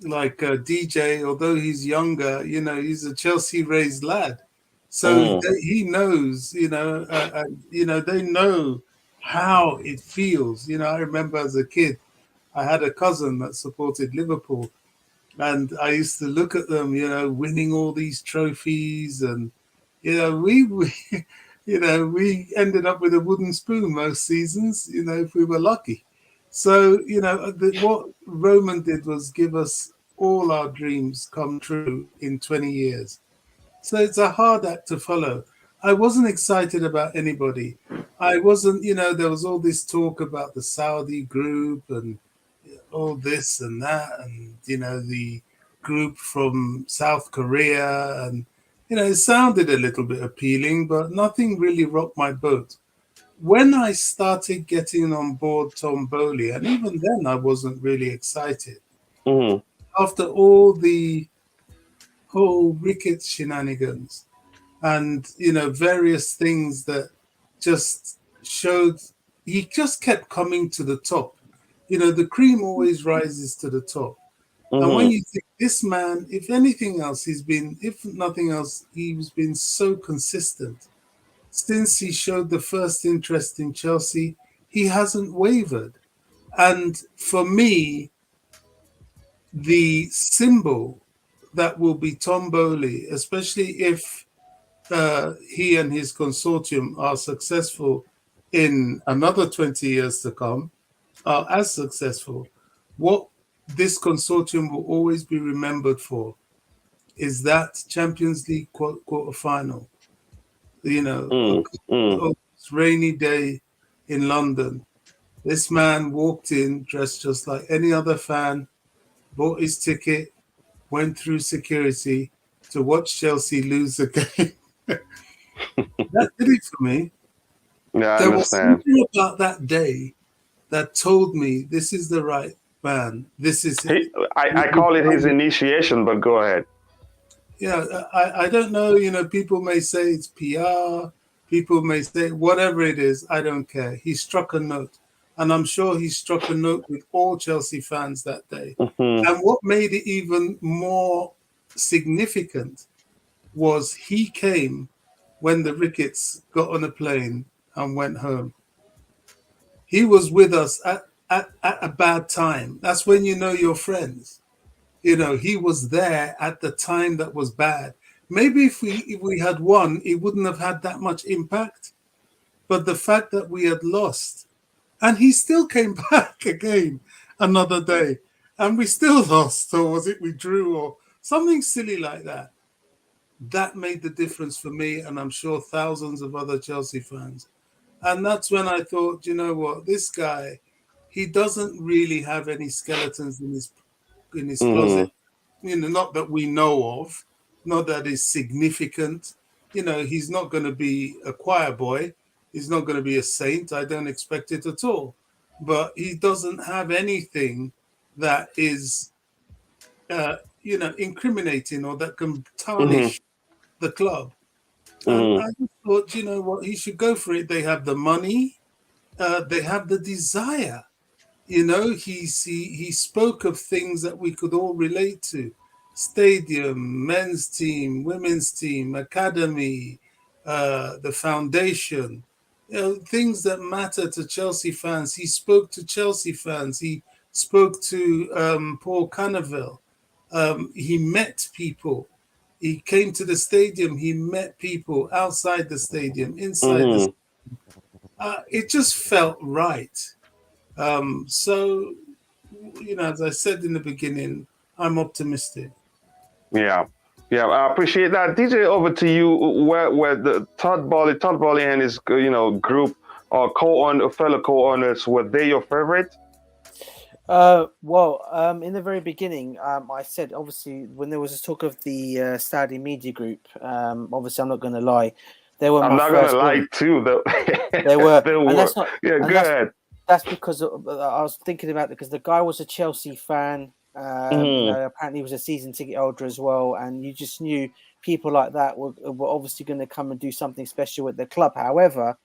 DJ, although he's younger, he's a Chelsea raised lad. So he knows, they know how it feels. I remember as a kid, I had a cousin that supported Liverpool, and I used to look at them, winning all these trophies, and we we ended up with a wooden spoon most seasons, if we were lucky. So what Roman did was give us all our dreams come true in 20 years. So it's a hard act to follow. I wasn't excited about anybody. I wasn't, there was all this talk about the Saudi group and all this and that, and the group from South Korea, and it sounded a little bit appealing, but nothing really rocked my boat. When I started getting on board Tom Boehly, and even then I wasn't really excited. After all the whole Ricketts shenanigans and various things that just showed, he just kept coming to the top. The cream always rises to the top. And when you think this man, if anything else, if nothing else, he's been so consistent. Since he showed the first interest in Chelsea, he hasn't wavered. And for me, the symbol that will be Tom Boehly, especially if he and his consortium are successful in another 20 years to come, are as successful, what this consortium will always be remembered for is that Champions League quarterfinal. A rainy day in London. This man walked in dressed just like any other fan, bought his ticket, went through security to watch Chelsea lose the game. That did it for me. Yeah, there was something about that day that told me this is the right man. This is it. I call it his initiation, but go ahead. Yeah, I don't know. People may say it's PR. People may say whatever it is. I don't care. He struck a note. And I'm sure he struck a note with all Chelsea fans that day. And what made it even more significant was he came when the Ricketts got on a plane and went home. He was with us at a bad time. That's when you know your friends. He was there at the time that was bad. Maybe if we had won, it wouldn't have had that much impact. But the fact that we had lost, and he still came back again another day, and we still lost, or was it we drew, or something silly like that. That made the difference for me, and I'm sure thousands of other Chelsea fans. And that's when I thought, you know what, this guy, he doesn't really have any skeletons in his closet. Not that we know of, not that is significant. He's not going to be a choir boy. He's not going to be a saint. I don't expect it at all. But he doesn't have anything that is, incriminating or that can tarnish the club. I just thought, you know what, he should go for it. They have the money. They have the desire. He spoke of things that we could all relate to. Stadium, men's team, women's team, academy, the foundation, things that matter to Chelsea fans. He spoke to Chelsea fans. He spoke to Paul Cannavale. He met people. He came to the stadium. He met people outside the stadium, inside the stadium. It just felt right. So, as I said in the beginning, I'm optimistic. Yeah, I appreciate that. DJ, over to you. Where the Todd Boehly and his group or fellow co-owners, were they your favorite? In the very beginning, I said obviously when there was a talk of the Saudi media group, obviously I'm not going to lie, they were I'm my not first gonna lie one. too, though. They were, They and were. that's not. Yeah, And go ahead. that's because I was thinking about it because the guy was a Chelsea fan. Apparently he was a season ticket holder as well, and you just knew people like that were obviously going to come and do something special with the club. However,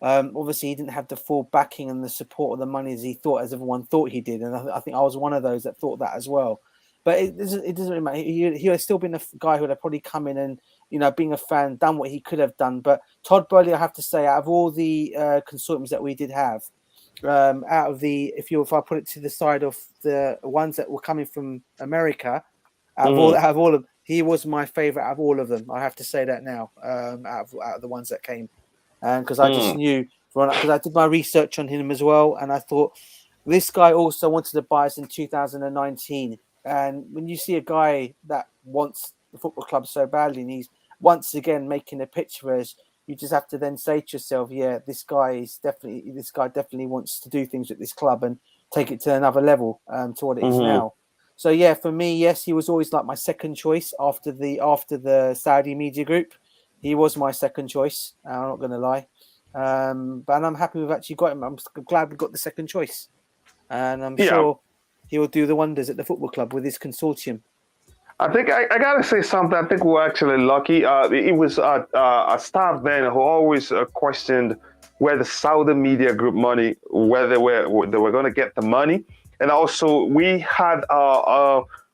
obviously he didn't have the full backing and the support of the money as everyone thought he did, and I think I was one of those that thought that as well. But it doesn't really matter. He would have still been a guy who would have probably come in and, being a fan, done what he could have done. But Todd Boehly, I have to say, out of all the consortiums that we did have, if I put it to the side of the ones that were coming from America, out of all of, he was my favorite out of all of them. I have to say that now. Out of the ones that came, because I just knew, because I did my research on him as well, and I thought this guy also wanted to buy us in 2019. And when you see a guy that wants the football club so badly, and he's once again making a pitch for us, you just have to then say to yourself, yeah, this guy definitely wants to do things with this club and take it to another level, to what it is now. So yeah, for me, yes, he was always like my second choice after the Saudi media group. He was my second choice. I'm not going to lie, but I'm happy we've actually got him. I'm glad we got the second choice, and I'm sure he will do the wonders at the football club with his consortium. I think I gotta say something. I think we're actually lucky. It was a staff then who always questioned where the Saudi media group money, where they were going to get the money, and also we had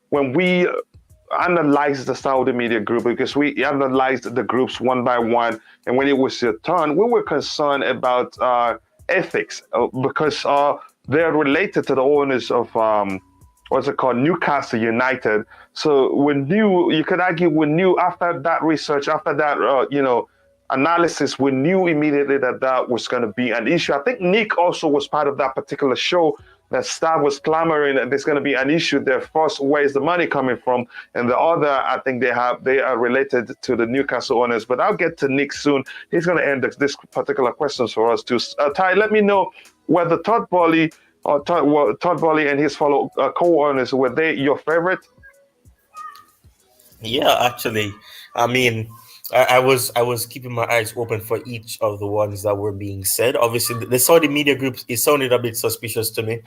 when we analyzed the Saudi media group, because we analyzed the groups one by one, and when it was your turn, we were concerned about ethics because they're related to the owners of what's it called, Newcastle United. So we knew, you could argue, we knew after that research, after that analysis, we knew immediately that was going to be an issue. I think Nick also was part of that particular show. That staff was clamoring that there's going to be an issue there. First, where is the money coming from? And the other, I think they are related to the Newcastle owners. But I'll get to Nick soon. He's going to end this particular questions for us too. Ty, let me know whether Todd Boehly and his fellow co-owners, were they your favorite? Yeah, actually, I mean, I was keeping my eyes open for each of the ones that were being said. Obviously, the Saudi media groups, it sounded a bit suspicious to me.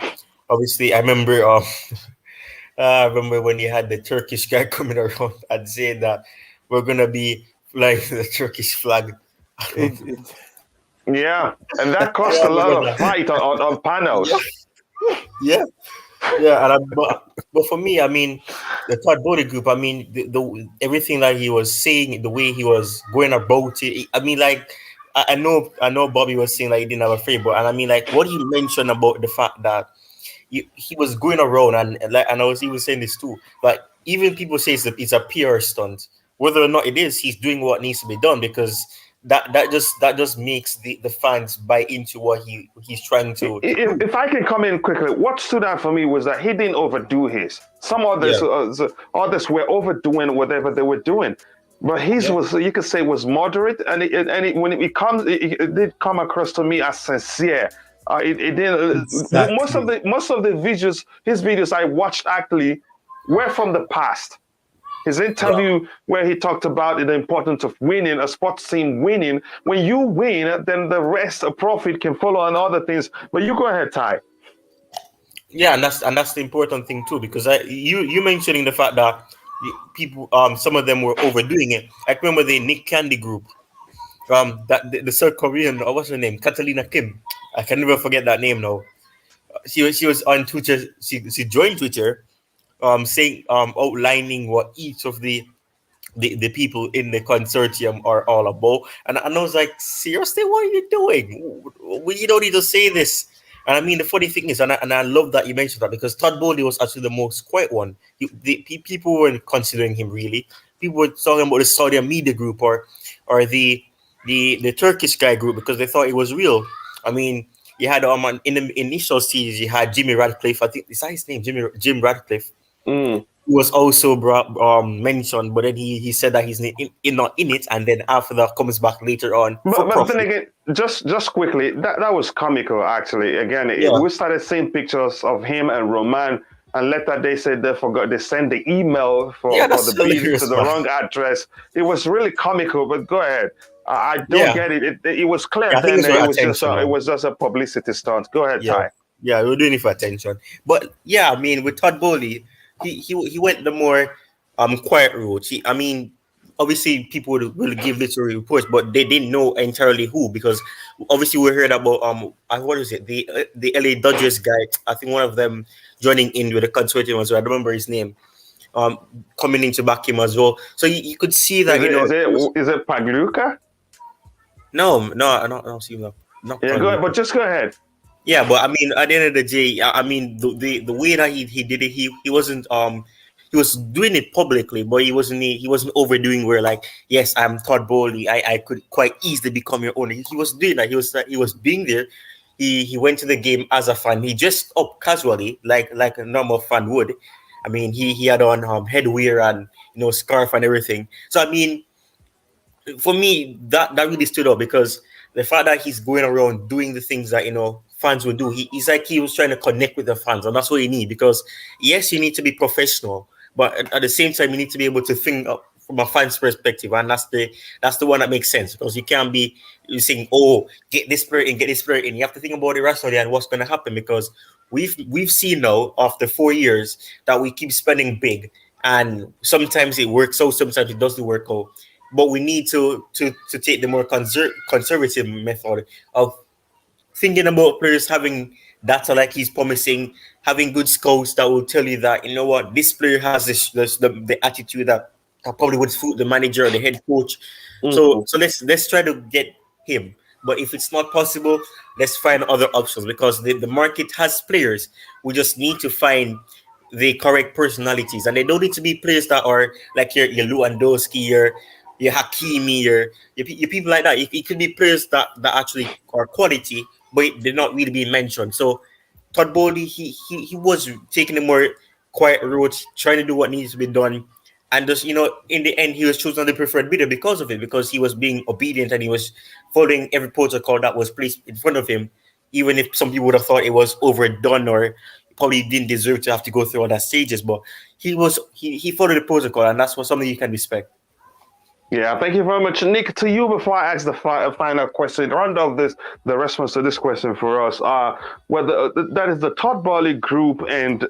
Obviously, I remember when you had the Turkish guy coming around and saying that we're gonna be flying the Turkish flag. Yeah, and that caused a lot of fight on panels. Yeah. But for me, I mean, the Todd Boehly group, I mean, the everything that he was saying, the way he was going about it, I mean, like, I know Bobby was saying like he didn't have a favorite, and I mean, like, what he mentioned about the fact that he was going around and I was even saying this too, like, even people say it's a PR stunt, whether or not it is, he's doing what needs to be done, because that just makes the fans buy into what he's trying to. If I can come in quickly, what stood out for me was that he didn't overdo his. Some others others were overdoing whatever they were doing, but his was, you could say, was moderate, and it did come across to me as sincere. It didn't. Exactly. Most of the his videos I watched actually were from the past. His interview where he talked about the importance of winning, a sports team winning. When you win, then the rest of profit can follow and other things. But you go ahead, Ty. Yeah, and that's the important thing too, because you mentioning the fact that people, some of them were overdoing it. I remember the Nick Candy group, that the South Korean, or what's her name, Catalina Kim. I can never forget that name now. She was on Twitter. She joined Twitter, saying, outlining what each of the people in the consortium are all about, and I was like, seriously, what are you doing? You don't need to say this. And I mean, the funny thing is, and I love that you mentioned that, because Todd Boehly was actually the most quiet one. People weren't considering him really. People were talking about the Saudi media group or the Turkish guy group, because they thought it was real. I mean, you had in the initial series, you had Jimmy Radcliffe. I think is that his name, Jim Radcliffe. Who was also mentioned, but then he said that he's not in it, and then after that comes back later on for But then profit. again, just quickly, that was comical actually. Again, Yeah. we started seeing pictures of him and Roman, and later they said they sent the email for that's the bid hilarious, to the man. wrong address. It was really comical. But go ahead. I don't Yeah. get it. It was clear Yeah, I think then it's that for it was attention, man. just a publicity stunt. Go ahead, Yeah. Ty. Yeah, we're doing it for attention. But yeah, I mean, with Todd Boehly, he went the more quiet route. I mean, obviously people will give literary reports, but they didn't know entirely who, because obviously we heard about what is it, the LA Dodgers guy. I think one of them joining in with the consortium as well. I don't remember his name. Coming in to back him as well. So you could see that Is it Pagluka? no, I don't see that. Not Yeah, go ahead. But just go ahead. Yeah, but I mean, at the end of the day, I mean, the way that he did it, he wasn't he was doing it publicly, but he wasn't overdoing where, like, yes, I'm Todd Boehly, I could quite easily become your owner. He was doing that. He was being there. He went to the game as a fan. He dressed up casually, like a normal fan would. I mean, he had on headwear and scarf and everything. So I mean, for me, that really stood out, because the fact that he's going around doing the things that fans would do, he's like he was trying to connect with the fans, and that's what you need. Because yes, you need to be professional, but at the same time, you need to be able to think from a fan's perspective, and that's the one that makes sense. Because you can't be saying, "Oh, get this player in, get this player in." You have to think about it rationally and what's going to happen, because we've seen now after 4 years that we keep spending big, and sometimes it works out, sometimes it doesn't work out. But we need to take the more conservative method of thinking about players having data, like he's promising, having good scouts that will tell you that, you know what, this player has the attitude that probably would suit the manager or the head coach. So let's try to get him. But if it's not possible, let's find other options, because the market has players. We just need to find the correct personalities, and they don't need to be players that are like your Lewandowski, your Hakimi, your people like that. It could be players that actually are quality, but they're not really being mentioned. So Todd Boehly, he was taking a more quiet route, trying to do what needs to be done. And just, in the end, he was chosen the preferred bidder because of it, because he was being obedient and he was following every protocol that was placed in front of him, even if some people would have thought it was overdone or probably didn't deserve to have to go through all that stages. But he followed the protocol, and that's what something you can respect. Yeah, thank you very much, Nick. To you, before I ask the final question, round off the response to this question for us. Whether that is the Todd Boehly group, and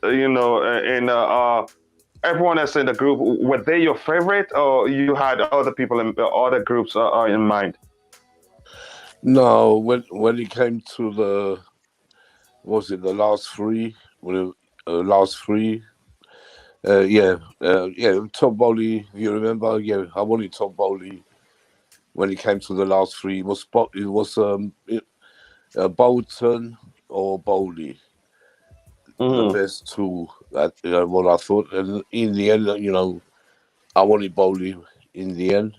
everyone else in the group, were they your favorite, or you had other people in other groups in mind? No, when it came to the last three? Last three. Todd Boehly, you remember? Yeah, I wanted Todd Boehly when it came to the last three. It was Bolton or Boehly, the best two. What I thought, and in the end, I wanted Boehly in the end,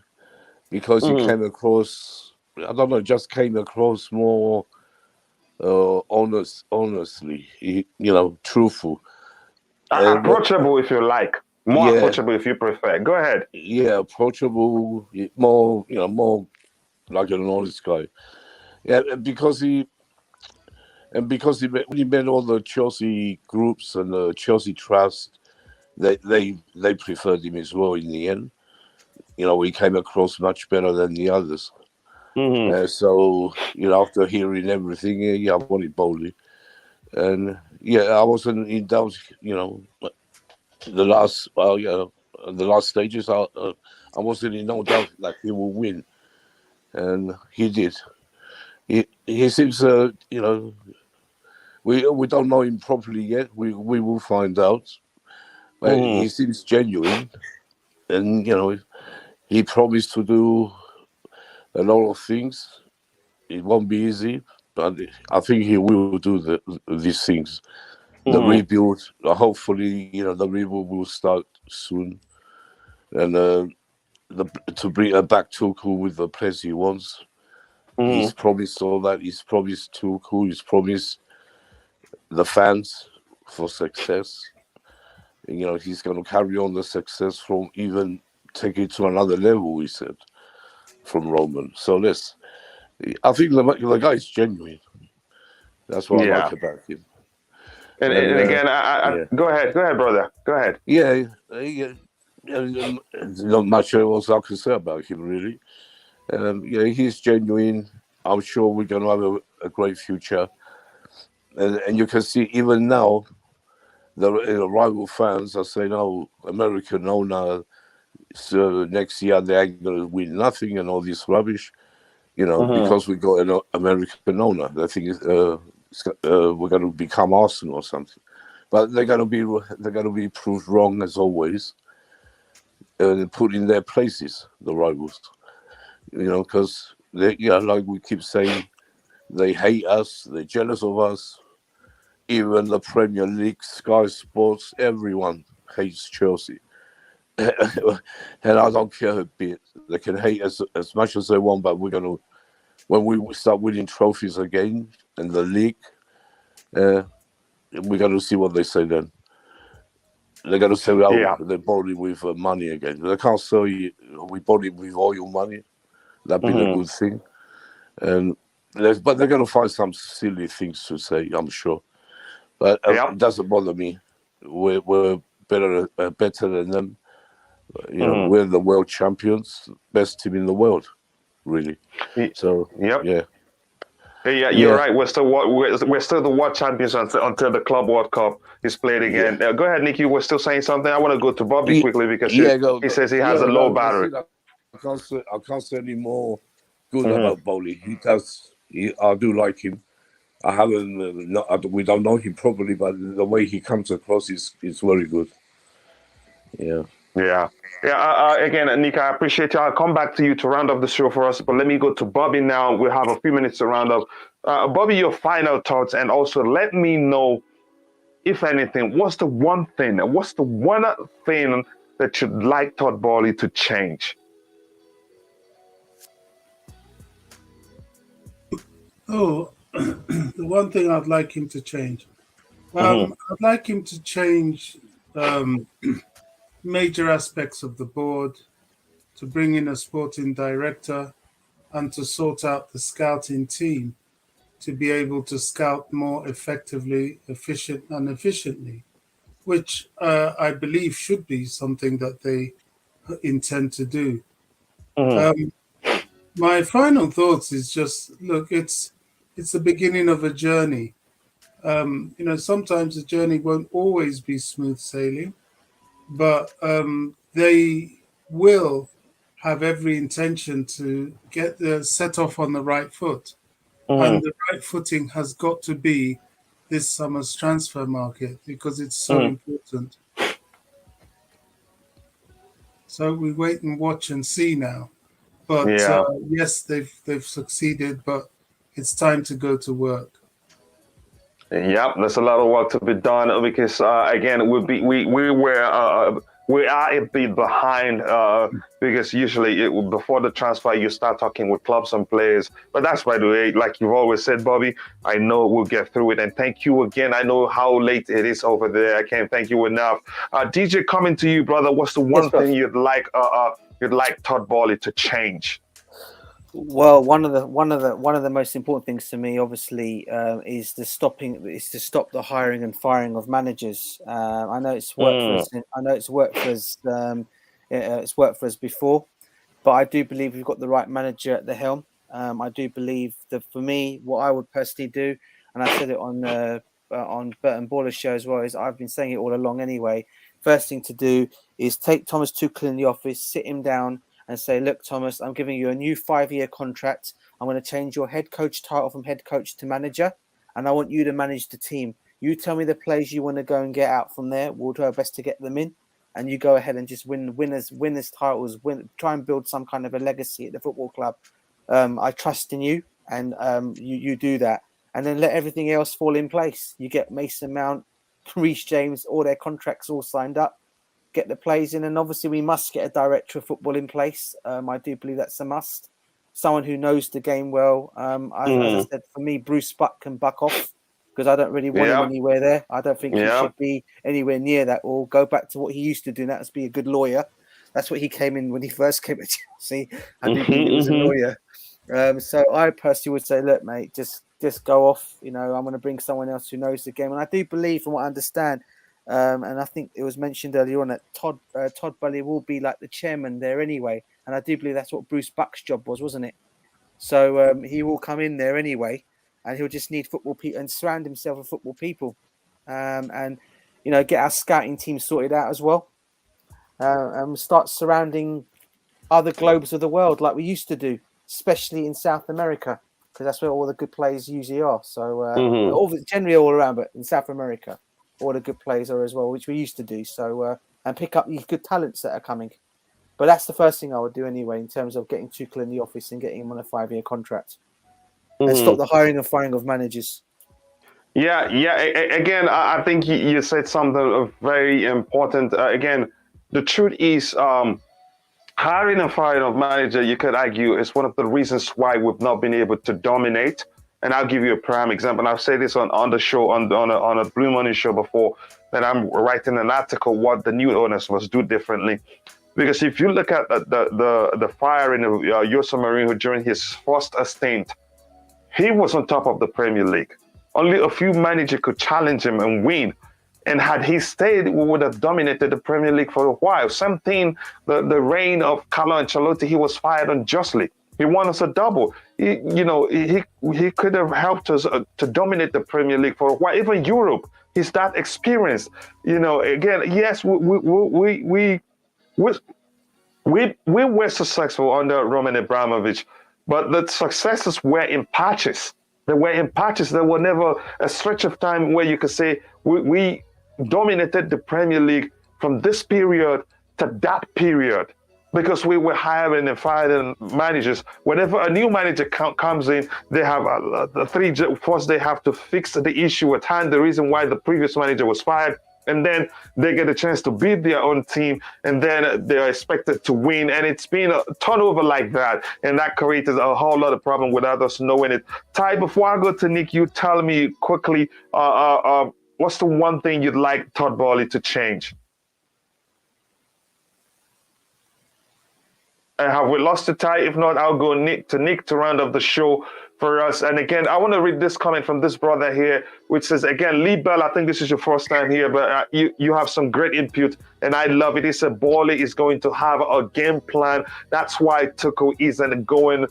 because he came across. I don't know, just came across more honestly, truthful. Approachable, if you like. More approachable, if you prefer. Go ahead. Yeah, approachable, more, more like an honest guy. Yeah, because he met all the Chelsea groups and the Chelsea Trust, they preferred him as well in the end. He came across much better than the others. So, after hearing everything, I wanted Boehly. And I wasn't in doubt, the last stages, I wasn't in no doubt that he will win. And he did. He seems, we don't know him properly yet. We will find out. But he seems genuine. And, he promised to do a lot of things. It won't be easy, but I think he will do these things. The rebuild, hopefully, the rebuild will start soon. And to bring back Tuchel with the players he wants. He's promised all that. He's promised Tuchel. He's promised the fans for success. You know, he's going to carry on the success from even take it to another level, he said, from Roman. So I think the guy is genuine. That's what I like about him. And again, I go ahead, brother. Go ahead. Yeah, not much else I can say about him, really. Yeah, he's genuine. I'm sure we're going to have a great future. And you can see even now, the rival fans are saying, "Oh, American owner, so next year they ain't going to win nothing," and all this rubbish. You know, because we got an American owner. I think we're going to become Arsenal or something. But they're going to be proved wrong as always, and put in their places the rivals. You know, because like we keep saying, they hate us. They're jealous of us. Even the Premier League, Sky Sports, everyone hates Chelsea. And I don't care a bit. They can hate us as much as they want, but when we start winning trophies again in the league, we're going to see what they say then. They're going to say, they bought it with money again. They can't say we bought it with oil money. That'd be a good thing. But they're going to find some silly things to say, I'm sure. But it doesn't bother me. We're better than them. You know, we're the world champions, best team in the world, really. So yeah, you're right. We're still the world champions until the Club World Cup is played again. Go ahead, Nick. You were still saying something. I want to go to Bobby quickly because he says he has a low battery. I can't say any more good about Boehly. He does. I do like him. I haven't. We don't know him properly, but the way he comes across is very good. Yeah. Again, Nick, I appreciate you. I'll come back to you to round up the show for us, but let me go to Bobby now. We'll have a few minutes to round up. Bobby, your final thoughts, and also let me know, if anything, what's the one thing that you'd like Todd Boehly to change? Oh, the one thing I'd like him to change. I'd like him to change major aspects of the board, to bring in a sporting director, and to sort out the scouting team to be able to scout more effectively, efficiently, which I believe should be something that they intend to do. My final thoughts is just, look, it's the beginning of a journey. Sometimes the journey won't always be smooth sailing, but they will have every intention to get set off on the right foot. And the right footing has got to be this summer's transfer market because it's so important. So we wait and watch and see now. But yes, they've succeeded, but it's time to go to work. Yep, there's a lot of work to be done because again, we are a bit behind because usually before the transfer you start talking with clubs and players. But that's by the way, like you've always said, Bobby. I know we'll get through it, and thank you again. I know how late it is over there. I can't thank you enough. DJ, coming to you, brother. What's the one thing you'd like Todd Boehly to change? Well, one of the most important things to me, obviously, is to stop the hiring and firing of managers. I know it's worked for us. I know it's worked for us. It's worked for us before, but I do believe we've got the right manager at the helm. I do believe that for me, what I would personally do, and I said it on Bert and Baller's show as well, is I've been saying it all along anyway. First thing to do is take Thomas Tuchel in the office, sit him down, and say, look, Thomas, I'm giving you a new 5-year contract. I'm going to change your head coach title from head coach to manager, and I want you to manage the team. You tell me the players you want to go and get out from there. We'll do our best to get them in, and you go ahead and just win winners titles, try and build some kind of a legacy at the football club. I trust in you, and you do that, and then let everything else fall in place. You get Mason Mount, Reece James, all their contracts all signed up. Get the players in, and obviously we must get a director of football in place. I do believe that's a must. Someone who knows the game well. As I said, for me, Bruce Buck can buck off. because I don't really want him anywhere there. I don't think he should be anywhere near that, or go back to what he used to do. And that's be a good lawyer. That's what he came in when he first came to Chelsea. I do think he was a lawyer. So I personally would say, look, mate, just go off. You know, I'm going to bring someone else who knows the game. And I do believe, from what I understand, and I think it was mentioned earlier on, that Todd Boehly will be like the chairman there anyway. And I do believe that's what Bruce Buck's job was, wasn't it? So he will come in there anyway, and he'll just need football people and surround himself with football people, and you know, get our scouting team sorted out as well, and start surrounding other globes of the world like we used to do, especially in South America, because that's where all the good players usually are. So generally all around, but in South America, all the good players are as well, which we used to do. So and pick up these good talents that are coming. But that's the first thing I would do anyway, in terms of getting Tuchel in the office and getting him on a 5-year contract, and stop the hiring and firing of managers. Yeah. Again, I think you said something very important. Again, the truth is, hiring and firing of manager, you could argue, is one of the reasons why we've not been able to dominate. And I'll give you a prime example. And I've said this on the show, on a Blue Money show before, that I'm writing an article what the new owners must do differently. Because if you look at the firing of Jose Mourinho during his first stint, he was on top of the Premier League. Only a few managers could challenge him and win. And had he stayed, we would have dominated the Premier League for a while. Same thing, the reign of Carlo Ancelotti, he was fired unjustly. He won us a double. He could have helped us to dominate the Premier League for a while. Even Europe, he's that experienced. You know, again, yes, we were successful under Roman Abramovich, but the successes were in patches. They were in patches. There were never a stretch of time where you could say we dominated the Premier League from this period to that period, because we were hiring and firing managers. Whenever a new manager comes in, they have first they have to fix the issue at hand, the reason why the previous manager was fired. And then they get a chance to beat their own team, and then they're expected to win. And it's been a turnover like that, and that created a whole lot of problem without us knowing it. Ty, before I go to Nick, you tell me quickly, what's the one thing you'd like Todd Boehly to change? Have we lost the Ty? If not, I'll go to Nick to round up the show for us. And again, I want to read this comment from this brother here, which says, again, Lee Bell, I think this is your first time here, but you have some great input, and I love it. He said Boehly is going to have a game plan. That's why Tuchel isn't going,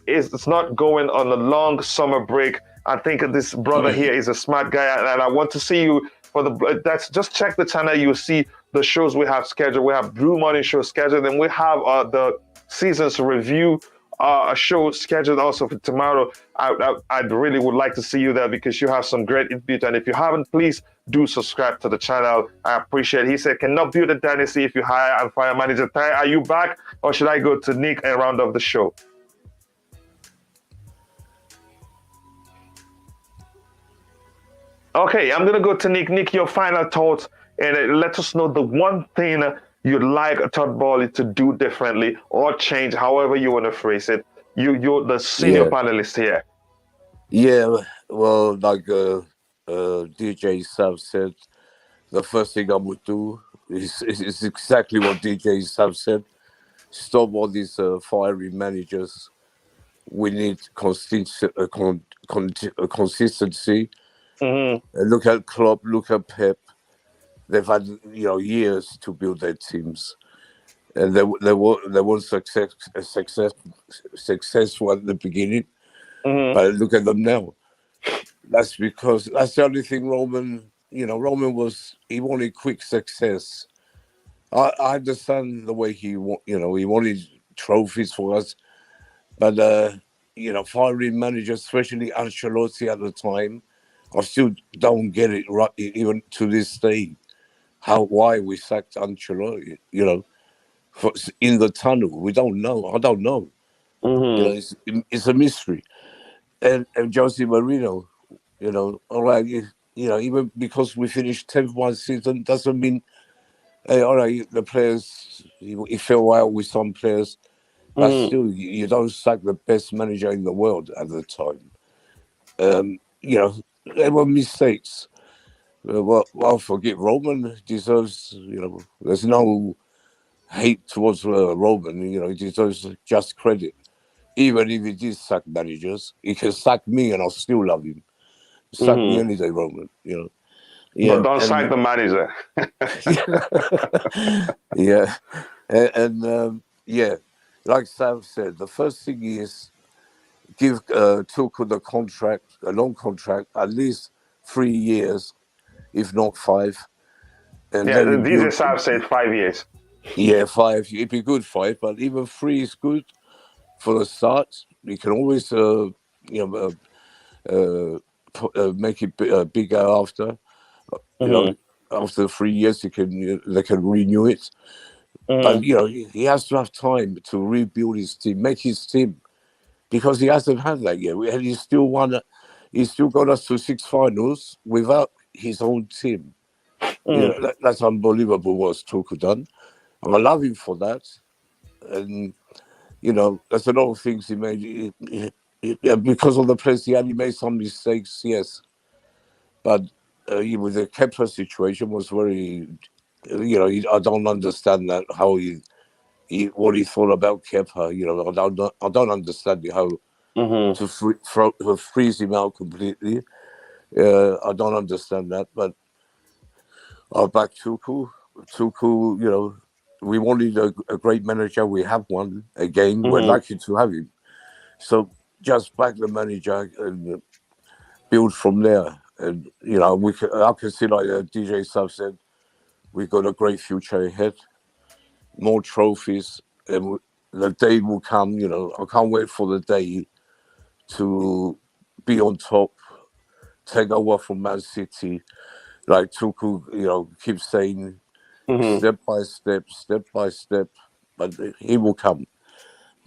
it's not going on a long summer break. I think this brother here is a smart guy, and I want to see you for that's just check the channel. You see the shows we have scheduled. We have Blue Money show scheduled, and we have the season's review a show scheduled also for tomorrow. I really would like to see you there, because you have some great input. And if you haven't, please do subscribe to the channel. I appreciate it. He said, cannot build a dynasty if you hire and fire manager. Ty, are you back, or should I go to Nick and round up the show? Okay, I'm going to go to Nick. Nick, your final thoughts, and let us know the one thing you'd like Todd Boehly to do differently or change, however you want to phrase it. You're the senior panelist here. Yeah, well, like DJ Sav said, the first thing I would do is exactly what DJ Sav said. Stop all these fiery managers. We need consistency. Look at Klopp, look at Pep. They've had years to build their teams, and they weren't successful at the beginning. But look at them now. That's because that's the only thing Roman wanted quick success. I understand the way he wanted trophies for us, but firing managers, especially Ancelotti at the time, I still don't get it right, even to this day, why we sacked Ancelotti, in the tunnel. We don't know. I don't know. It's a mystery. And Jose Mourinho, all right, even because we finished 10th one season doesn't mean, hey, all right, the players, he fell well with some players, but still, you don't sack the best manager in the world at the time. they were mistakes. Well, forget Roman deserves. There's no hate towards Roman. He deserves just credit. Even if he did sack managers, he can sack me and I'll still love him. Sack me any day, Roman. Yeah, but don't sack the manager. Yeah, and like Sam said, the first thing is give Tuchel the contract, a long contract, at least 3 years, if not 5. And yeah, then DJ Saab said 5 years. Yeah, 5. It'd be good 5, but even 3 is good for the start. You can always, make it bigger after. After 3 years, they can renew it. But he has to have time to rebuild his team, make his team, because he hasn't had that yet. And he's still got us to 6 finals without his own team. That's unbelievable what Tuchel done. And I love him for that. And there's a lot of things he made. Because of the place he had, he made some mistakes, yes. But with the Kepa situation was very, I don't understand that, how what he thought about Kepa. I don't understand how to freeze him out completely. I don't understand that. But back Tuchel. Tuchel, we wanted a great manager. We have one again. We're lucky to have him. So just back the manager and build from there. And I can see, like DJ Sub said, we've got a great future ahead. More trophies, and the day will come. I can't wait for the day to be on top, take over from Man City, like Tuchel, keeps saying. Step by step, but he will come.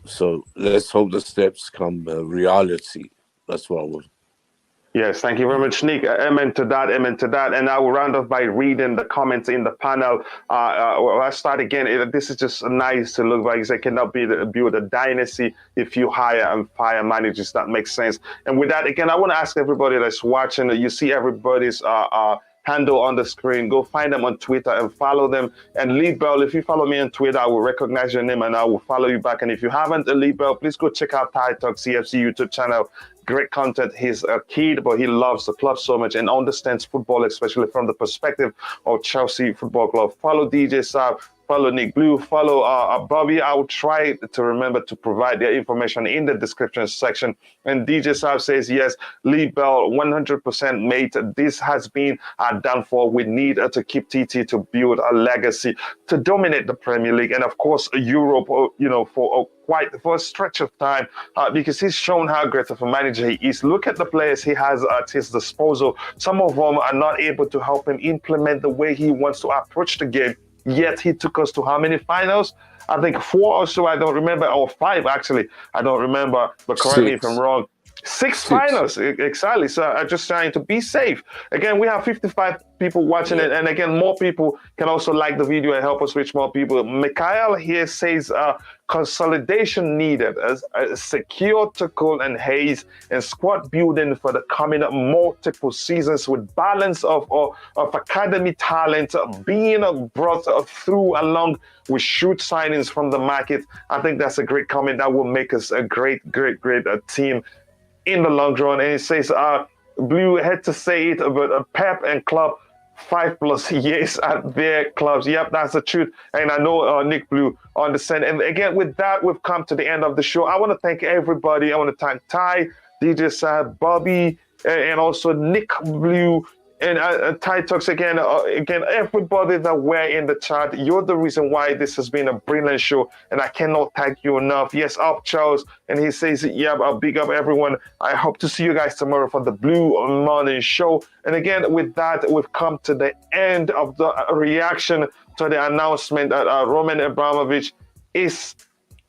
So let's hope the steps come reality. That's what I want. Yes, thank you very much, Nick. Amen to that, amen to that. And I will round off by reading the comments in the panel. I start again. This is just nice to look back. It cannot build a dynasty if you hire and fire managers. That makes sense. And with that, again, I want to ask everybody that's watching, you see everybody's handle on the screen. Go find them on Twitter and follow them. And Lee Bell, if you follow me on Twitter, I will recognize your name and I will follow you back. And if you haven't, Lee Bell, please go check out TyTalkzCFC YouTube channel. Great content. He's a kid, but he loves the club so much and understands football, especially from the perspective of Chelsea Football Club. Follow DJ Saab, follow Nick Blue, follow Bobby. I will try to remember to provide their information in the description section. And DJ Saab says, yes, Lee Bell, 100% mate. This has been done for. We need to keep TT to build a legacy, to dominate the Premier League and, of course, Europe, for a stretch of time, because he's shown how great of a manager he is. Look at the players he has at his disposal. Some of them are not able to help him implement the way he wants to approach the game. Yet he took us to how many finals? I think 4 or so, I don't remember, or 5 actually. I don't remember, but correct me if I'm wrong. 6 finals, exactly. So I'm just trying to be safe. Again, we have 55 people watching it. And again, more people can also like the video and help us reach more people. Mikhail here says consolidation needed as a secure Tuchel and Hayes and squad building for the coming multiple seasons with balance of academy talent being brought through along with shoot signings from the market. I think that's a great comment that will make us a great team in the long run. And it says, Blue had to say it, but Pep and club 5+ years at their clubs. Yep, that's the truth. And I know Nick Blue understand. And again, with that, we've come to the end of the show. I want to thank everybody. I want to thank Ty, DJ Saab, Bobby, and also Nick Blue, and Ty Talks again, everybody that were in the chat. You're the reason why this has been a brilliant show, and I cannot thank you enough. Yes, up Charles, and he says, yeah, I'll big up everyone. I hope to see you guys tomorrow for the Blue Morning Show. And again, with that, we've come to the end of the reaction to the announcement that Roman Abramovich is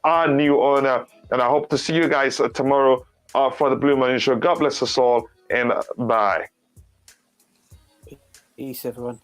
our new owner. And I hope to see you guys tomorrow for the Blue Morning Show. God bless us all, and bye. Peace, everyone.